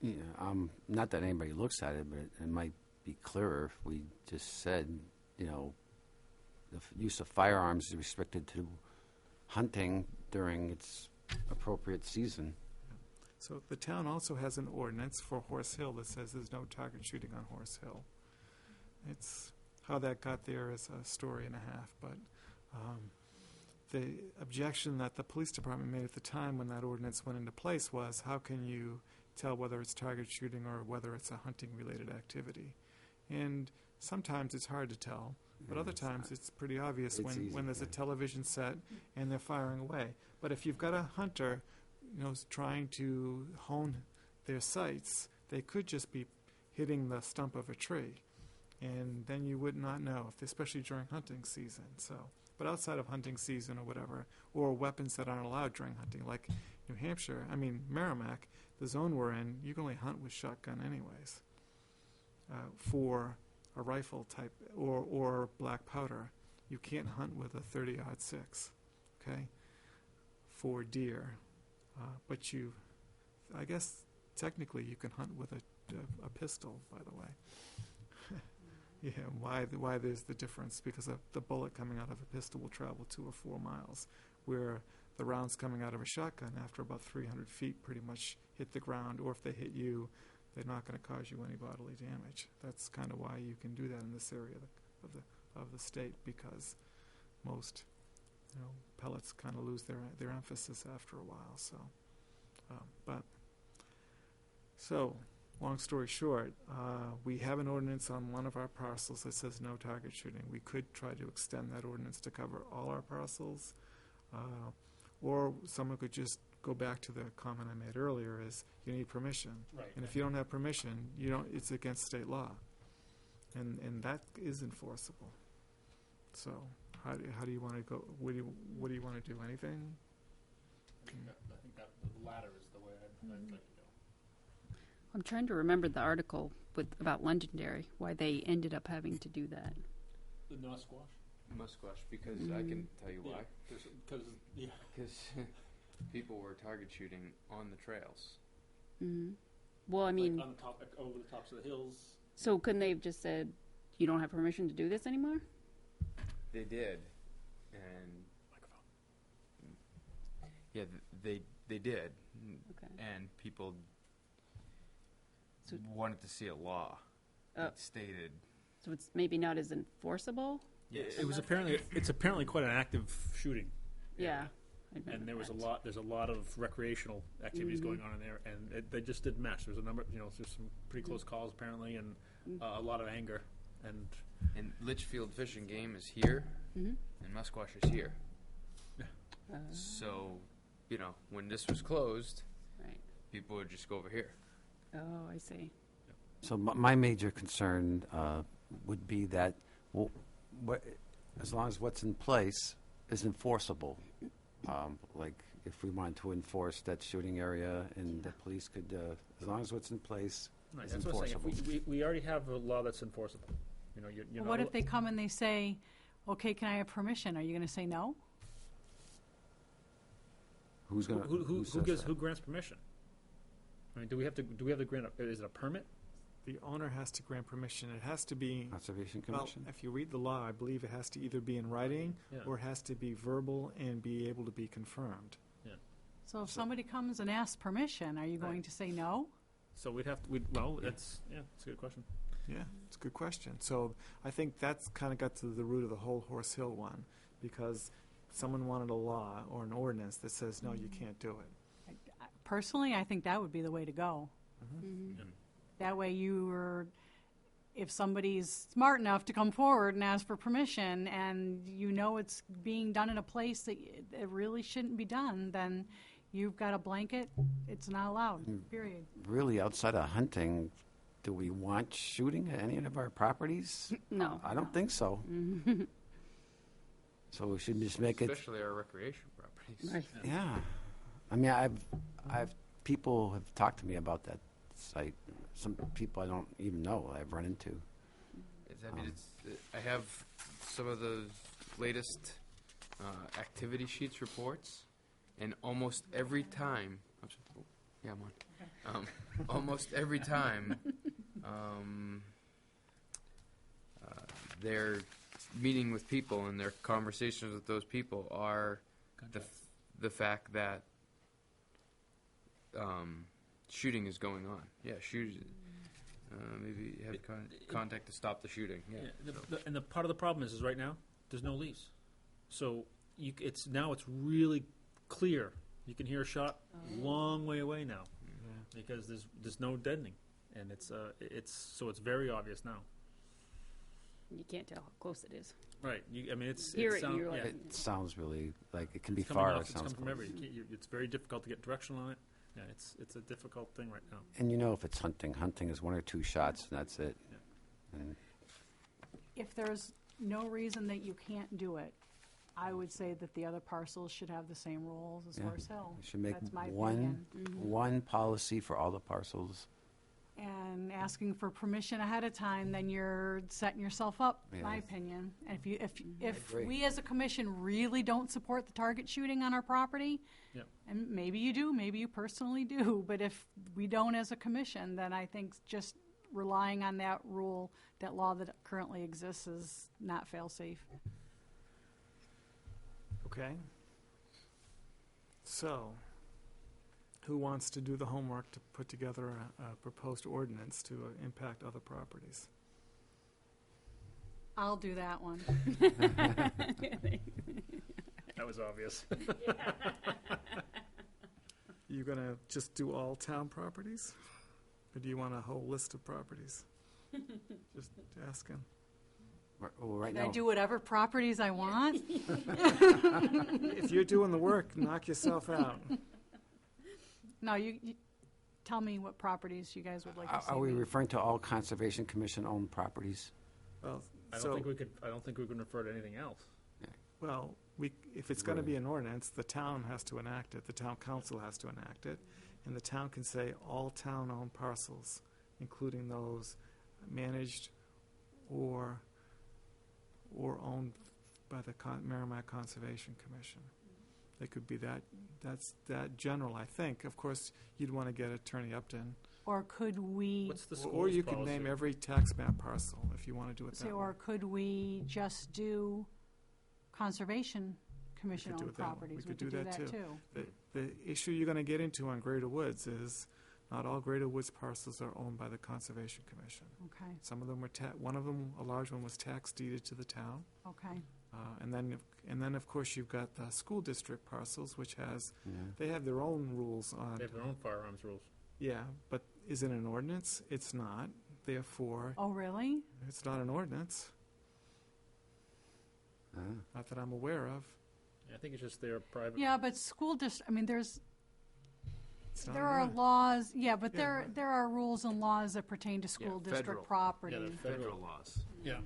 Yeah, not that anybody looks at it, but it might be clearer if we just said, the use of firearms is restricted to hunting during its appropriate season. So the town also has an ordinance for Horse Hill that says there's no target shooting on Horse Hill. It's how that got there is a story and a half, but the objection that the police department made at the time when that ordinance went into place was, how can you tell whether it's target shooting or whether it's a hunting-related activity? And sometimes it's hard to tell, but other times it's pretty obvious It's easy, when there's a yeah. television set and they're firing away. But if you've got a hunter, trying to hone their sights, they could just be hitting the stump of a tree, and then you would not know, especially during hunting season. So, but outside of hunting season or whatever, or weapons that aren't allowed during hunting, like New Hampshire, Merrimack, the zone we're in, you can only hunt with shotgun anyways. For a rifle type or black powder, you can't hunt with a 30-06, okay, for deer. But I guess technically you can hunt with a pistol, by the way. Yeah, why there's the difference? Because the bullet coming out of a pistol will travel 2 or 4 miles, where the rounds coming out of a shotgun after about 300 feet pretty much hit the ground, or if they hit you, they're not going to cause you any bodily damage. That's kind of why you can do that in this area of the state, because most, pellets kind of lose their emphasis after a while. So, long story short, we have an ordinance on one of our parcels that says no target shooting. We could try to extend that ordinance to cover all our parcels, or someone could just go back to the comment I made earlier: is you need permission, Right. and if you don't have permission, it's against state law, and that is enforceable. So, how do you want to go? What do you want to do? Anything? I think that the latter is the way I'd like to go. I'm trying to remember the article about Londonderry, why they ended up having to do that. The Musquash? Musquash, because I can tell you why. Because Because people were target shooting on the trails. Mm-hmm. Well, I mean, like on the top, over the tops of the hills. so couldn't they have just said, you don't have permission to do this anymore? They did, and yeah, they did, Okay. and people So- wanted to see a law that stated. So it's maybe not as enforceable? It's apparently quite an active shooting. Yeah. I remember And there's that. a lot of recreational activities going on in there, and they just didn't match. There's a number, there's some pretty close calls apparently, and a lot of anger, and And Litchfield Fish and Game is here, Mhm. and Musquash is here. Uh, So, when this was closed, right. people would just go over here. Oh, I see. So my major concern would be that, as long as what's in place is enforceable, like if we wanted to enforce that shooting area, and the police could, as long as what's in place right, is that's what I'm saying. enforceable. We already have a law that's enforceable. You're Well, not what if they come and they say, okay, can I have permission? Are you going to say no? Who's going to, who grants permission? I mean, do we have to grant? Is it a permit? The owner has to grant permission. It has to be. Conservation Well, Commission? if you read the law, I believe it has to either be in writing Yeah. or it has to be verbal and be able to be confirmed. So if somebody comes and asks permission, are you going to say no? So we'd have to. That's a good question. Yeah, it's a good question. So I think that's kind of got to the root of the whole Horse Hill one, because someone wanted a law or an ordinance that says, no, you can't do it. Personally, I think that would be the way to go. Mm-hmm. That way if somebody's smart enough to come forward and ask for permission, and it's being done in a place that it really shouldn't be done, then you've got a blanket, it's not allowed, period. Really, outside of hunting, do we want shooting at any of our properties? No. I don't think so. So we should just make it, Especially our recreation properties. Right. yeah. I mean, people have talked to me about that site. Some people I don't even know I've run into. I have some of the latest activity sheets reports, and almost every time, I'm on. Almost every time, they're meeting with people, and their conversations with those people are the fact that shooting is going on. Yeah, maybe have contact to stop the shooting. Yeah. And the part of the problem is right now there's no leaves, so it's really clear. You can hear a shot long way away now because there's no deadening, and it's very obvious now. You can't tell how close it is. Right. It's Hear it, sound- you're like, It sounds really like it can be it's coming far. off, It it's sounds coming from close. everywhere. It's very difficult to get direction on it. Yeah, it's a difficult thing right now. And if it's hunting is 1 or 2 shots, and that's it. And If there's no reason that you can't do it, I would say that the other parcels should have the same rules as Yeah. Horse Hill. we should make That's my one opinion. policy for all the parcels. And asking for permission ahead of time, then you're setting yourself up, my Yeah. opinion. And if agree. we as a commission really don't support the target shooting on our property, Yep. and maybe you do, maybe you personally do, but if we don't as a commission, then I think just relying on that rule, that law that currently exists, is not fail-safe. Okay? So, who wants to do the homework to put together a proposed ordinance to impact other properties? I'll do that one. That was obvious. You gonna just do all town properties? Or do you want a whole list of properties? Just asking. Well, right Can I now, do whatever properties I want? If you're doing the work, knock yourself out. No, you tell me what properties you guys would like to see. are we me- referring to all Conservation Commission-owned properties? Well, I don't so, think we could. I don't think we can refer to anything else. well, if it's gonna be an ordinance, the town has to enact it, the town council has to enact it, and the town can say all town-owned parcels, including those managed or owned by the Merrimack Conservation Commission. They could be that's that general, I think. Of course, you'd want to get Attorney Upton. Or could we, What's the Or school's you could policy? name every tax map parcel if you want to do it say, that way. or could we just do Conservation do Commission-owned it that way. properties? We could do that, too. too. The issue you're going to get into on Greater Woods is not all Greater Woods parcels are owned by the Conservation Commission. Okay, Some of them were one of them, a large one, was tax deeded to the town. okay. And then, of course, you've got the school district parcels, which Yeah. they have their own rules on. They have their own firearms rules. Yeah, but is it an ordinance? It's not. Therefore, Oh, really? it's not an ordinance, Ah. not that I'm aware of. I think it's just their private. Yeah, but school I mean, It's not there an are ordinance. laws, yeah, but Yeah, right. there are rules and laws that pertain to school federal. district property. Yeah, they're federal laws. Yeah.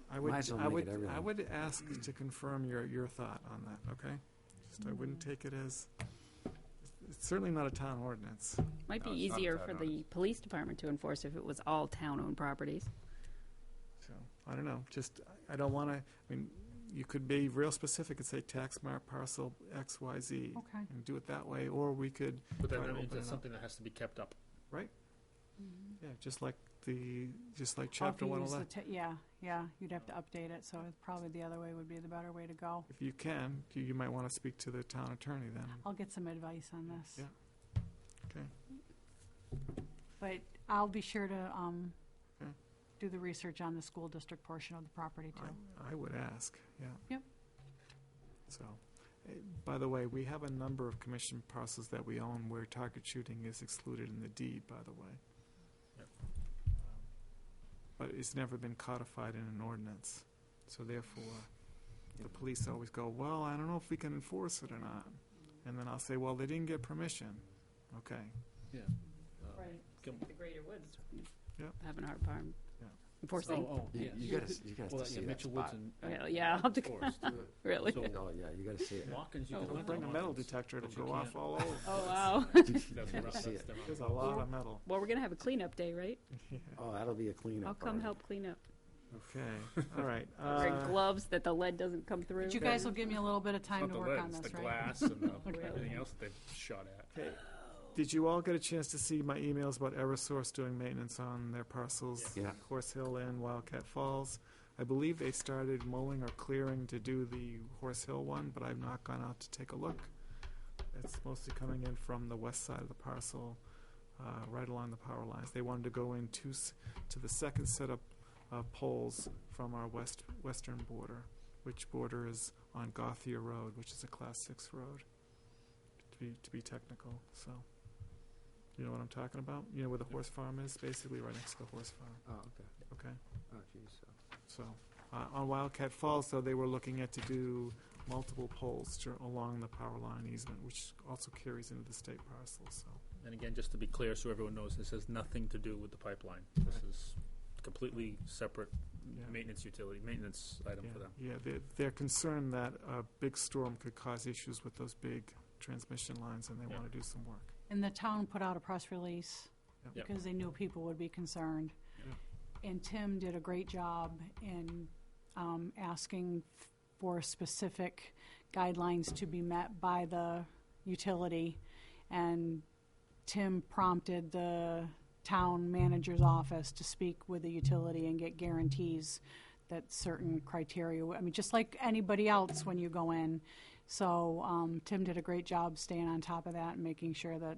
I would, Might as well I make would, it I everything. would ask to confirm your thought on that, okay? Just, I wouldn't take it as, it's certainly not a town ordinance. Might be No, it's not easier that for hard. the police department to enforce if it was all town-owned properties. So, I don't know, just, I don't want to, I mean, you could be real specific and say tax map parcel XYZ. Okay. And do it that way, or we could, But then Try to that means open that's it up. something that has to be kept up. right? Yeah, just like Or if chapter you use 111. yeah, you'd have to update it, so probably the other way would be the better way to go. If you can, you might want to speak to the town attorney then. I'll get some advice on this. Yeah. Okay. But I'll be sure to Okay. do the research on the school district portion of the property, too. I would ask, yeah. Yep. So, by the way, we have a number of commission parcels that we own where target shooting is excluded in the deed, by the way. Yep. But it's never been codified in an ordinance. So therefore, the police always go, well, I don't know if we can enforce it or not. And then I'll say, well, they didn't get permission. Okay. Yeah. Right. Can- The Greater Woods. Yep. Having a hard time Yeah. enforcing. You yeah. gotta Well, see yeah, that Mitchell spot. Woods and. Okay, yeah, I'll have to Forest. Really? So Oh, yeah, you gotta see it. Watkins, you Oh, could wow. hunt Bring a on metal Watkins, detector, it'll but you go off can't. all over. Oh, wow. That's where See that's it. their There's a own- lot of metal. Well, we're gonna have a cleanup day, right? Yeah. Oh, that'll be a cleanup. I'll come already. help clean up. Okay, all right. Wear gloves that the lead doesn't come through. But you guys will give me a little bit of It's time not to the work lead, on it's this, the right? glass and Okay. everything else that they've shot at. Okay. Did you all get a chance to see my emails about Eversource doing maintenance on their parcels? Yeah. Horse Hill and Wildcat Falls. I believe they started mowing or clearing to do the Horse Hill one, but I've not gone out to take a look. It's mostly coming in from the west side of the parcel, right along the power lines. They wanted to go in to the second set of poles from our western border, which border is on Gothier Road, which is a Class 6 road, to be technical. So, you know what I'm talking about? You know where the horse farm is? Basically right next to the horse farm. Oh, okay. Okay. Oh, geez. So, on Wildcat Falls, though, they were looking at to do multiple poles along the power line easement, which also carries into the state parcel, so. And again, just to be clear, so everyone knows, this has nothing to do with the pipeline. This is completely separate Yeah. maintenance item for them. Yeah, they're concerned that a big storm could cause issues with those big transmission lines, and they Yeah. want to do some work. And the town put out a press release Yep. Yep. because they knew people would be concerned. And Tim did a great job in asking for specific guidelines to be met by the utility. And Tim prompted the town manager's office to speak with the utility and get guarantees that certain criteria, I mean, just like anybody else when you go in, So Tim did a great job staying on top of that and making sure that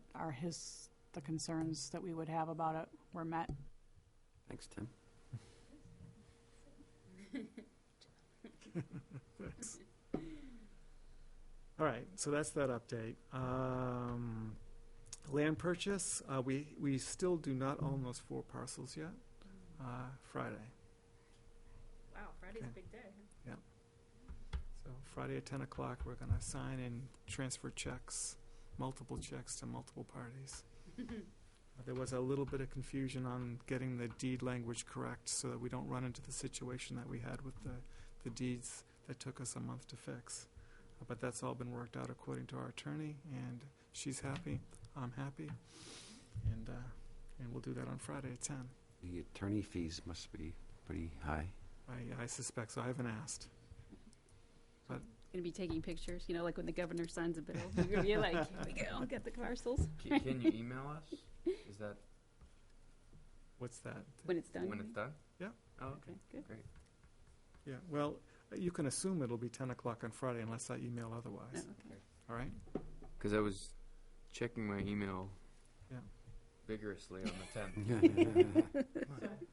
the concerns that we would have about it were met. Thanks, Tim. All right, so that's that update. Land purchase, we still do not own those 4 parcels yet. Friday. Wow, Friday's Okay. a big day. So Friday at 10 o'clock, we're going to sign and transfer checks, multiple checks to multiple parties. There was a little bit of confusion on getting the deed language correct so that we don't run into the situation that we had with the deeds that took us a month to fix. But that's all been worked out according to our attorney, and she's happy, I'm happy, and we'll do that on Friday at 10. The attorney fees must be pretty high. I suspect so. I haven't asked. Gonna be taking pictures, like when the governor signs a bill. You're gonna be like, here we go, get the parcels. Can you email us? Is that What's that? When it's done. when it's done? Yeah. Oh, Okay, good. Great. Yeah, well, you can assume it'll be 10 o'clock on Friday unless I email Oh, otherwise. okay. All right? Because I was checking my email Yeah. vigorously on the 10th.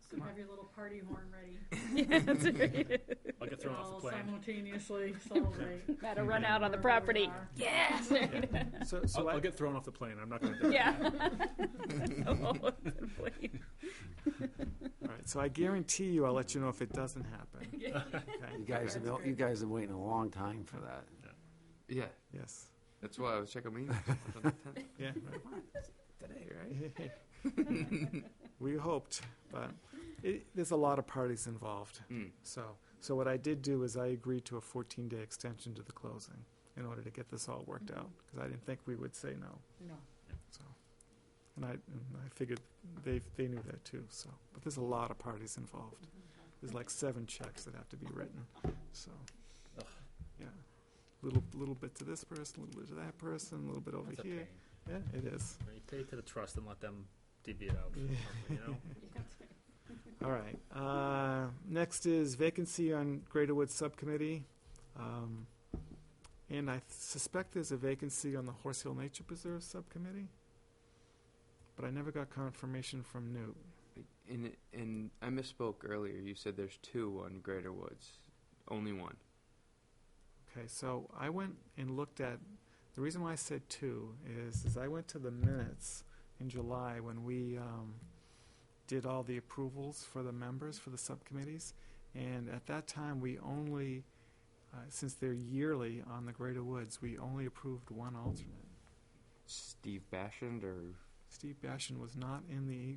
So have your little party horn ready. Yeah, that's right. I'll get thrown off the plane. Simultaneously celebrate. Gotta run out on the property. Yes. So I'll get thrown off the plane. I'm not going to do it. Yeah. all right, so I guarantee you I'll let you know if it doesn't happen. Okay? You guys are waiting a long time for that. Yeah, Yes. that's why I was checking my email on the 10th. Yeah, Today, right. We hoped, but there's a lot of parties involved. right? So what I did do is I agreed to a 14-day extension to the closing in order to get this all worked out, because I didn't think we would say no. No. So, and I figured they knew that too. So, but there's a lot of parties involved. There's like 7 checks that have to be written. So, yeah, little bit to this person, a little bit to that person, a little bit over That's a here. pain. Yeah, it is. You pay to the trust and let them divvy it out. You know? All right. Next is vacancy on Greater Woods Subcommittee. And I suspect there's a vacancy on the Horse Hill Nature Preserve Subcommittee. But I never got confirmation from Newt. And I misspoke earlier. You said there's 2 on Greater Woods. Only 1. Okay, so I went and looked at, the reason why I said 2 is I went to the minutes in July when we did all the approvals for the members for the subcommittees. And at that time, we only, since they're yearly on the Greater Woods, we only approved 1 alternate. Steve Bashand or Steve Bashan was not in the,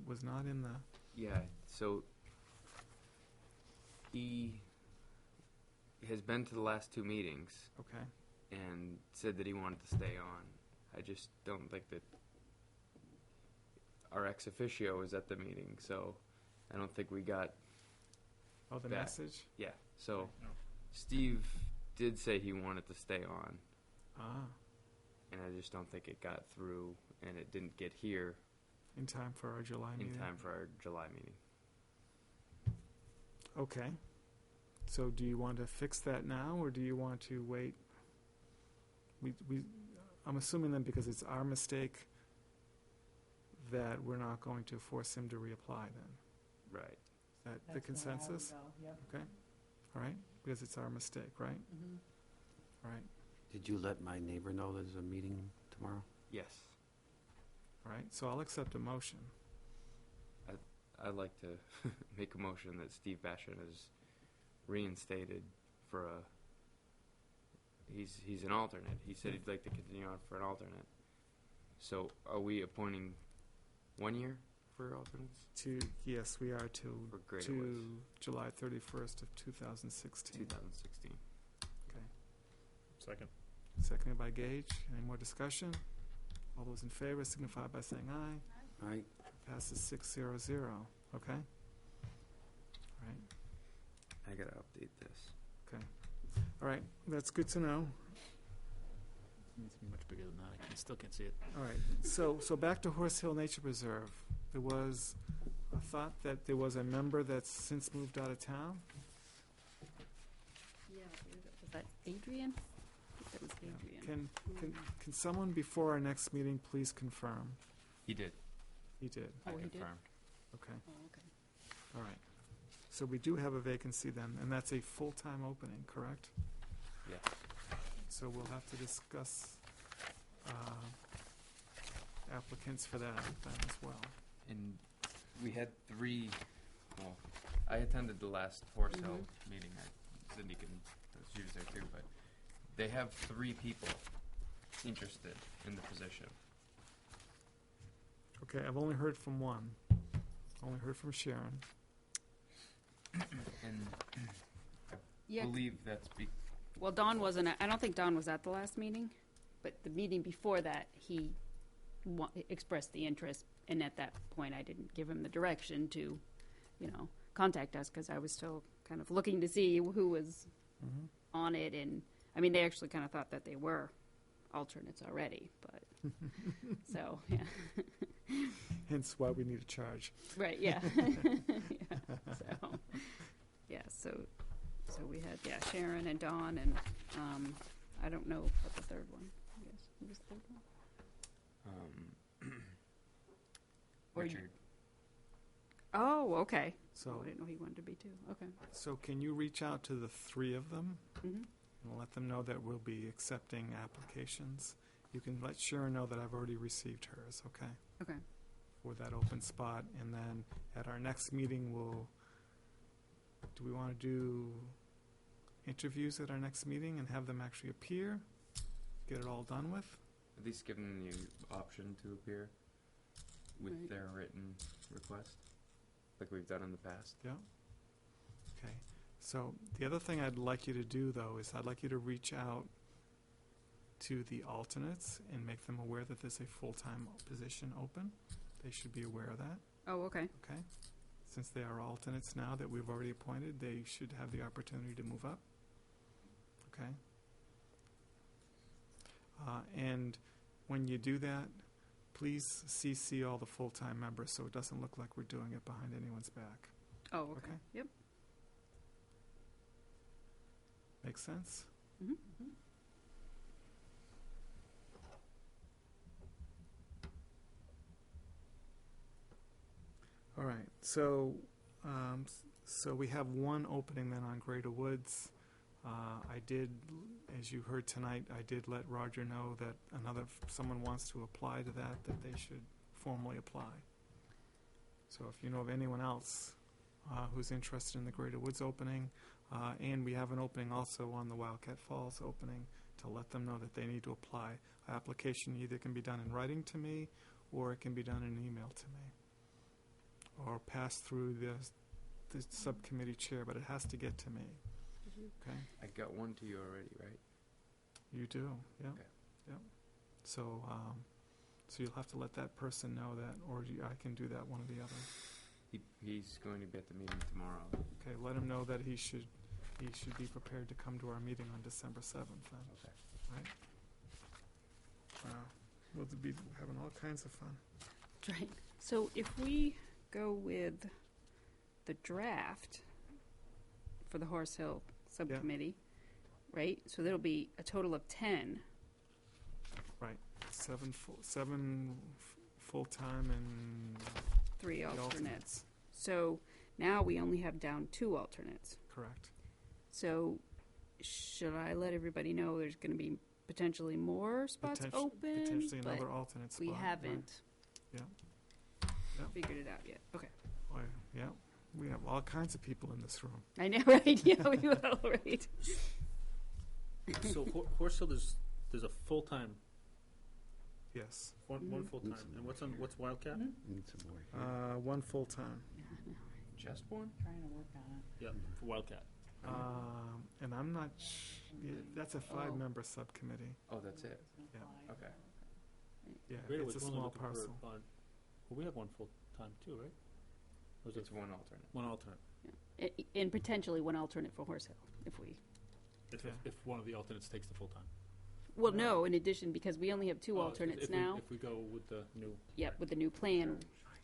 yeah. So he has been to the last 2 meetings okay. and said that he wanted to stay on. I just don't think that our ex officio is at the meeting, so I don't think we got. Oh, the Back. message? Yeah. So No. Steve did say he wanted to stay on, Ah, and I just don't think it got through, and it didn't get here in time for our July in meeting. time for our July meeting. Okay. So do you want to fix that now, or do you want to wait? I'm assuming then because it's our mistake that we're not going to force him to reapply then. Right. Is that the consensus? Okay. All right, because it's our mistake, right? All right, Did you let my neighbor know there's a meeting tomorrow? Yes. all right. So I'll accept a motion. I'd like to make a motion that Steve Bashan is reinstated for a. He's an alternate. He said he'd like to continue on for an alternate. So are we appointing 1 year for alternates? Yes, we are For Greater to Woods. July 31st of 2016. 2016. Okay. Second. Seconded by Gage. Any more discussion? All those in favor signify by saying aye. Right? Passes 6-0-0. Okay? All right. I gotta update this. All right. That's good to know. It needs to be much bigger than that. I still can't see it. All right. So back to Horse Hill Nature Preserve. There was a thought that there was a member that's since moved out of town. Yeah, was that Adrian? that was Adrian. Can someone before our next meeting please confirm? He did. He did. Oh, I he did? confirmed. Okay. Oh, okay. All right. So we do have a vacancy then, and that's a full-time opening, correct? Yes. So we'll have to discuss applicants for that then as well. And we had 3, well, I attended the last Horse Hill meeting. Cindy she was there too, but they have 3 people interested in the position. Okay, I've only heard from one. Only heard from Sharon. And I Yeah. believe that's Well, Don wasn't. I don't think Don was at the last meeting, but the meeting before that, he expressed the interest, and at that point, I didn't give him the direction to, contact us because I was still kind of looking to see who was on it, and I mean, they actually kind of thought that they were alternates already, but so yeah. Hence why we need a charge. Right, yeah. So we had, Sharon and Dawn, and I don't know about the third one, I guess. Who was the third one? Or you- Richard. Oh, okay. So, I didn't know he wanted to be too. Okay. so can you reach out to the 3 of them Mm-hmm. and let them know that we'll be accepting applications? You can let Sharon know that I've already received hers, okay? Okay. For that open spot, and then at our next meeting, do we want to do interviews at our next meeting and have them actually appear? Get it all done with? At least give them the option to appear with Right. their written request, like we've done in the past. Yeah. Okay. So the other thing I'd like you to do, though, is I'd like you to reach out to the alternates and make them aware that there's a full-time position open. They should be aware of that, Oh, okay. okay? Since they are alternates now that we've already appointed, they should have the opportunity to move up, okay? And when you do that, please CC all the full-time members so it doesn't look like we're doing it behind anyone's back. Oh, okay. Okay. Yep. Make sense? Mm-hmm. All right, so, so we have one opening then on Greater Woods. I did, as you heard tonight, I did let Roger know that someone wants to apply to that they should formally apply. So if you know of anyone else who's interested in the Greater Woods opening, and we have an opening also on the Wildcat Falls opening, to let them know that they need to apply. Application either can be done in writing to me, or it can be done in an email to me, or pass through the subcommittee chair, but it has to get to me. Okay? I got one to you already, right? You do, yeah. Okay. Yeah. So, so you'll have to let that person know that, or I can do that, one or the other. He's going to be at the meeting tomorrow. Okay, let him know that he should be prepared to come to our meeting on December 7th then. Okay. Right? Wow. We'll be having all kinds of fun. Right. So if we go with the draft for the Horse Hill subcommittee, right? So there'll be a total of 10. Right. Seven full-time and 3 the alternates. So now we only have down 2 alternates. Correct. So should I let everybody know there's going to be potentially more spots open? Potentially but another alternate spot. we right. haven't Yeah. Yeah. figured it out yet. Okay. Boy, yeah. We have all kinds of people in this room. I know, right? Yeah, we will, right? So Horse Hill, there's a full-time, Yes. one Mhm. full-time, and what's Wildcat? Need some more. One full-time. Just one? Trying to work on it. Yeah, for Wildcat. And I'm not, that's a 5-member Oh. subcommittee. Oh, that's it. Yeah. Okay. Yeah, Greater it's a Woods, we're only small looking for, parcel. well, we have one full-time too, right? Or is it It's one alternate. one alternate? And potentially one alternate for Horse Hill, if we... Yeah. If one of the alternates takes the full-time. Well, no, in addition, because we only have 2 Oh, alternates if we- now. If we go with the new, Yep, with the new plan,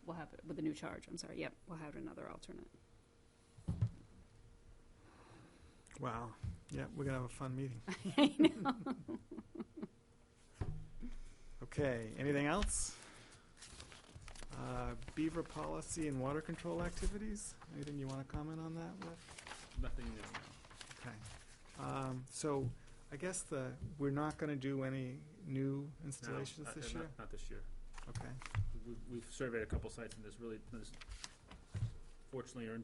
we'll have, with the new charge, I'm sorry, yep, we'll have another alternate. Wow. Yeah, we're going to have a fun meeting. I know. Okay, anything else? Beaver policy and water control activities? Anything you want to comment on that with? Nothing new. Okay. So I guess we're not going to do any new installations this year? Not this year. Okay. We've surveyed a couple sites, and there's fortunately, or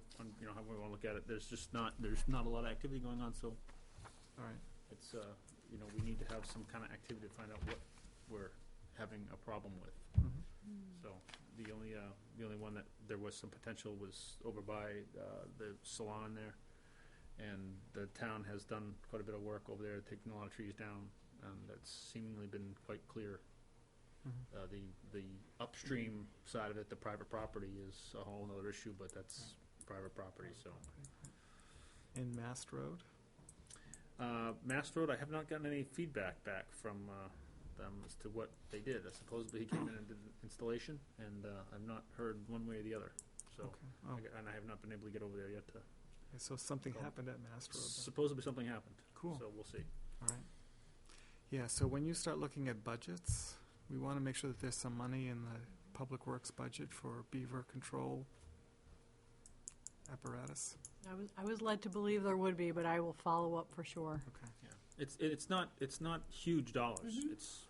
however we want to look at it, there's not a lot of activity going on. So All right. it's we need to have some kind of activity to find out what we're having a problem with. Mhm. So the only one that there was some potential was over by the salon there, and the town has done quite a bit of work over there, taking a lot of trees down, and that's seemingly been quite clear. Mhm. The upstream side of it, the private property, is a whole other issue, but that's private property. So In Mast Road? Mass Road, I have not gotten any feedback back from them as to what they did. Supposedly he came in and did the installation, and I've not heard one way or the other. So, Okay. Oh, and I have not been able to get over there yet. so something Cool. happened at Mast Road then. Supposedly something happened. Cool. So we'll see. All right. Yeah, so when you start looking at budgets, we want to make sure that there's some money in the Public Works budget for beaver control apparatus. I was led to believe there would be, but I will follow up for sure. Okay. Yeah, it's not huge dollars. Mhm. It's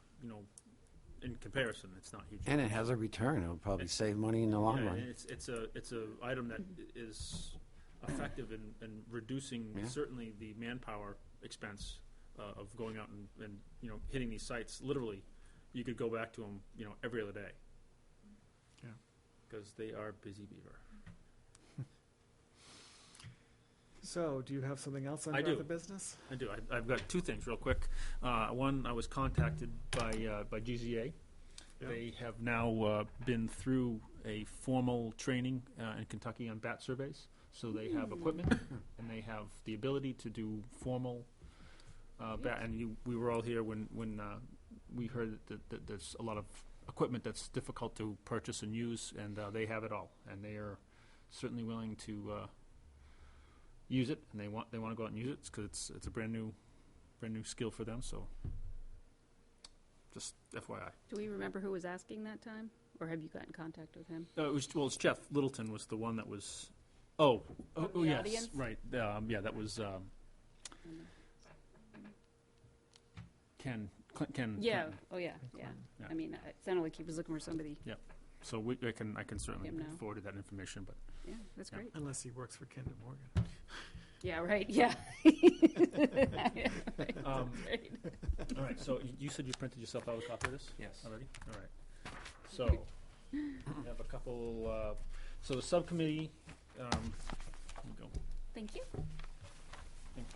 in comparison, it's not huge. And it has a return. It'll probably save money in the long Yeah, run. and it's a item that is effective in reducing Yeah. certainly the manpower expense of going out and hitting these sites. Literally, you could go back to them every other day. Yeah. Because they are busy beaver. So, do you have something else I under do. other business? I do. I've got two things real quick. One, I was contacted by GZA. Yeah. They have now been through a formal training in Kentucky on bat surveys. So they have equipment and they have the ability to do formal bat. And we were all here when we heard that there's a lot of equipment that's difficult to purchase and use, and they have it all. And they are certainly willing to use it, and they want to go out and use it because it's a brand new skill for them. So, just FYI. Do we remember who was asking that time, or have you got in contact with him? It's Jeff Littleton was the one that was. Oh, the yes, audience? right. Yeah, that was Ken. Yeah. Clinton. Oh, yeah. Yeah. Yeah. I mean, it sounded like he was looking for somebody. So I can certainly Him now. forward that information, but Yeah, that's Yeah. great. Unless he works for Kinder Morgan. Yeah. Right. Yeah. Right, Um, that's great. all right. So you said you printed yourself out a copy of this Yes. already. All right. So we have a couple. So the subcommittee. Here we go. Thank you. I think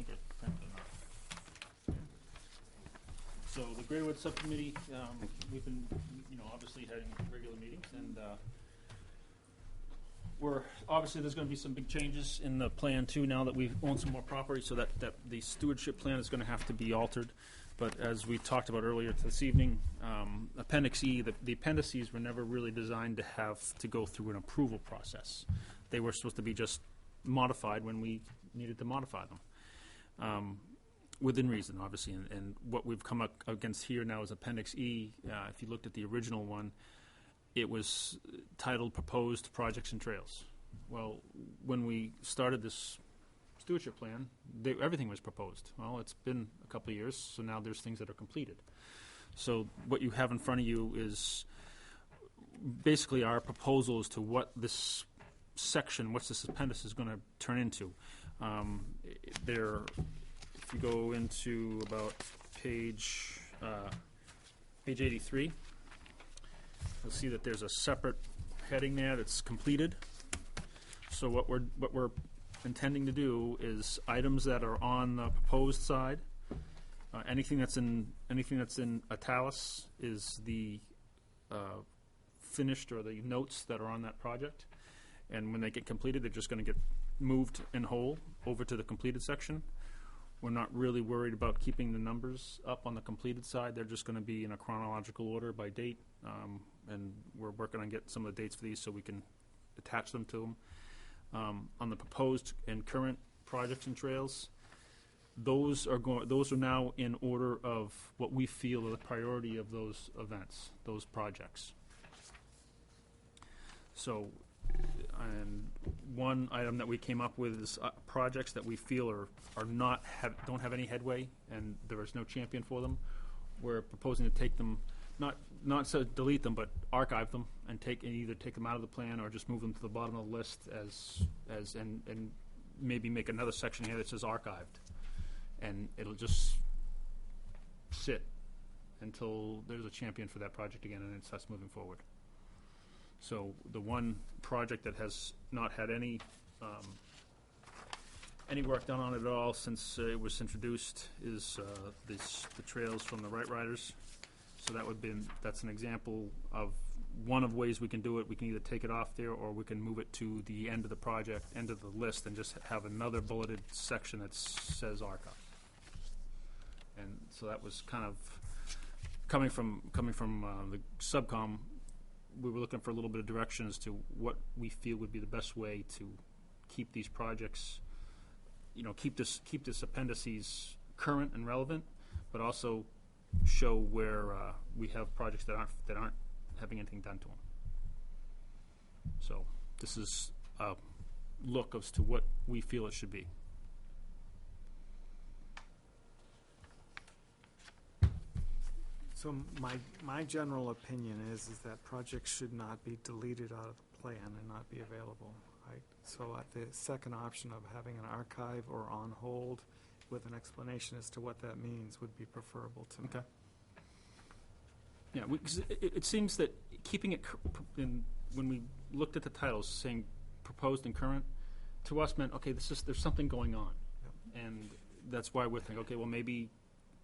I printed enough. So the Greater Woods Subcommittee, we've been, obviously having regular meetings, and obviously there's going to be some big changes in the plan too. Now that we own some more property, so that the stewardship plan is going to have to be altered. But as we talked about earlier this evening, Appendix E, the appendices were never really designed to have to go through an approval process. They were supposed to be just modified when we needed to modify them, within reason, obviously. And what we've come up against here now is Appendix E. If you looked at the original one, it was titled Proposed Projects and Trails. Well, when we started this stewardship plan, everything was proposed. Well, it's been a couple of years, so now there's things that are completed. So what you have in front of you is basically our proposal as to what this section, what this appendix is going to turn into. If you go into about page 83, you'll see that there's a separate heading there that's completed. So what we're intending to do is items that are on the proposed side. Anything that's in italics is the finished or the notes that are on that project. And when they get completed, they're just going to get moved in whole over to the completed section. We're not really worried about keeping the numbers up on the completed side. They're just going to be in a chronological order by date. And we're working on getting some of the dates for these so we can attach them to them. On the proposed and current projects and trails, those are now in order of what we feel are the priority of those events, those projects. So, and one item that we came up with is projects that we feel don't have any headway, and there is no champion for them. We're proposing to take them, not so delete them, but archive them and either take them out of the plan or just move them to the bottom of the list and maybe make another section here that says archived, and it'll just sit until there's a champion for that project again, and it starts moving forward. So the one project that has not had any work done on it at all since it was introduced is the trails from the Right Riders. So that's an example of one of ways we can do it. We can either take it off there, or we can move it to the end of the project, end of the list, and just have another bulleted section that says archive. And so that was kind of coming from the subcom. We were looking for a little bit of direction as to what we feel would be the best way to keep these projects, keep this appendices current and relevant, but also show where we have projects that aren't having anything done to them. So this is a look as to what we feel it should be. So my general opinion is that projects should not be deleted out of the plan and not be available. So the second option of having an archive or on hold with an explanation as to what that means would be preferable to me. Okay. Yeah, because it seems that keeping it when we looked at the titles saying proposed and current, to us meant, okay, there's something going on. Yep. And that's why we're thinking, okay, well, maybe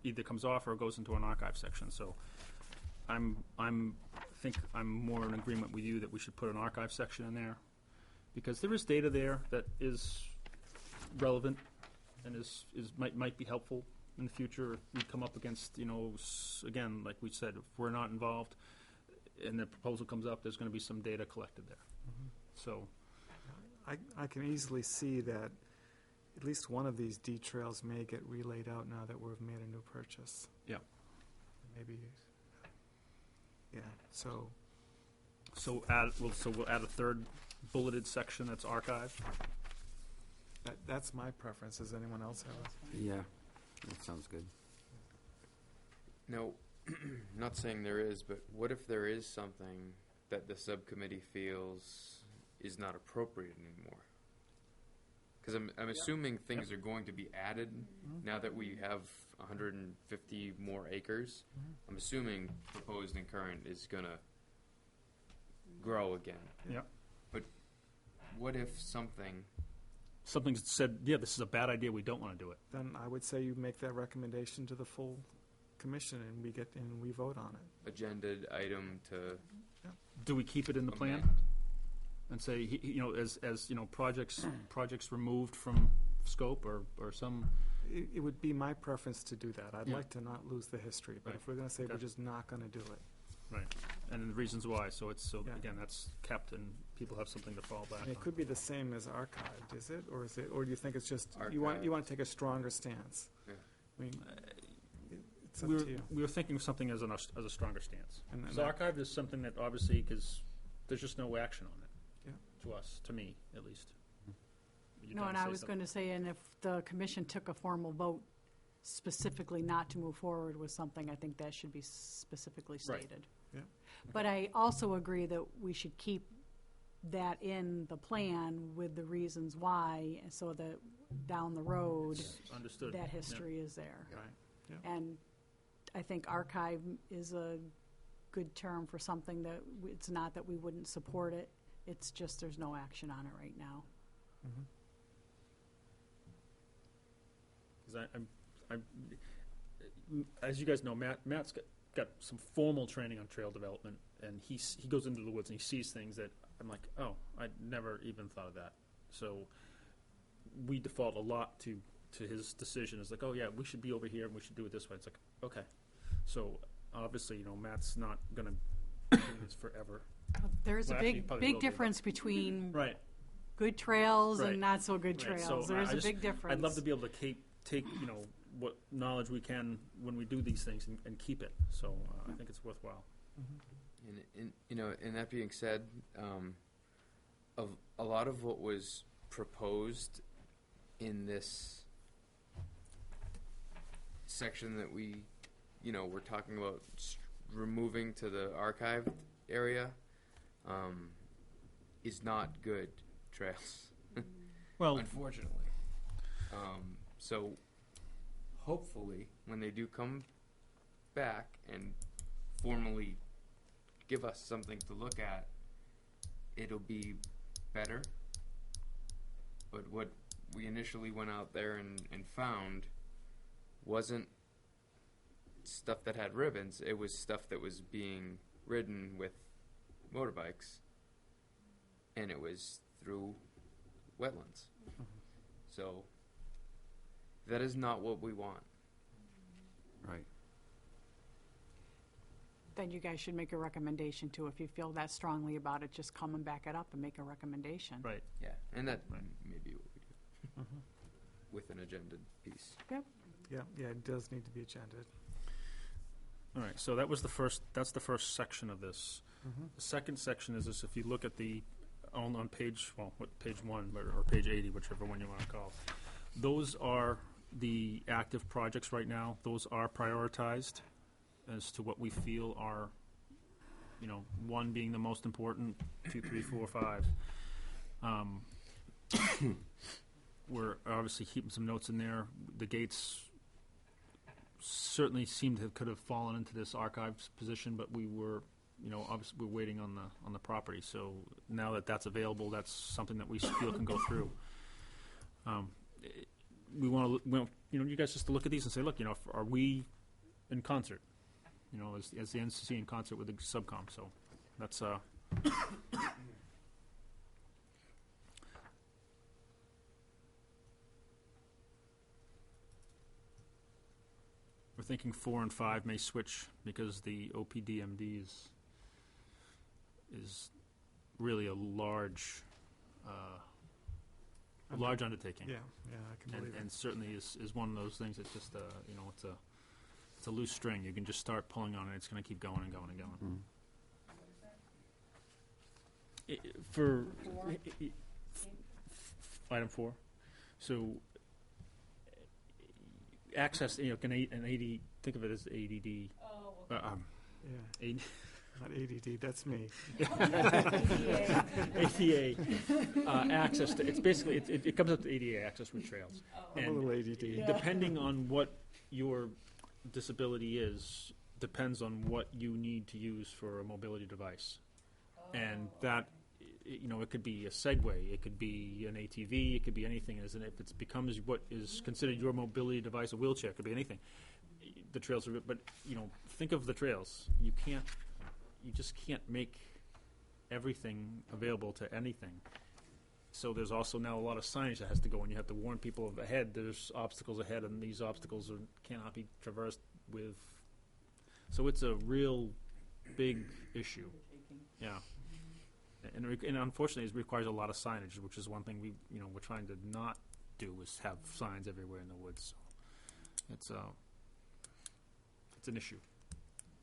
either comes off or goes into an archive section. So I think I'm more in agreement with you that we should put an archive section in there, because there is data there that is relevant and might be helpful in the future if we come up against, again, like we said, if we're not involved and the proposal comes up, there's going to be some data collected there. Mm-hmm. So I can easily see that at least one of these D trails may get relayed out now that we've made a new purchase. Yeah. Maybe. Yeah. So we'll add a third bulleted section that's archived. That's my preference. Does anyone else have a? Yeah, that sounds good. No, not saying there is, but what if there is something that the subcommittee feels is not appropriate anymore? Because I'm assuming things are going to be added now that we have 150 more acres. I'm assuming proposed and current is going to grow again. Yeah. But what if something said, yeah, this is a bad idea, we don't want to do it? Then I would say you make that recommendation to the full commission and we vote on it. Agenda item to Do we keep it in the plan? amend? And say, as projects removed from scope or some. It would be my preference to do that. I'd Yeah. like to not lose the history, but Right. if we're going to say Okay. we're just not going to do it. Right. And the reasons why. So Yeah. again, that's kept and people have something to fall back And it on. could be the same as archived, is it? Or do you think it's just, you want Archived. to take a stronger stance? Yeah. I mean, it's up we to you. were thinking of something as a stronger stance. And So archived is something that obviously, because there's just no action on it. Yeah. To us, to me, at least. You're No, trying and to I say was something. going to say, and if the commission took a formal vote specifically not to move forward with something, I think that should be specifically Right. stated. Yeah. But I also agree that we should keep that in the plan with the reasons why, so that down the road, Understood. that Yeah. history is there. Right. Yeah. And I think archive is a good term for something that, it's not that we wouldn't support it, it's just there's no action on it right now. Mhm. Because as you guys know, Matt's got some formal training on trail development, and he goes into the woods and he sees things that I'm like, oh, I never even thought of that. So we default a lot to his decision. It's like, oh yeah, we should be over here and we should do it this way. It's like, okay. So obviously, Matt's not going to do this forever. There's Well, a actually, probably will big be. difference between Right. good trails Right. and not so good Right, so trails. There's I a just- big difference. I'd love to be able to take, what knowledge we can when we do these things and keep it. So I think it's worthwhile. And that being said, of a lot of what was proposed in this section that we're talking about removing to the archived area, is not good trails, Well, unfortunately. So hopefully, when they do come back and formally give us something to look at, it'll be better. But what we initially went out there and found wasn't stuff that had ribbons. It was stuff that was being ridden with motorbikes, and it was through wetlands. So that is not what we want. Right. Then you guys should make a recommendation too. If you feel that strongly about it, just come and back it up and make a recommendation. right. Yeah, and that Right. may be what we do with an agenda piece. Yeah, it does need to be agended. All right, so that's the first section of this. The second section is this, if you look at on page 1, or page 80, whichever one you want to call. Those are the active projects right now. Those are prioritized as to what we feel are, 1 being the most important, 2, 3, 4, 5. We're obviously keeping some notes in there. The gates certainly could have fallen into this archives position, but we were, obviously we're waiting on the property. So now that that's available, that's something that we feel can go through. We want to, you guys just to look at these and say, look, are we in concert? As the NCC in concert with the subcom. So that's we're thinking 4 and 5 may switch because the OPDMD is really a large undertaking. Yeah, I can believe And certainly is one of those things that just it's a loose string. You can just start pulling on it. It's going to keep going and going and going. For item 4, so access, an AD, think of it as ADD. Yeah, not ADD, that's me. ADA access to, it's basically, it comes up to ADA access with trails. I'm a little ADD. Depending on what your disability is, depends on what you need to use for a mobility device. And that, it could be a Segway, it could be an ATV, it could be anything. If it becomes what is considered your mobility device, a wheelchair, it could be anything. The trails are, but, think of the trails. You just can't make everything available to anything. So there's also now a lot of signage that has to go, and you have to warn people ahead. There's obstacles ahead, and these obstacles cannot be traversed with. So it's a real big issue. Yeah, and unfortunately, it requires a lot of signage, which is one thing we're trying to not do is have signs everywhere in the woods. So it's an issue.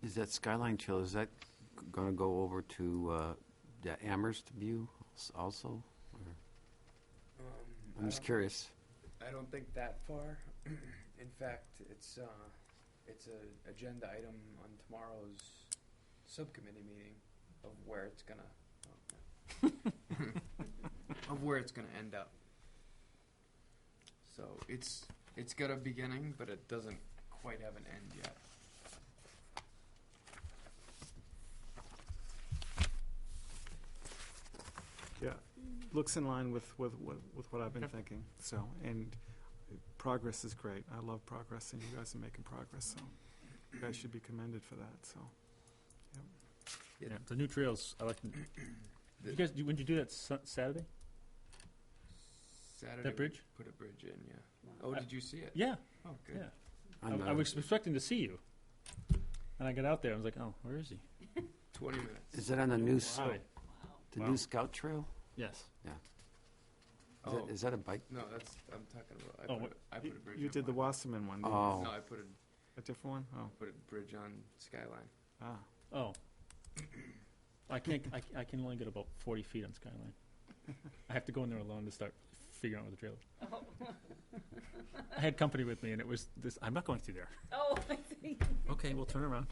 Is that Skyline Trail, is that going to go over to the Amherst view also? Or- I'm just curious. I don't think that far. In fact, it's a agenda item on tomorrow's subcommittee meeting of where it's gonna end up. So it's got a beginning, but it doesn't quite have an end yet. Yeah, looks in line with what I've been thinking. So, and progress is great. I love progress, and you guys are making progress. So, you guys should be commended for that. So, Yeah, the new trails. I like them. You guys, when did you do that Saturday? Saturday, That bridge? we put a bridge in, yeah. Oh, did you see it? Yeah, Oh, good. yeah. I was expecting to see you, and I got out there. I was like, "Oh, where is he?" 20 minutes. Is that on the new, Wow. the Wow. new Scout Trail? Yes. Yeah. Oh, Is that a bike? no, that's, I'm talking about, Oh, what- I put a bridge You on did the mine. Wasserman one, didn't Oh. No, I put a different one? Oh, a bridge on Skyline. ah. Oh. I can't, I can only get about 40 feet on Skyline. I have to go in there alone to start figuring out where the trail is. I had company with me, and it was this, I'm not going through there. Oh, I see. Okay, we'll turn around.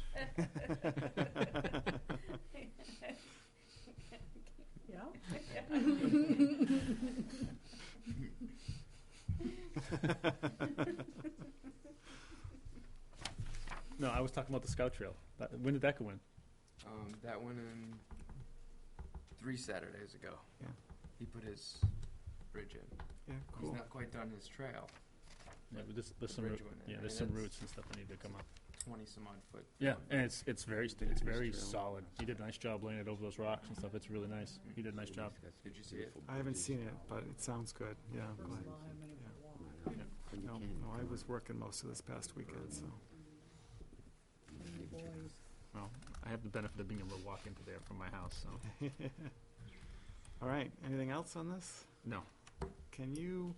Yeah. No, I was talking about the Scout Trail. When did that go in? That went in 3 Saturdays ago. Yeah. He put his bridge in. Yeah, He's cool. not quite done his trail. Yeah, but there's some, bridge went in. yeah, I there's mean, some that's- roots and stuff that need to come up. 20 some odd foot. Yeah, and it's very Nice very trail. solid. He did a nice job laying it over those rocks and stuff. It's really nice. He did a nice job. Did you see it? I haven't seen it, but it sounds good. Yeah, I'm glad. No, no, I was working most of this past weekend, so. Well, I have the benefit of being able to walk into there from my house, so. All right, anything else on this? No. Can you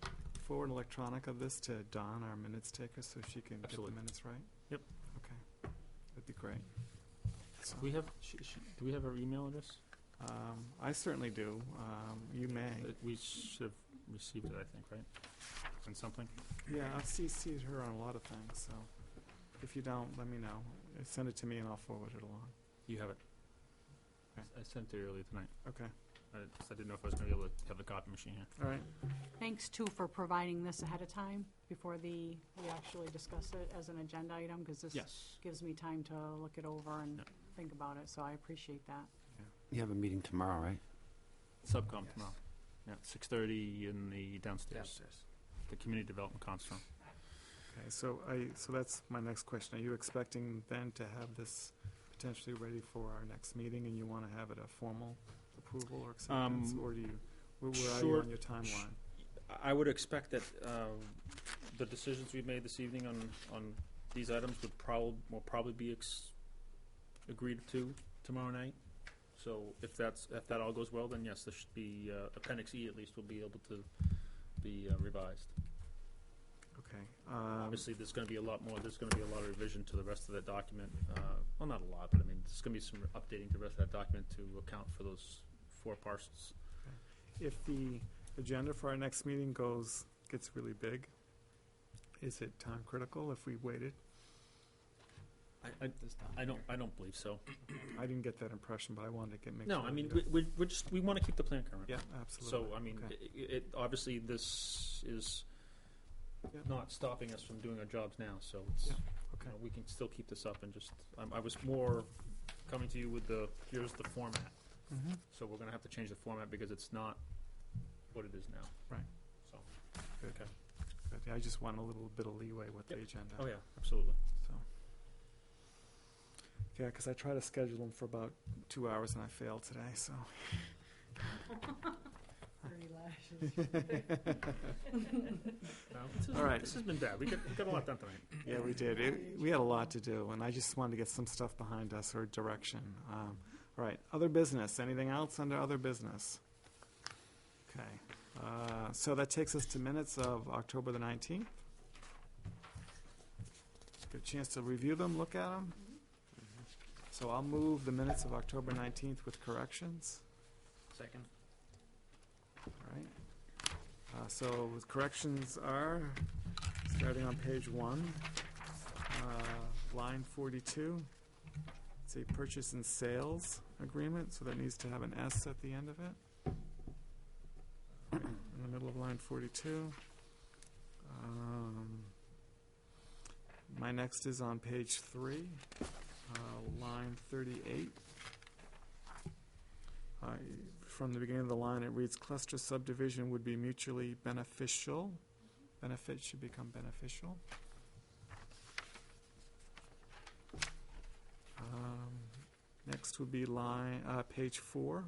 forward an electronic of this to Dawn, our minutes taker, so she can get Absolutely. the minutes right? Yep. Okay, that'd be great. So, Do we have, do we have her email address? I certainly do. You may. We should have received it, I think, right? And something? Yeah, I've CC'd her on a lot of things, so if you don't, let me know. Send it to me and I'll forward it along. You have it. Okay. I sent it earlier tonight. Okay, I didn't know if I was going to be able to have the copy machine here. all right. Thanks, too, for providing this ahead of time before we actually discuss it as an agenda item, because this Yes. gives me time to look it over and Yep. think about it, so I appreciate that. You have a meeting tomorrow, right? Subcom Yes. tomorrow. Yeah, 6:30 in the downstairs, Downstairs. the Community Development Conference room. Okay, so that's my next question. Are you expecting then to have this potentially ready for our next meeting, and you want to have it a formal approval or acceptance, or do you, where are you Sure. on your timeline? I would expect that the decisions we've made this evening on these items will probably be agreed to tomorrow night. So if that all goes well, then yes, there should be Appendix E at least will be able to be revised. Okay. Obviously, there's going to be a lot more. There's going to be a lot of revision to the rest of that document. Well, not a lot, but I mean, there's going to be some updating to the rest of that document to account for those 4 parcels. If the agenda for our next meeting gets really big, is it time critical if we waited? I don't believe so. I didn't get that impression, but I wanted to make No, sure. I mean, we we want to keep the plan current. Yeah, absolutely. So, I mean, Okay. it obviously, this is Yep. not stopping us from doing our jobs now, so it's, Yeah, okay. we can still keep this up and just, I was more coming to you with here's the format. Mhm. So we're gonna have to change the format because it's not what it is now. Right. So, Good. okay. Good. Yeah, I just want a little bit of leeway with the Yep. agenda. Oh, yeah, absolutely. So. Yeah, because I try to schedule them for about 2 hours and I failed today, so. All right. This has been bad. We got a lot done tonight. Yeah, we did. We had a lot to do, and I just wanted to get some stuff behind us or direction. All right, other business. Anything else under other business? Okay. So that takes us to minutes of October the 19th. Get a chance to review them, look at them. So I'll move the minutes of October 19th with corrections. Second. All right. So the corrections are, starting on page 1, line 42. It's a purchase and sales agreement, so that needs to have an S at the end of it. In the middle of line 42. My next is on page 3, line 38. From the beginning of the line, it reads, cluster subdivision would be mutually beneficial. Benefit should become beneficial. Next would be page 4,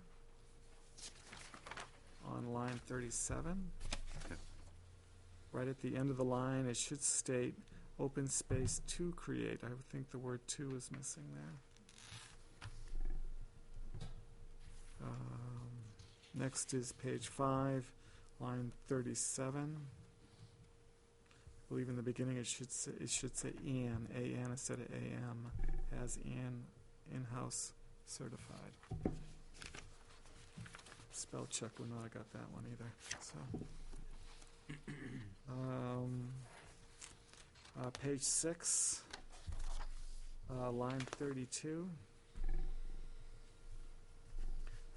on line 37. Right at the end of the line, it should state, open space to create. I would think the word to is missing there. Next is page 5, Line 37. I believe in the beginning it should say Ann, A-N instead of A-M, has Ann in-house certified. Spell check would not have got that one either, so. Page 6, line 32. I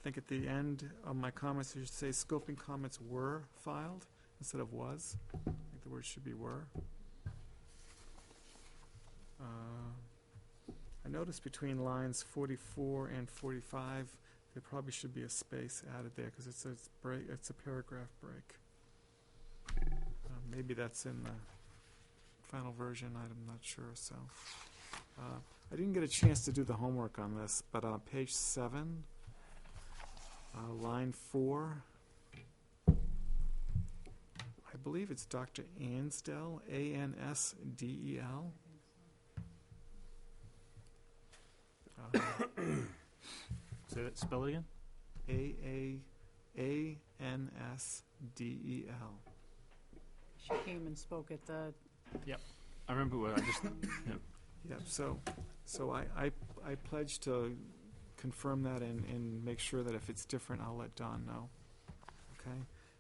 think at the end of my comments, it should say scoping comments were filed instead of was. I think the word should be were. I noticed between lines 44 and 45, there probably should be a space added there because it's a paragraph break. Maybe that's in the final version, I'm not sure, so. I didn't get a chance to do the homework on this, but on page 7, line 4, I believe it's Dr. Ansdell, A-N-S-D-E-L. Say that, spell it again? A-N-S-D-E-L. She came and spoke at the, I remember what I just, Yeah, so I pledge to confirm that and make sure that if it's different, I'll let Don know. Okay?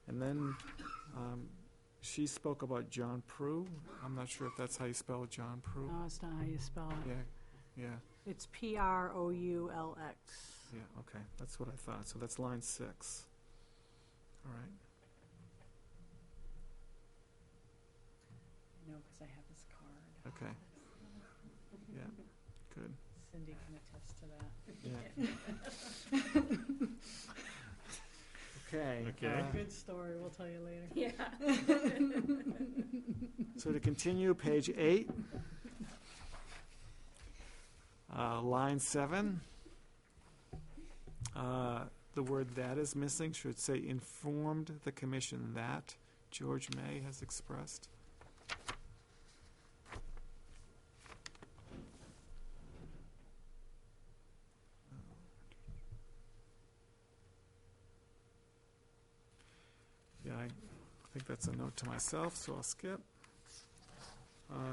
And then she spoke about John Prue. I'm not sure if that's how you spell John Prue. no, it's not how you spell it. Yeah, It's P-R-O-U-L-X. yeah, okay. That's what I thought. So that's line 6. All right. I know, because I have this card. Okay. Yeah, good. Cindy can attest to that. Yeah. Okay. Okay. Good story, we'll tell you later. Yeah. So to continue, page 8, line 7. The word "that" is missing. Should say informed the commission that George May has expressed. Yeah, I think that's a note to myself, so I'll skip.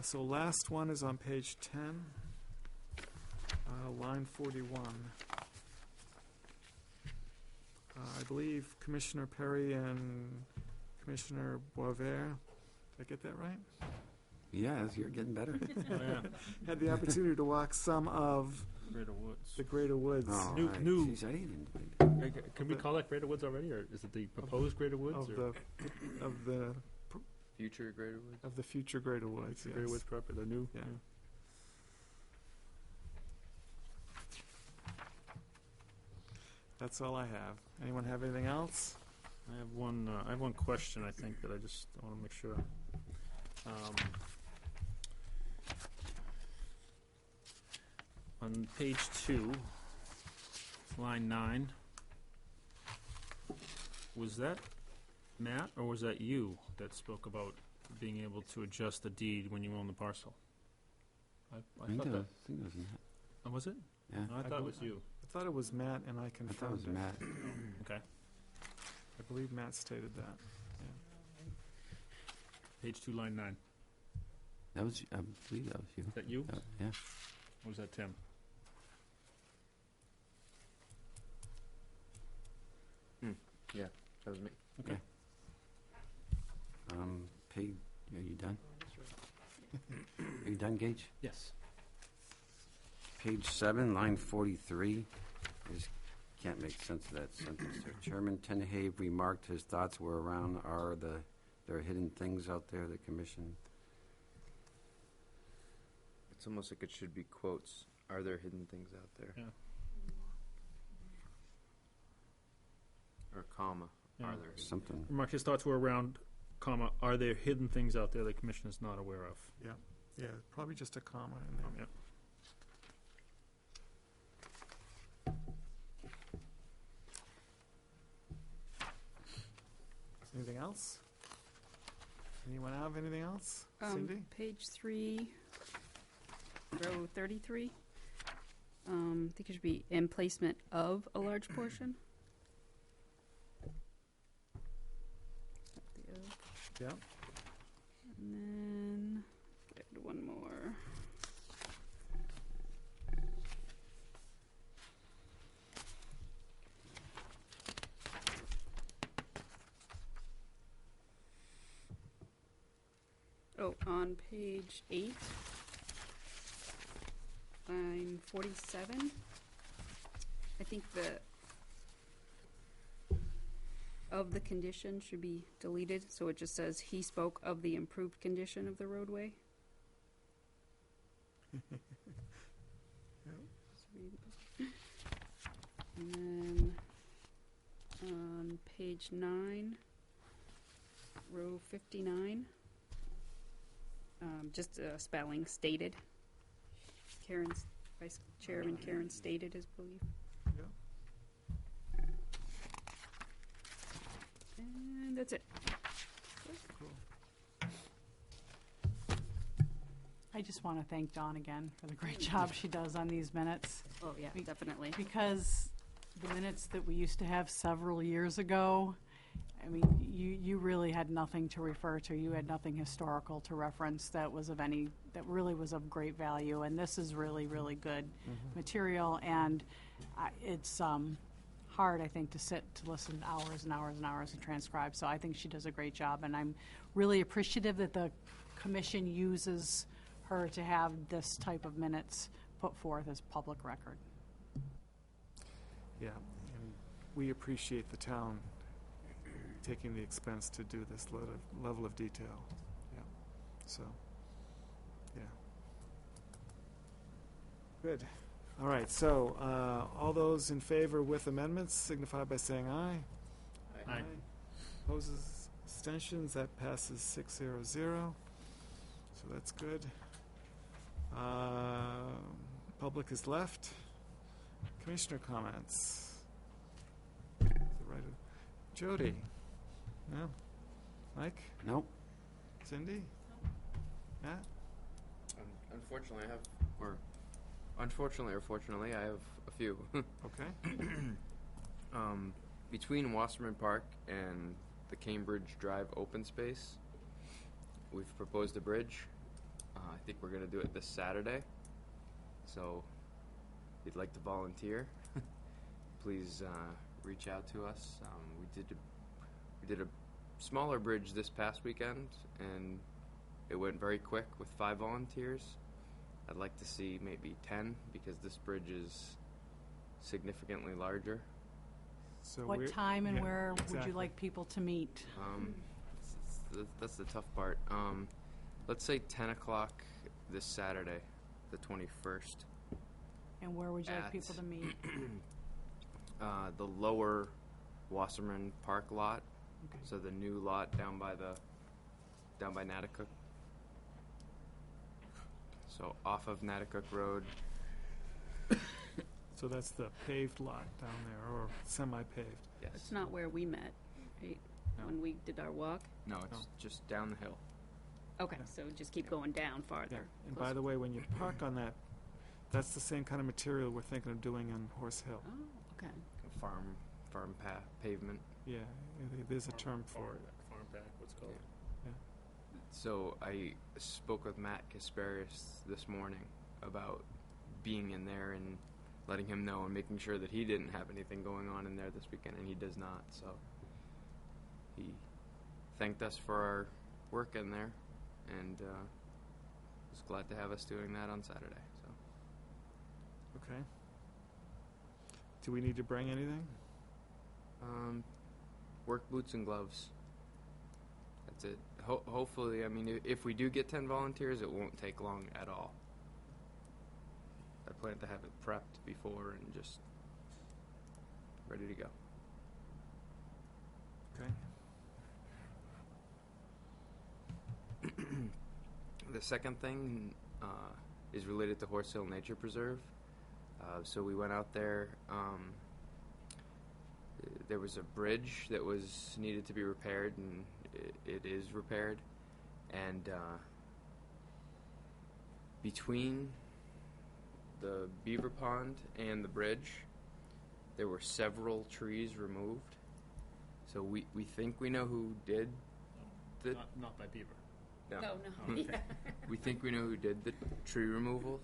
So last one is on page 10, line 41. I believe Commissioner Perry and Commissioner Boisvert, did I get that right? Yes, you're getting better. oh, yeah, Had the opportunity to walk some of Greater Woods. the Greater Woods Oh, New- right. new- Jeez, I didn't. Can we call that Greater Woods already, or is it the proposed Greater Woods? of or the Future Greater Woods. of the future Greater Woods. Greater Yes. Woods proper, the new? Yeah. That's all I have. Anyone have anything else? I have one question, I think, that I just want to make sure. On page 2, line 9, was that Matt or was that you that spoke about being able to adjust the deed when you own the parcel? I thought that. I think it was Matt. Oh, was it? Yeah, No, I thought it was you. I thought it was Matt, and I I thought it confirmed was it. Matt. Okay. I believe Matt stated that. Page 2, line 9. That was, I believe that was you. Is that you? Yeah. Or was that Tim? Yeah, that was me. Okay. Page, are you done? Are you done, Gage? Yes. Page 7, line 43. I just can't make sense of that sentence there. Chairman Tenhave remarked his thoughts were around there are hidden things out there, the commission. It's almost like it should be quotes. Are there hidden things out there? Yeah. Or comma. Yeah. Are there hidden Something. Remark his thoughts were around, comma, are there hidden things out there the commission is not aware of? Yeah, probably just a comma in there. Yep. Anything else? Anyone have anything else? Cindy? Page 3, row 33. I think it should be emplacement of a large portion. Yeah. And then, get one more. Oh, on page 8, line 47, I think the of the condition should be deleted, so it just says he spoke of the improved condition of the roadway. And then on page 9, row 59, just spelling stated. Karen's, Vice Chairman Karen stated his belief. Yeah. And that's it. Cool. I just want to thank Dawn again for the great job she does on these minutes. Oh, yeah, definitely. Because the minutes that we used to have several years ago, I mean, you really had nothing to refer to. You had nothing historical to reference that was of any, that really was of great value. And this is really, really good material. And it's hard, I think, to sit to listen to hours and hours and hours and transcribe. So I think she does a great job. And I'm really appreciative that the commission uses her to have this type of minutes put forth as public record. Yeah, and we appreciate the town taking the expense to do this level of detail. Yeah, so, yeah. Good. All right, so all those in favor with amendments signify by saying aye. Aye. Opposes, abstentions, that passes 6-0-0. So that's good. Public is left. Commissioner comments. Is it right? Jody? No? Mike? Nope. Cindy? Matt? Unfortunately, or fortunately, I have a few. Okay. Between Wasserman Park and the Cambridge Drive open space, we've proposed a bridge. I think we're going to do it this Saturday. So, if you'd like to volunteer, please reach out to us. We did a smaller bridge this past weekend, and it went very quick with 5 volunteers. I'd like to see maybe 10 because this bridge is significantly larger. So What time and yeah, where would exactly. you like people to meet? That's the tough part. Let's say 10 o'clock this Saturday, the 21st. And where would you like at- people to meet? The lower Wasserman Park lot, Okay. so the new lot down by Natticook. So off of Natticook Road. So that's the paved lot down there, or semi-paved. Yes. It's not where we met, right? No. When we did our walk? No, it's just down the hill. Okay, Yeah. so just keep going down farther. Yeah. And by the way, when you park on that, that's the same kind of material we're thinking of doing on Horse Hill. Oh, okay. Farm path pavement. Yeah, there's a term for it. Farm pack, what's it called? So I spoke with Matt Kasparius this morning about being in there and letting him know and making sure that he didn't have anything going on in there this weekend, and he does not. So he thanked us for our work in there, and was glad to have us doing that on Saturday. So Okay. Do we need to bring anything? work boots and gloves. That's it. Hopefully, I mean, if we do get 10 volunteers, it won't take long at all. I plan to have it prepped before and just ready to go. Okay. The second thing is related to Horse Hill Nature Preserve. So we went out there. There was a bridge that was needed to be repaired, and it is repaired. And between the beaver pond and the bridge, there were several trees removed. So we think we know who did Not by Beaver. No. No. Okay. We think we know who did the tree removal,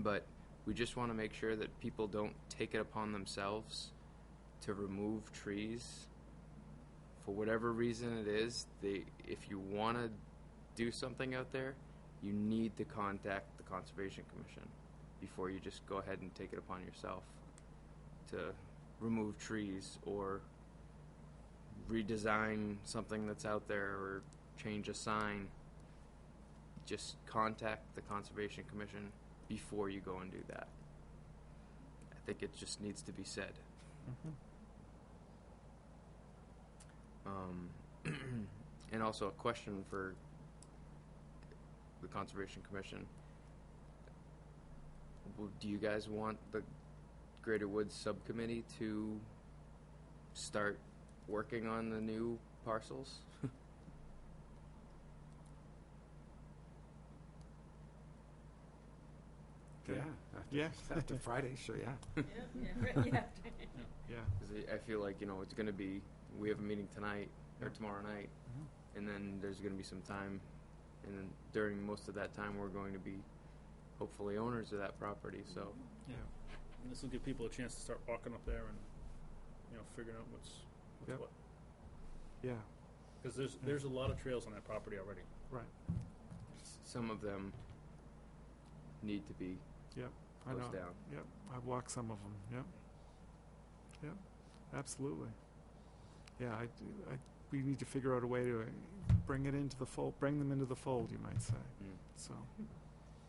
but we just want to make sure that people don't take it upon themselves to remove trees. For whatever reason it is, if you want to do something out there, you need to contact the Conservation Commission before you just go ahead and take it upon yourself to remove trees or redesign something that's out there or change a sign. Just contact the Conservation Commission before you go and do that. I think it just needs to be said. And also a question for the Conservation Commission. Do you guys want the Greater Woods Subcommittee to start working on the new parcels? Yeah. Yeah. After Friday, sure, yeah. Yeah. Because I feel like, it's going to be, we have a meeting tonight or tomorrow night, and then there's going to be some time, and then during most of that time we're going to be hopefully owners of that property, so. Yeah. And this will give people a chance to start walking up there and, figuring out what's Yep. what. Yeah. Because there's a lot of trails on that property already. Right. Some of them need to be Yep. I know. closed down. Yep. I've walked some of them. Yep. Yep. Absolutely. Yeah. We need to figure out a way to bring it into the fold. Bring them into the fold, you might say. Mm. So.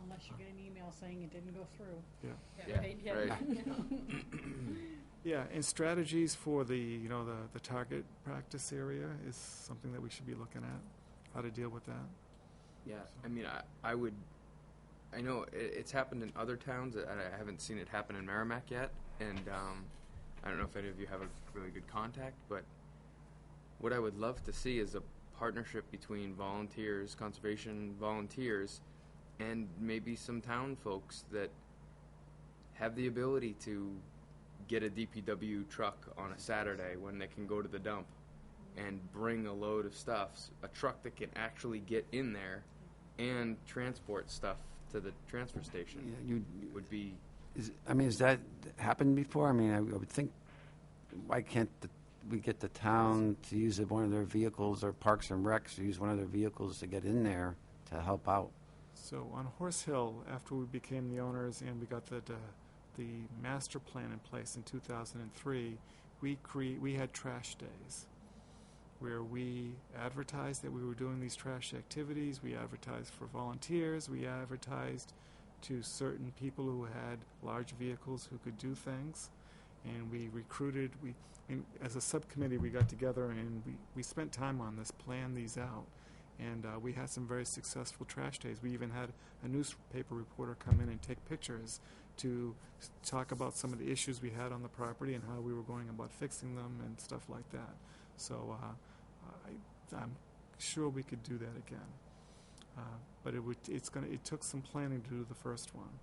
Unless you get an email saying it didn't go through. Yeah, right. Yeah, and strategies for the target practice area is something that we should be looking at, how to deal with that. Yeah, I mean, I know it's happened in other towns. I haven't seen it happen in Merrimack yet, and I don't know if any of you have a really good contact, but what I would love to see is a partnership between volunteers, conservation volunteers, and maybe some town folks that have the ability to get a DPW truck on a Saturday when they can go to the dump and bring a load of stuff, a truck that can actually get in there and transport stuff to the transfer station would be... Has that happened before? I mean, I would think, why can't we get the town to use one of their vehicles, or Parks and Recs to use one of their vehicles to get in there to help out? So on Horse Hill, after we became the owners and we got the master plan in place in 2003, we had trash days where we advertised that we were doing these trash activities. We advertised for volunteers. We advertised to certain people who had large vehicles who could do things. And we recruited, as a subcommittee, we got together and we spent time on this, planned these out. And we had some very successful trash days. We even had a newspaper reporter come in and take pictures to talk about some of the issues we had on the property and how we were going about fixing them and stuff like that. So I'm sure we could do that again. But it took some planning to do the first one.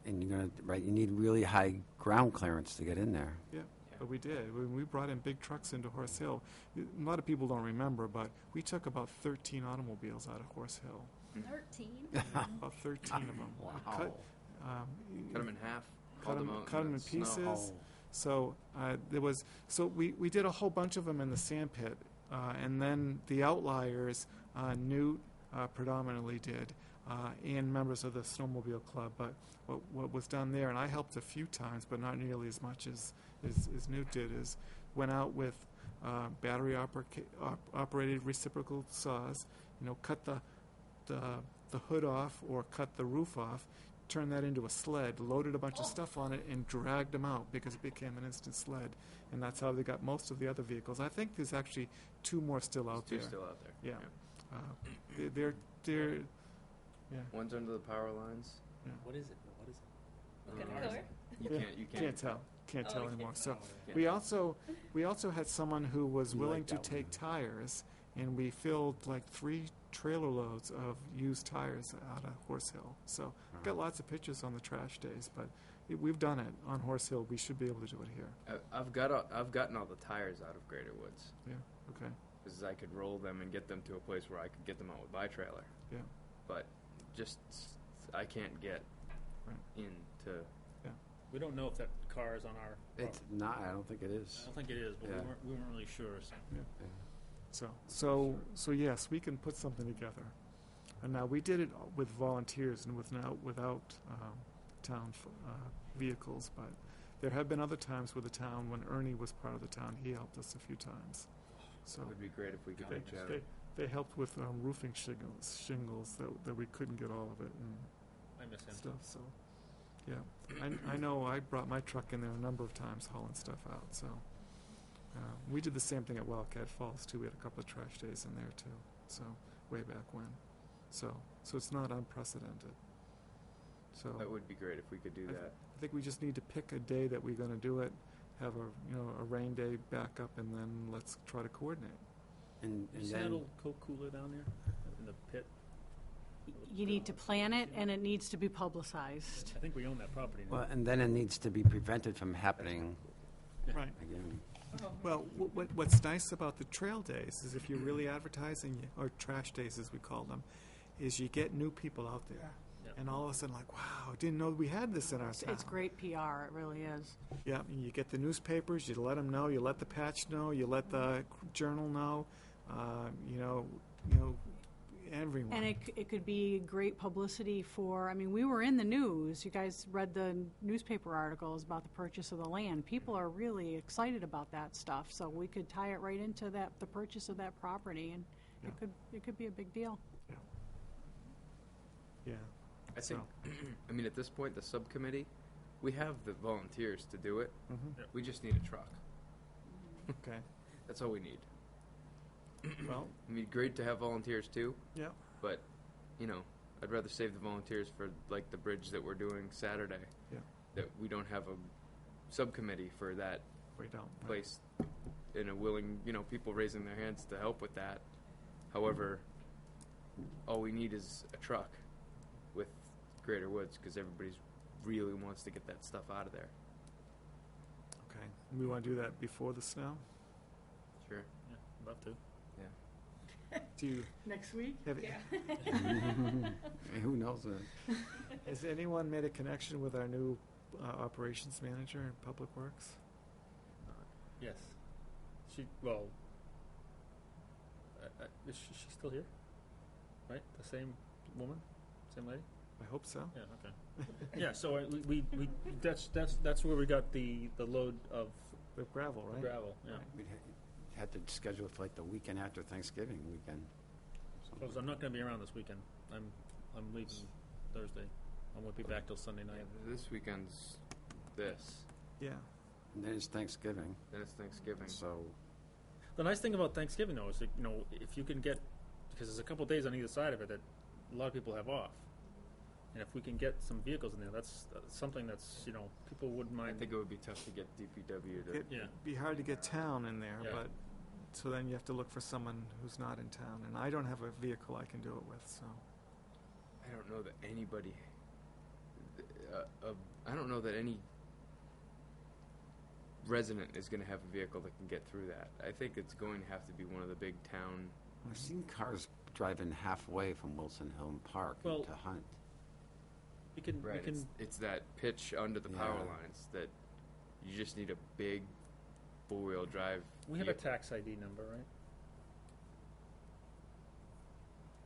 And you're gonna you need really high ground clearance to get in there. Yeah. But we did. We brought in big trucks into Horse Hill. A lot of people don't remember, but we took about 13 automobiles out of Horse Hill. 13? About 13 of them. Wow. Cut them in half. Cut haul them out in the snow. pieces. So we did a whole bunch of them in the sand pit, and then the outliers, Newt predominantly did, and members of the snowmobile club. But what was done there, and I helped a few times, but not nearly as much as Newt did, is went out with battery operated reciprocal saws, cut the hood off or cut the roof off, turned that into a sled, loaded a bunch of stuff on it, and dragged them out because it became an instant sled. And that's how they got most of the other vehicles. I think there's actually 2 more still out there. Two still out there. Yeah. They're yeah. One's under the power lines. Yeah. What is it? Look at the color. You can't tell. Can't tell anymore. So Yeah. we also had someone who was You willing like to that take one. tires, and we filled like 3 trailer loads of used tires out of Horse Hill. So I've got lots of pictures on the trash days, but we've done it on Horse Hill. We should be able to do it here. I've gotten all the tires out of Greater Woods. Yeah. Okay. is I could roll them and get them to a place where I could get them out with my trailer. Yeah. But just, I can't get Right. into. We don't know if that car is on our It's property. not, I don't think it I is. don't think it is, but Yeah. we weren't really sure, so. So yes, we can put something together. And now, we did it with volunteers and without town vehicles, but there have been other times with the town, when Ernie was part of the town, he helped us a few times. So It would be great if we could reach out. they helped with roofing shingles that we couldn't get all of it and I miss him. stuff, so, yeah. I know I brought my truck in there a number of times hauling stuff out, so. We did the same thing at Wildcat Falls, too. We had a couple of trash days in there, too, so, way back when. So it's not unprecedented. So That would be great if we could do that. I think we just need to pick a day that we're gonna do it, have a rain day backup, and then let's try to coordinate. And You see that old Coke cooler down there in the pit? You need to plan it, and it needs to be publicized. I think we own that property now. well, and then it needs to be prevented from happening Right. again. Well, what's nice about the trail days is if you're really advertising, or trash days as we call them, is you get new people out there. Yeah. And all of a sudden, like, wow, didn't know we had this in our town. It's great PR, it really is. Yeah, and you get the newspapers, you let them know, you let the patch know, you let the journal know, everyone. And it could be great publicity for, I mean, we were in the news. You guys read the newspaper articles about the purchase of the land. People are really excited about that stuff, so we could tie it right into the purchase of that property, and Yeah. it could be a big deal. Yeah. I think, I mean, at this point, the subcommittee, we have the volunteers to do it. Mm-hmm. We just need a truck. Okay. That's all we need. Well, I mean, great to have volunteers too, yeah. but, I'd rather save the volunteers for, like, the bridge that we're doing Saturday. Yeah. That we don't have a subcommittee for that We don't. place and a willing, people raising their hands to help with that. However, all we need is a truck with Greater Woods, because everybody really wants to get that stuff out of there. Okay. We want to do that before the snow? Sure. Yeah, love to. Do you Next week? have, Who knows that? has anyone made a connection with our new operations manager in Public Works? Yes. Is she still here? Right? The same woman? Same lady? I hope so. Yeah, okay. Yeah, so that's where we got the load of The gravel, right? gravel, yeah. We'd had to schedule it for like the weekend after Thanksgiving weekend. Because I'm not gonna be around this weekend. I'm leaving Thursday. I won't be back till Sunday night. This weekend's this. Yeah. And then it's Thanksgiving, Then it's Thanksgiving. so The nice thing about Thanksgiving, though, is that, if you can get, because there's a couple days on either side of it that a lot of people have off, and if we can get some vehicles in there, that's something that's, people wouldn't I mind. think it would be tough to get DPW to. Yeah. It'd be hard to get town in there, Yeah. but, so then you have to look for someone who's not in town, and I don't have a vehicle I can do it with, so. I don't know that anybody. I don't know that any resident is going to have a vehicle that can get through that. I think it's going to have to be one of the big town. I've seen cars driving halfway from Wilson Hill Park Well, to Hunt. We can, Right. It's that pitch under the power Yeah. lines that you just need a big four-wheel drive. we have a vehicle. tax ID number, right?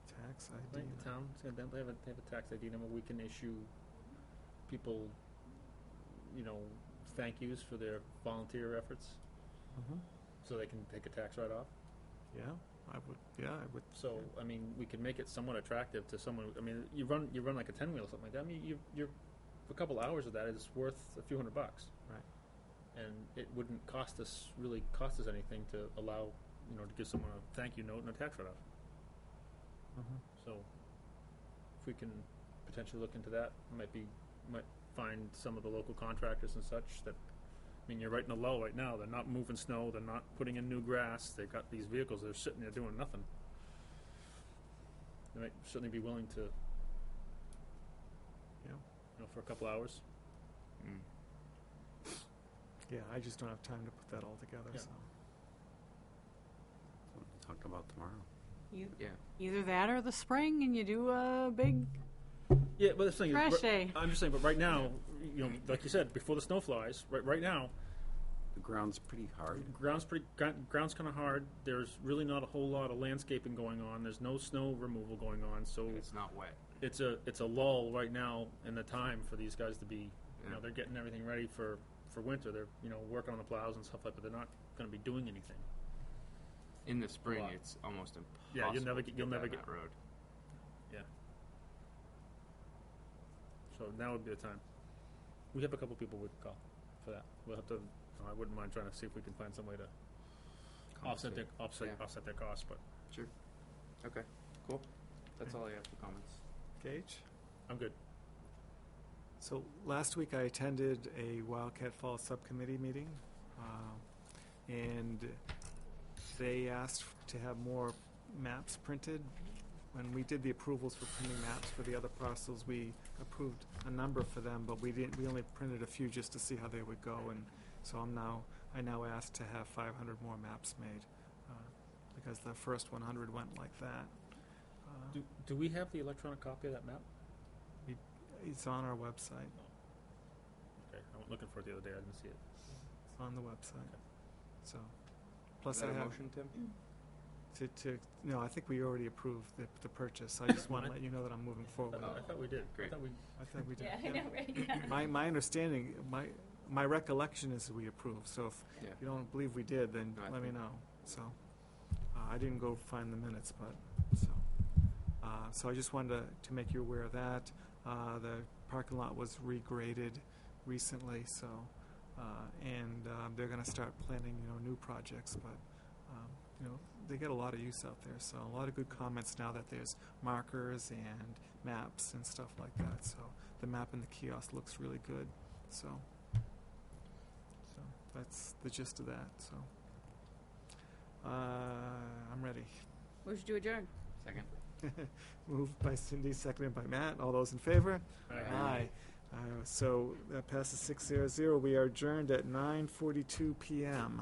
Tax Right, ID. the town, so they have a tax ID number. We can issue people, thank yous for their volunteer efforts, Mhm. so they can take a tax write-off. Yeah, I would. So, I mean, we can make it somewhat attractive to someone. I mean, you run like a 10-wheel or something like that. I mean, you're a couple hours of that is worth a few $100. Right. And it wouldn't really cost us anything to allow, to give someone a thank you note and a tax write-off. Mhm. So, if we can potentially look into that, might find some of the local contractors and such that, I mean, you're right in a lull right now. They're not moving snow. They're not putting in new grass. They've got these vehicles. They're sitting there doing nothing. They might certainly be willing to, Yeah. for a couple hours. Mm. Yeah, I just don't have time to put that all together, Yeah. so. talk about tomorrow. Yeah. Either that or the spring, and you do a big Yeah, but the thing trash is, day. I'm just saying, but right now, you know, like you said, before the snow flies, right now, The ground's pretty hard. ground's kind of hard. There's really not a whole lot of landscaping going on. There's no snow removal going on, so And it's not wet. it's a lull right now in the time for these guys to be, you Yeah. know, they're getting everything ready for winter. They're, you know, working on the plows and stuff like that, but they're not going to be doing anything. In the spring, lot. it's almost impossible. Yeah, you'll never to get that road. So now would be the time. We have a couple people we can call for that. We'll have to. I wouldn't mind trying to see if we can find some way to offset their costs, but Sure. Okay. Cool. That's all I have for comments. Gage? I'm good. So last week I attended a Wildcat Falls subcommittee meeting, and they asked to have more maps printed. When we did the approvals for printing maps for the other parcels, we approved a number for them, but we didn't. We only printed a few just to see how they would go, and so I now asked to have 500 more maps made, because the first 100 went like that. Do we have the electronic copy of that map? It's on our website. Okay, I went looking for it the other day. I didn't see it. It's on the website. Okay. So, Is plus that I a have motion, Tim? no. I think we already approved the purchase. I just want to let you know that I'm moving forward. I thought we did. Great. I thought we did. Yeah, I know, right? My understanding, my recollection is that we approved. So if Yeah. you don't believe we did, then No, I let me think- know. So I didn't go find the minutes, but so I just wanted to make you aware of that. The parking lot was regraded recently, so and they're going to start planning, new projects. But they get a lot of use out there, so a lot of good comments now that there's markers and maps and stuff like that. So the map in the kiosk looks really good. So that's the gist of that. So I'm ready. Motion to adjourn. Second. Moved by Cindy, seconded by Matt. All those in favor? Aye. So that passes 6-0. We are adjourned at 9:42 p.m.